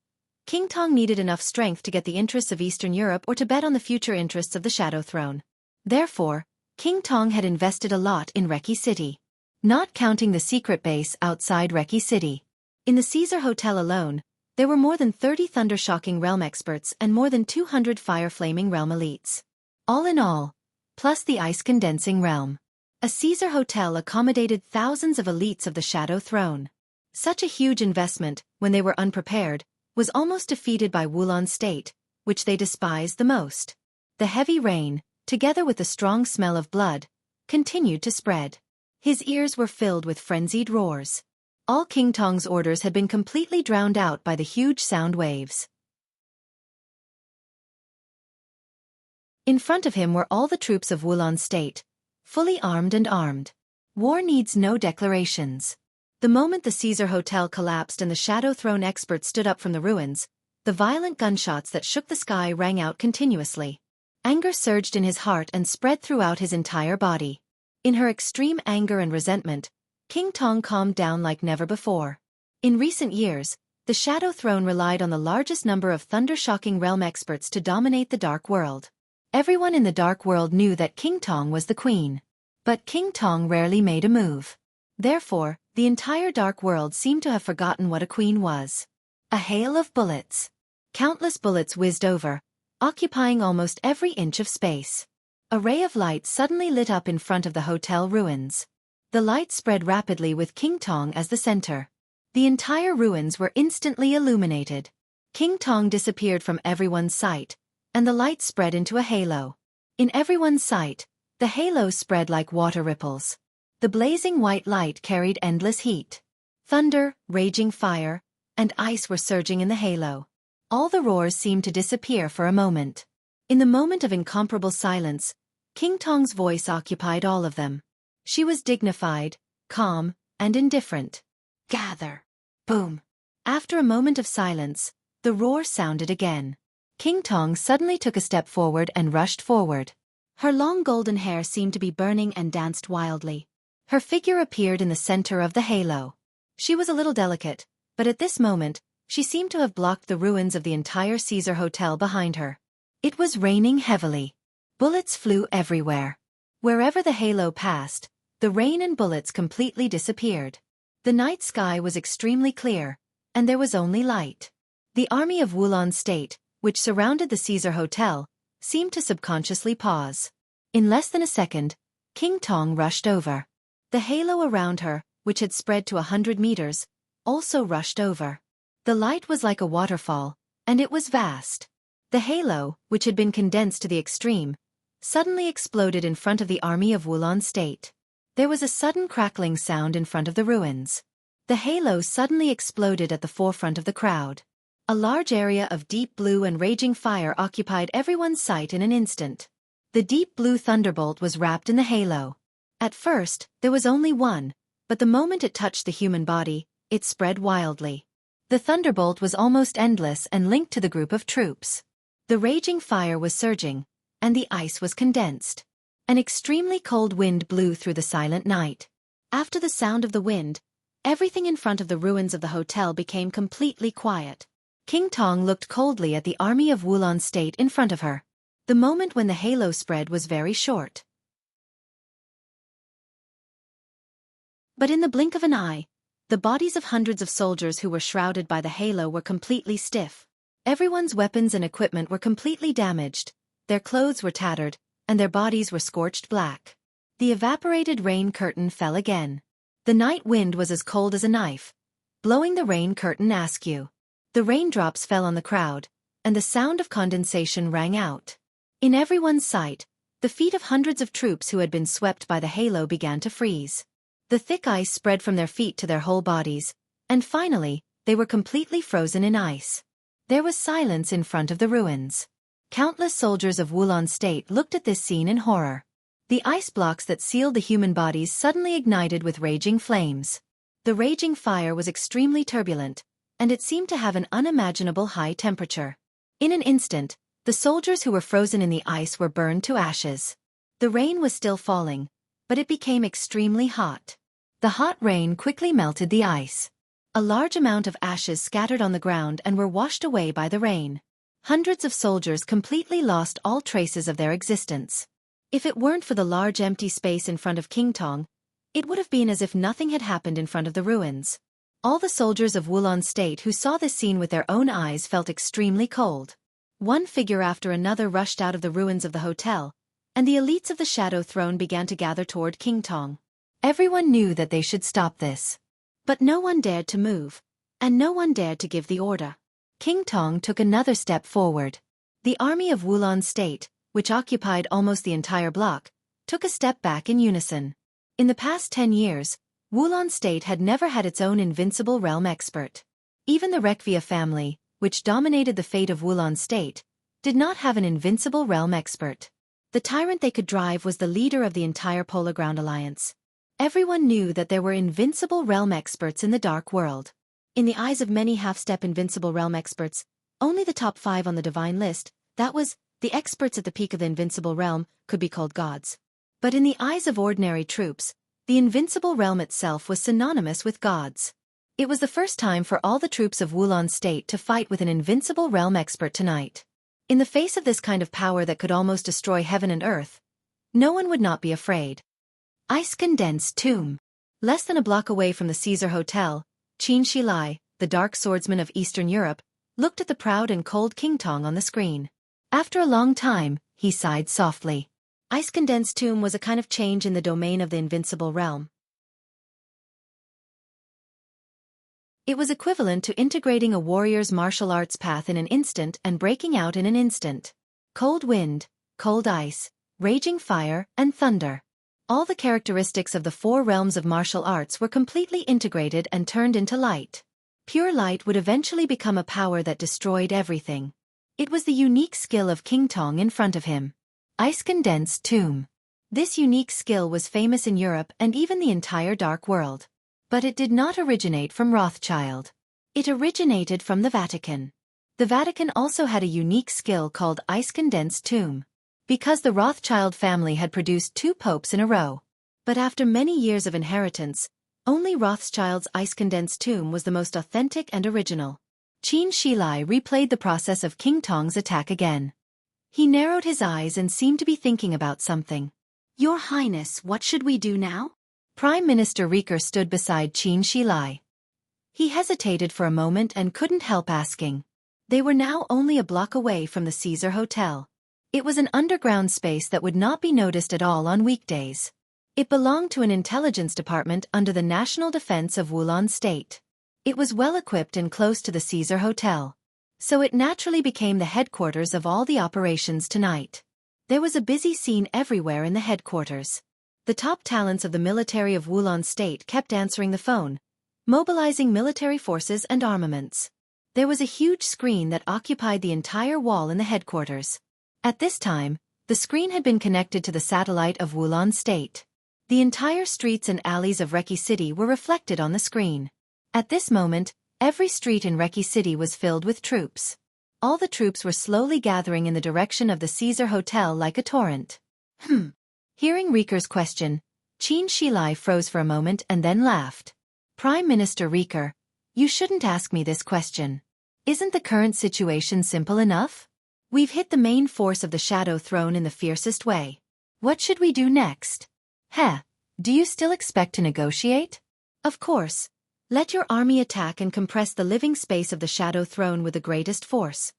King Tong needed enough strength to get the interests of Eastern Europe or to bet on the future interests of the Shadow Throne. Therefore, King Tong had invested a lot in Reki City. Not counting the secret base outside Reki City. In the Caesar Hotel alone, there were more than 30 thunder-shocking realm experts and more than 200 fire-flaming realm elites. All in all, plus the ice-condensing realm. A Caesar hotel accommodated thousands of elites of the Shadow Throne. Such a huge investment, when they were unprepared, was almost defeated by Wulan's state, which they despised the most. The heavy rain, together with the strong smell of blood, continued to spread. His ears were filled with frenzied roars. All King Tong's orders had been completely drowned out by the huge sound waves. In front of him were all the troops of Wulan's state, fully armed and armed. War needs no declarations. The moment the Caesar Hotel collapsed and the Shadow Throne experts stood up from the ruins, the violent gunshots that shook the sky rang out continuously. Anger surged in his heart and spread throughout his entire body. In her extreme anger and resentment, King Tong calmed down like never before. In recent years, the Shadow Throne relied on the largest number of thunder-shocking realm experts to dominate the Dark World. Everyone in the Dark World knew that King Tong was the queen. But King Tong rarely made a move. Therefore, the entire Dark World seemed to have forgotten what a queen was. A hail of bullets. Countless bullets whizzed over, occupying almost every inch of space. A ray of light suddenly lit up in front of the hotel ruins. The light spread rapidly with King Tong as the center. The entire ruins were instantly illuminated. King Tong disappeared from everyone's sight, and the light spread into a halo. In everyone's sight, the halo spread like water ripples. The blazing white light carried endless heat. Thunder, raging fire, and ice were surging in the halo. All the roars seemed to disappear for a moment. In the moment of incomparable silence, King Tong's voice occupied all of them. She was dignified, calm, and indifferent. Gather. Boom. After a moment of silence, the roar sounded again. King Tong suddenly took a step forward and rushed forward. Her long golden hair seemed to be burning and danced wildly. Her figure appeared in the center of the halo. She was a little delicate, but at this moment, she seemed to have blocked the ruins of the entire Caesar Hotel behind her. It was raining heavily. Bullets flew everywhere. Wherever the halo passed, the rain and bullets completely disappeared. The night sky was extremely clear, and there was only light. The army of Wulan State, which surrounded the Caesar Hotel, seemed to subconsciously pause. In less than a second, King Tong rushed over. The halo around her, which had spread to 100 meters, also rushed over. The light was like a waterfall, and it was vast. The halo, which had been condensed to the extreme, suddenly exploded in front of the army of Wulan State. There was a sudden crackling sound in front of the ruins. The halo suddenly exploded at the forefront of the crowd. A large area of deep blue and raging fire occupied everyone's sight in an instant. The deep blue thunderbolt was wrapped in the halo. At first, there was only one, but the moment it touched the human body, it spread wildly. The thunderbolt was almost endless and linked to the group of troops. The raging fire was surging, and the ice was condensed. An extremely cold wind blew through the silent night. After the sound of the wind, everything in front of the ruins of the hotel became completely quiet. King Tong looked coldly at the army of Wulan State in front of her. The moment when the halo spread was very short. But in the blink of an eye, the bodies of hundreds of soldiers who were shrouded by the halo were completely stiff. Everyone's weapons and equipment were completely damaged, their clothes were tattered, and their bodies were scorched black. The evaporated rain curtain fell again. The night wind was as cold as a knife, blowing the rain curtain askew. The raindrops fell on the crowd, and the sound of condensation rang out. In everyone's sight, the feet of hundreds of troops who had been swept by the halo began to freeze. The thick ice spread from their feet to their whole bodies, and finally, they were completely frozen in ice. There was silence in front of the ruins. Countless soldiers of Wulan State looked at this scene in horror. The ice blocks that sealed the human bodies suddenly ignited with raging flames. The raging fire was extremely turbulent, and it seemed to have an unimaginable high temperature. In an instant, the soldiers who were frozen in the ice were burned to ashes. The rain was still falling, but it became extremely hot. The hot rain quickly melted the ice. A large amount of ashes scattered on the ground and were washed away by the rain. Hundreds of soldiers completely lost all traces of their existence. If it weren't for the large empty space in front of King Tong, it would have been as if nothing had happened in front of the ruins. All the soldiers of Wulan State who saw this scene with their own eyes felt extremely cold. One figure after another rushed out of the ruins of the hotel, and the elites of the Shadow Throne began to gather toward King Tong. Everyone knew that they should stop this. But no one dared to move, and no one dared to give the order. King Tong took another step forward. The army of Wulan State, which occupied almost the entire block, took a step back in unison. In the past 10 years, Wulan State had never had its own invincible realm expert. Even the Rekvia family, which dominated the fate of Wulan State, did not have an invincible realm expert. The tyrant they could drive was the leader of the entire Polar Ground Alliance. Everyone knew that there were invincible realm experts in the Dark World. In the eyes of many half-step invincible realm experts, only the top 5 on the divine list, that was, the experts at the peak of the invincible realm, could be called gods. But in the eyes of ordinary troops, the invincible realm itself was synonymous with gods. It was the first time for all the troops of Wulan State to fight with an invincible realm expert tonight. In the face of this kind of power that could almost destroy heaven and earth, no one would not be afraid. Ice-condensed tomb. Less than a block away from the Caesar Hotel, Xianxia, the dark swordsman of Eastern Europe, looked at the proud and cold King Tong on the screen. After a long time, he sighed softly. Ice-condensed tomb was a kind of change in the domain of the invincible realm. It was equivalent to integrating a warrior's martial arts path in an instant and breaking out in an instant. Cold wind, cold ice, raging fire, and thunder. All the characteristics of the 4 realms of martial arts were completely integrated and turned into light. Pure light would eventually become a power that destroyed everything. It was the unique skill of King Tong in front of him. Ice-condensed tomb. This unique skill was famous in Europe and even the entire Dark World. But it did not originate from Rothschild. It originated from the Vatican. The Vatican also had a unique skill called ice condensed tomb, because the Rothschild family had produced 2 popes in a row. But after many years of inheritance, only Rothschild's ice condensed tomb was the most authentic and original. Qin Shilai replayed the process of King Tong's attack again. He narrowed his eyes and seemed to be thinking about something. "Your Highness, what should we do now?" Prime Minister Rieker stood beside Qin Shilai. He hesitated for a moment and couldn't help asking. They were now only a block away from the Caesar Hotel. It was an underground space that would not be noticed at all on weekdays. It belonged to an intelligence department under the National Defense of Wulan State. It was well equipped and close to the Caesar Hotel, so it naturally became the headquarters of all the operations tonight. There was a busy scene everywhere in the headquarters. The top talents of the military of Wulan State kept answering the phone, mobilizing military forces and armaments. There was a huge screen that occupied the entire wall in the headquarters. At this time, the screen had been connected to the satellite of Wulan State. The entire streets and alleys of Reki City were reflected on the screen. At this moment, every street in Reki City was filled with troops. All the troops were slowly gathering in the direction of the Caesar Hotel like a torrent. Hearing Rieker's question, Qin Shilai froze for a moment and then laughed. "Prime Minister Rieker, you shouldn't ask me this question. Isn't the current situation simple enough? We've hit the main force of the Shadow Throne in the fiercest way. What should we do next? Do you still expect to negotiate? Of course. Let your army attack and compress the living space of the Shadow Throne with the greatest force."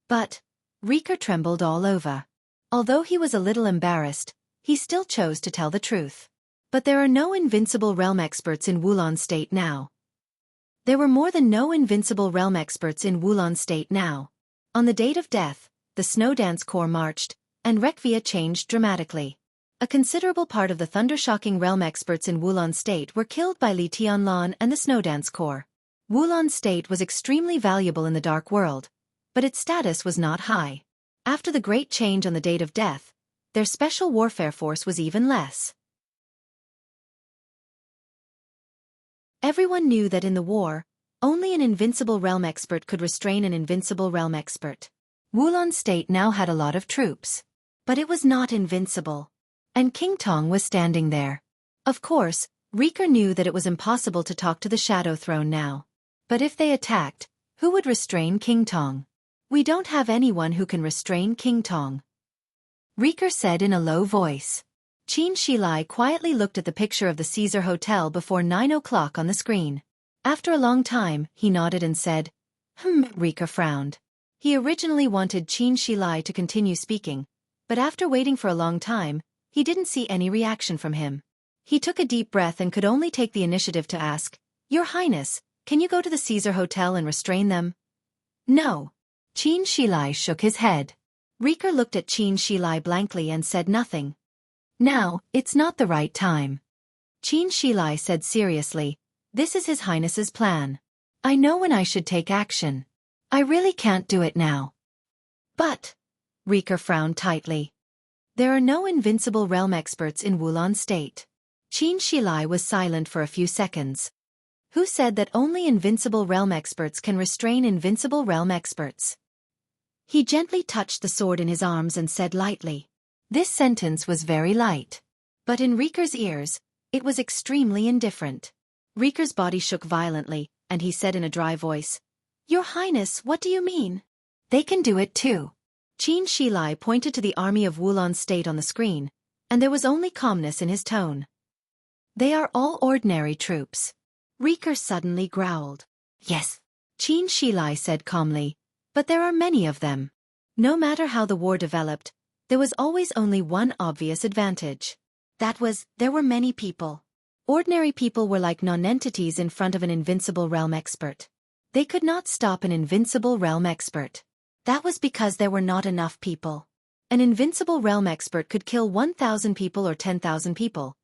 But Rieker trembled all over. Although he was a little embarrassed, he still chose to tell the truth. But there are no invincible realm experts in Wulan State now. There were more than no invincible realm experts in Wulan State now. On the date of death, the Snow Dance Corps marched, and Rekvia changed dramatically. A considerable part of the thunder-shocking realm experts in Wulan State were killed by Li Tianlan and the Snow Dance Corps. Wulan State was extremely valuable in the Dark World, but its status was not high. After the great change on the date of death, their special warfare force was even less. Everyone knew that in the war, only an invincible realm expert could restrain an invincible realm expert. Wulan State now had a lot of troops. But it was not invincible. And King Tong was standing there. Of course, Rieker knew that it was impossible to talk to the Shadow Throne now. But if they attacked, who would restrain King Tong? "We don't have anyone who can restrain King Tong," Rieker said in a low voice. Qin Shilai quietly looked at the picture of the Caesar Hotel before 9 o'clock on the screen. After a long time, he nodded and said, Rieker frowned. He originally wanted Qin Shilai to continue speaking, but after waiting for a long time, he didn't see any reaction from him. He took a deep breath and could only take the initiative to ask, "Your Highness, can you go to the Caesar Hotel and restrain them?" "No." Qin Shilai shook his head. Rieker looked at Qin Shilai blankly and said nothing. "Now, it's not the right time." Qin Shilai said seriously, "This is His Highness's plan. I know when I should take action. I really can't do it now." "But," Rieker frowned tightly, "there are no invincible realm experts in Wulan State." Qin Shilai was silent for a few seconds. "Who said that only invincible realm experts can restrain invincible realm experts?" He gently touched the sword in his arms and said lightly. This sentence was very light. But in Rieker's ears, it was extremely indifferent. Rieker's body shook violently, and he said in a dry voice, "Your Highness, what do you mean?" "They can do it too." Qin Shilai pointed to the army of Wulan State on the screen, and there was only calmness in his tone. "They are all ordinary troops." Rieker suddenly growled. "Yes," Qin Shilai said calmly, "but there are many of them." No matter how the war developed, there was always only one obvious advantage. That was, there were many people. Ordinary people were like non-entities in front of an invincible realm expert. They could not stop an invincible realm expert. That was because there were not enough people. An invincible realm expert could kill 1,000 people or 10,000 people.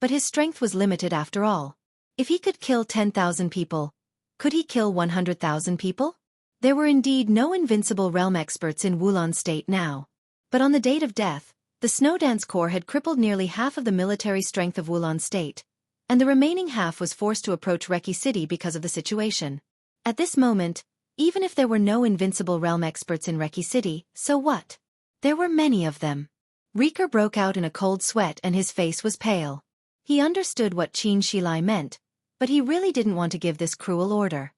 But his strength was limited after all. If he could kill 10,000 people, could he kill 100,000 people? There were indeed no invincible realm experts in Wulan State now. But on the date of death, the Snow Dance Corps had crippled nearly half of the military strength of Wulan State, and the remaining half was forced to approach Reki City because of the situation. At this moment, Even if there were no invincible realm experts in Reki City, so what? There were many of them. Rieker broke out in a cold sweat and his face was pale. He understood what Xianxia meant, but he really didn't want to give this cruel order.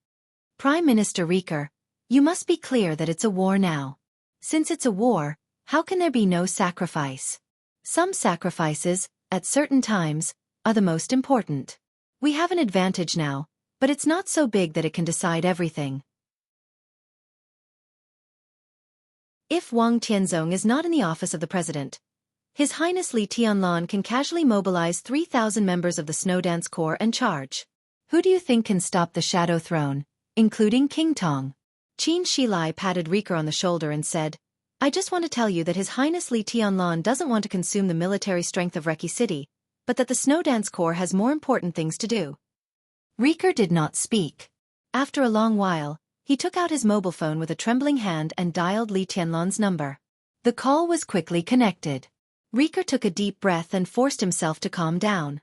Prime Minister Rieker, you must be clear that it's a war now. Since it's a war, how can there be no sacrifice? Some sacrifices, at certain times, are the most important. We have an advantage now, but it's not so big that it can decide everything. If Wang Tianzong is not in the office of the president, His Highness Li Tianlan can casually mobilize 3,000 members of the Snowdance Corps and charge. Who do you think can stop the Shadow Throne, including King Tong? Qin Shilai patted Rieker on the shoulder and said, I just want to tell you that His Highness Li Tianlan doesn't want to consume the military strength of Reki City, but that the Snowdance Corps has more important things to do. Rieker did not speak. After a long while, he took out his mobile phone with a trembling hand and dialed Li Tianlan's number. The call was quickly connected. Rieker took a deep breath and forced himself to calm down.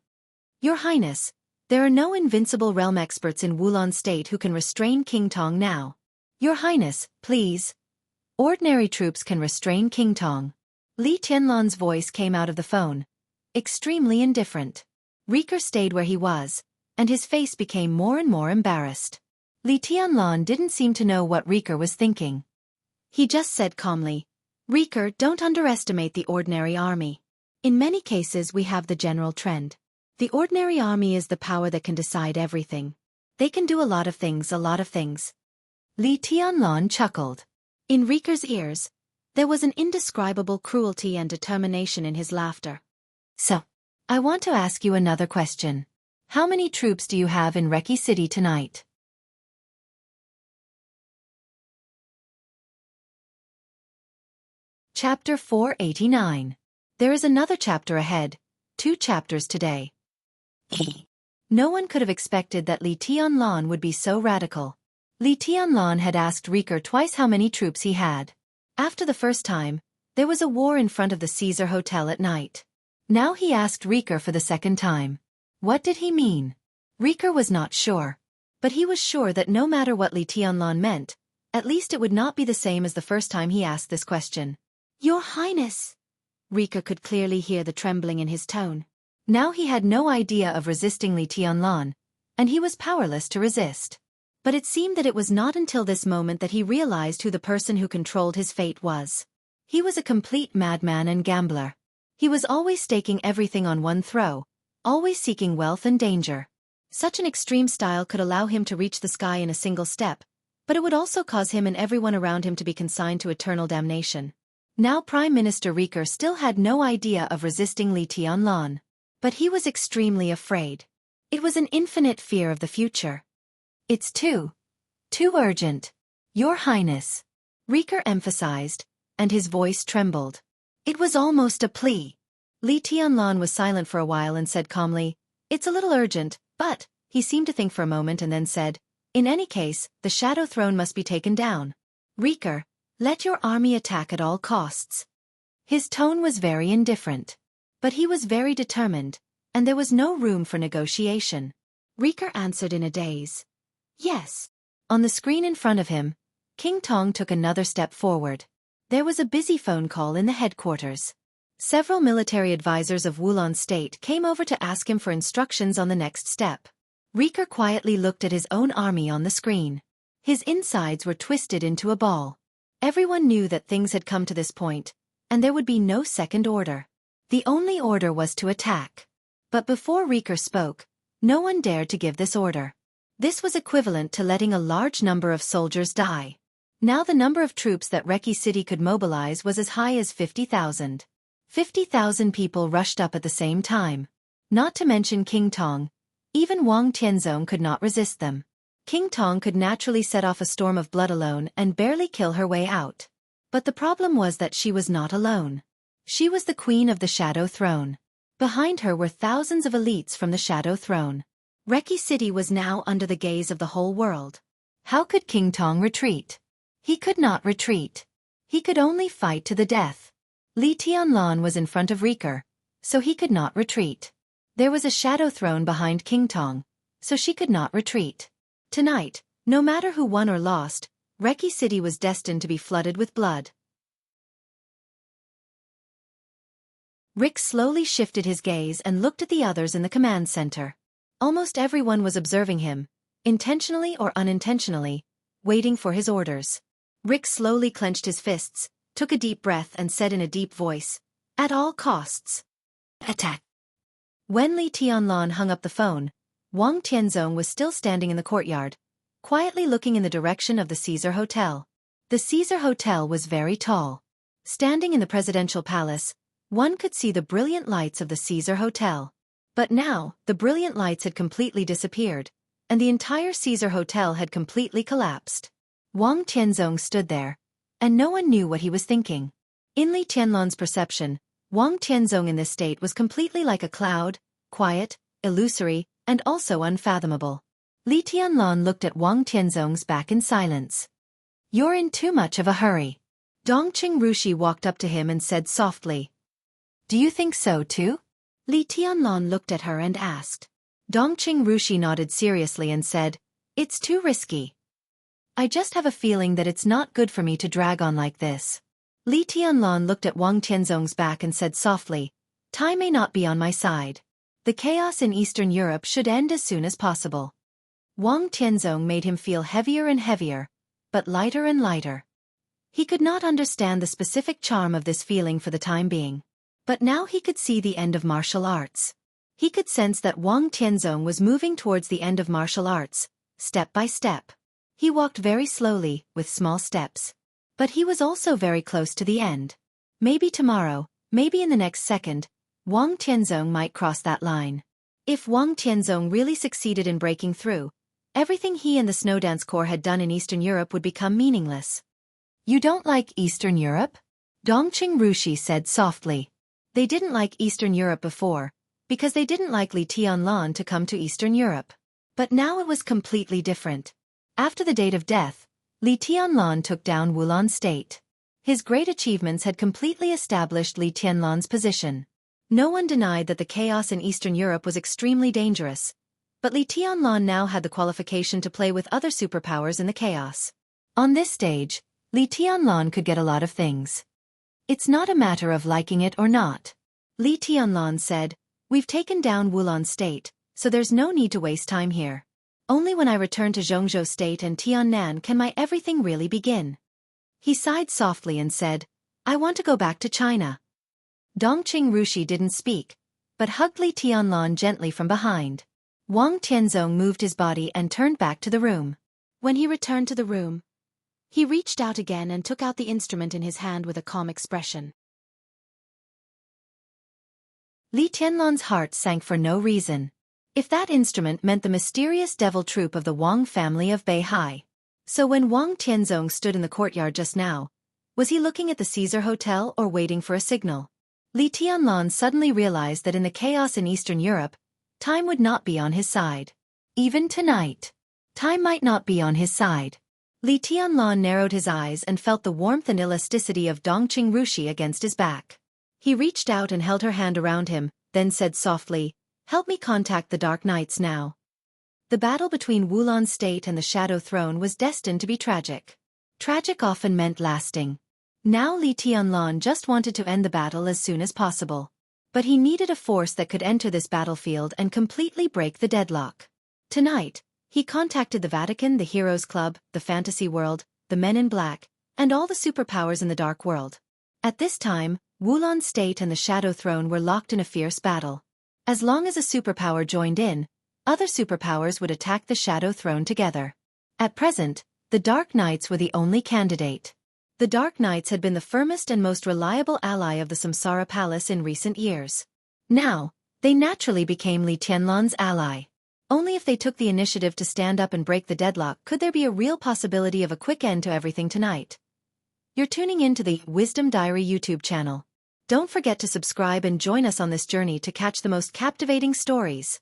Your Highness, there are no invincible realm experts in Wulan State who can restrain King Tong now. Your Highness, please. Ordinary troops can restrain King Tong. Li Tianlan's voice came out of the phone. Extremely indifferent. Rieker stayed where he was, and his face became more and more embarrassed. Li Tianlan didn't seem to know what Rieker was thinking. He just said calmly, Rieker, don't underestimate the ordinary army. In many cases we have the general trend. The ordinary army is the power that can decide everything. They can do a lot of things. Li Tianlan chuckled. In Rieker's ears, there was an indescribable cruelty and determination in his laughter. So, I want to ask you another question. How many troops do you have in Reki City tonight? Chapter 489. There is another chapter ahead, 2 chapters today. No one could have expected that Li Tianlan would be so radical. Li Tianlan had asked Rieker twice how many troops he had. After the first time, there was a war in front of the Caesar Hotel at night. Now he asked Rieker for the second time. What did he mean? Rieker was not sure. But he was sure that no matter what Li Tianlan meant, at least it would not be the same as the first time he asked this question. Your Highness! Rieker could clearly hear the trembling in his tone. Now he had no idea of resisting Li Tianlan, and he was powerless to resist. But it seemed that it was not until this moment that he realized who the person who controlled his fate was. He was a complete madman and gambler. He was always staking everything on one throw, always seeking wealth and danger. Such an extreme style could allow him to reach the sky in a single step, but it would also cause him and everyone around him to be consigned to eternal damnation. Now Prime Minister Rieker still had no idea of resisting Li Tianlan. But he was extremely afraid. It was an infinite fear of the future. It's too urgent. Your Highness. Rieker emphasized, and his voice trembled. It was almost a plea. Li Tianlan was silent for a while and said calmly, It's a little urgent, but, he seemed to think for a moment and then said, In any case, the Shadow Throne must be taken down. Rieker, let your army attack at all costs. His tone was very indifferent. But he was very determined, and there was no room for negotiation. Rieker answered in a daze. Yes. On the screen in front of him, King Tong took another step forward. There was a busy phone call in the headquarters. Several military advisors of Wulan State came over to ask him for instructions on the next step. Rieker quietly looked at his own army on the screen. His insides were twisted into a ball. Everyone knew that things had come to this point, and there would be no second order. The only order was to attack. But before Rieker spoke, no one dared to give this order. This was equivalent to letting a large number of soldiers die. Now the number of troops that Reki City could mobilize was as high as 50,000. 50,000 people rushed up at the same time. Not to mention King Tong. Even Wang Tianzong could not resist them. King Tong could naturally set off a storm of blood alone and barely kill her way out. But the problem was that she was not alone. She was the queen of the Shadow Throne. Behind her were thousands of elites from the Shadow Throne. Reki City was now under the gaze of the whole world. How could King Tong retreat? He could not retreat. He could only fight to the death. Li Tianlan was in front of Rieker, so he could not retreat. There was a Shadow Throne behind King Tong, so she could not retreat. Tonight, no matter who won or lost, Reki City was destined to be flooded with blood. Rick slowly shifted his gaze and looked at the others in the command center. Almost everyone was observing him, intentionally or unintentionally, waiting for his orders. Rick slowly clenched his fists, took a deep breath and said in a deep voice, "At all costs, attack." When Li Tianlan hung up the phone, Wang Tianzong was still standing in the courtyard, quietly looking in the direction of the Caesar Hotel. The Caesar Hotel was very tall. Standing in the presidential palace, one could see the brilliant lights of the Caesar Hotel. But now, the brilliant lights had completely disappeared, and the entire Caesar Hotel had completely collapsed. Wang Tianzong stood there, and no one knew what he was thinking. In Li Tianlan's perception, Wang Tianzong in this state was completely like a cloud, quiet, illusory, and also unfathomable. Li Tianlan looked at Wang Tianzong's back in silence. "You're in too much of a hurry." Dongqing Rushi walked up to him and said softly, "Do you think so too?" Li Tianlan looked at her and asked. Dongqing Rushi nodded seriously and said, "It's too risky. I just have a feeling that it's not good for me to drag on like this." Li Tianlan looked at Wang Tianzong's back and said softly, "Time may not be on my side. The chaos in Eastern Europe should end as soon as possible." Wang Tianzong made him feel heavier and heavier, but lighter and lighter. He could not understand the specific charm of this feeling for the time being. But now he could see the end of martial arts. He could sense that Wang Tianzong was moving towards the end of martial arts, step by step. He walked very slowly, with small steps. But he was also very close to the end. Maybe tomorrow, maybe in the next second, Wang Tianzong might cross that line. If Wang Tianzong really succeeded in breaking through, everything he and the Snowdance Corps had done in Eastern Europe would become meaningless. "You don't like Eastern Europe?" Dongqing Rushi said softly. They didn't like Eastern Europe before, because they didn't like Li Tianlan to come to Eastern Europe. But now it was completely different. After the date of death, Li Tianlan took down Wulan State. His great achievements had completely established Li Tianlan's position. No one denied that the chaos in Eastern Europe was extremely dangerous, but Li Tianlan now had the qualification to play with other superpowers in the chaos. On this stage, Li Tianlan could get a lot of things. "It's not a matter of liking it or not," Li Tianlan said. "We've taken down Wulan State, so there's no need to waste time here. Only when I return to Jianghu State and Tiannan can my everything really begin." He sighed softly and said, "I want to go back to China." Dongqing Rushi didn't speak, but hugged Li Tianlan gently from behind. Wang Tianzong moved his body and turned back to the room. When he returned to the room, he reached out again and took out the instrument in his hand with a calm expression. Li Tianlan's heart sank for no reason. If that instrument meant the mysterious devil troop of the Wang family of Beihai. So when Wang Tianzong stood in the courtyard just now, was he looking at the Caesar Hotel or waiting for a signal? Li Tianlan suddenly realized that in the chaos in Eastern Europe, time would not be on his side. Even tonight, time might not be on his side. Li Tianlan narrowed his eyes and felt the warmth and elasticity of Dongqing Rushi against his back. He reached out and held her hand around him, then said softly, "Help me contact the Dark Knights now." The battle between Wulan State and the Shadow Throne was destined to be tragic. Tragic often meant lasting. Now Li Tianlan just wanted to end the battle as soon as possible. But he needed a force that could enter this battlefield and completely break the deadlock. Tonight, he contacted the Vatican, the Heroes Club, the Fantasy World, the Men in Black, and all the superpowers in the Dark World. At this time, Wulan State and the Shadow Throne were locked in a fierce battle. As long as a superpower joined in, other superpowers would attack the Shadow Throne together. At present, the Dark Knights were the only candidate. The Dark Knights had been the firmest and most reliable ally of the Samsara Palace in recent years. Now, they naturally became Li Tianlan's ally. Only if they took the initiative to stand up and break the deadlock could there be a real possibility of a quick end to everything tonight. You're tuning in to the Wisdom Diary YouTube channel. Don't forget to subscribe and join us on this journey to catch the most captivating stories.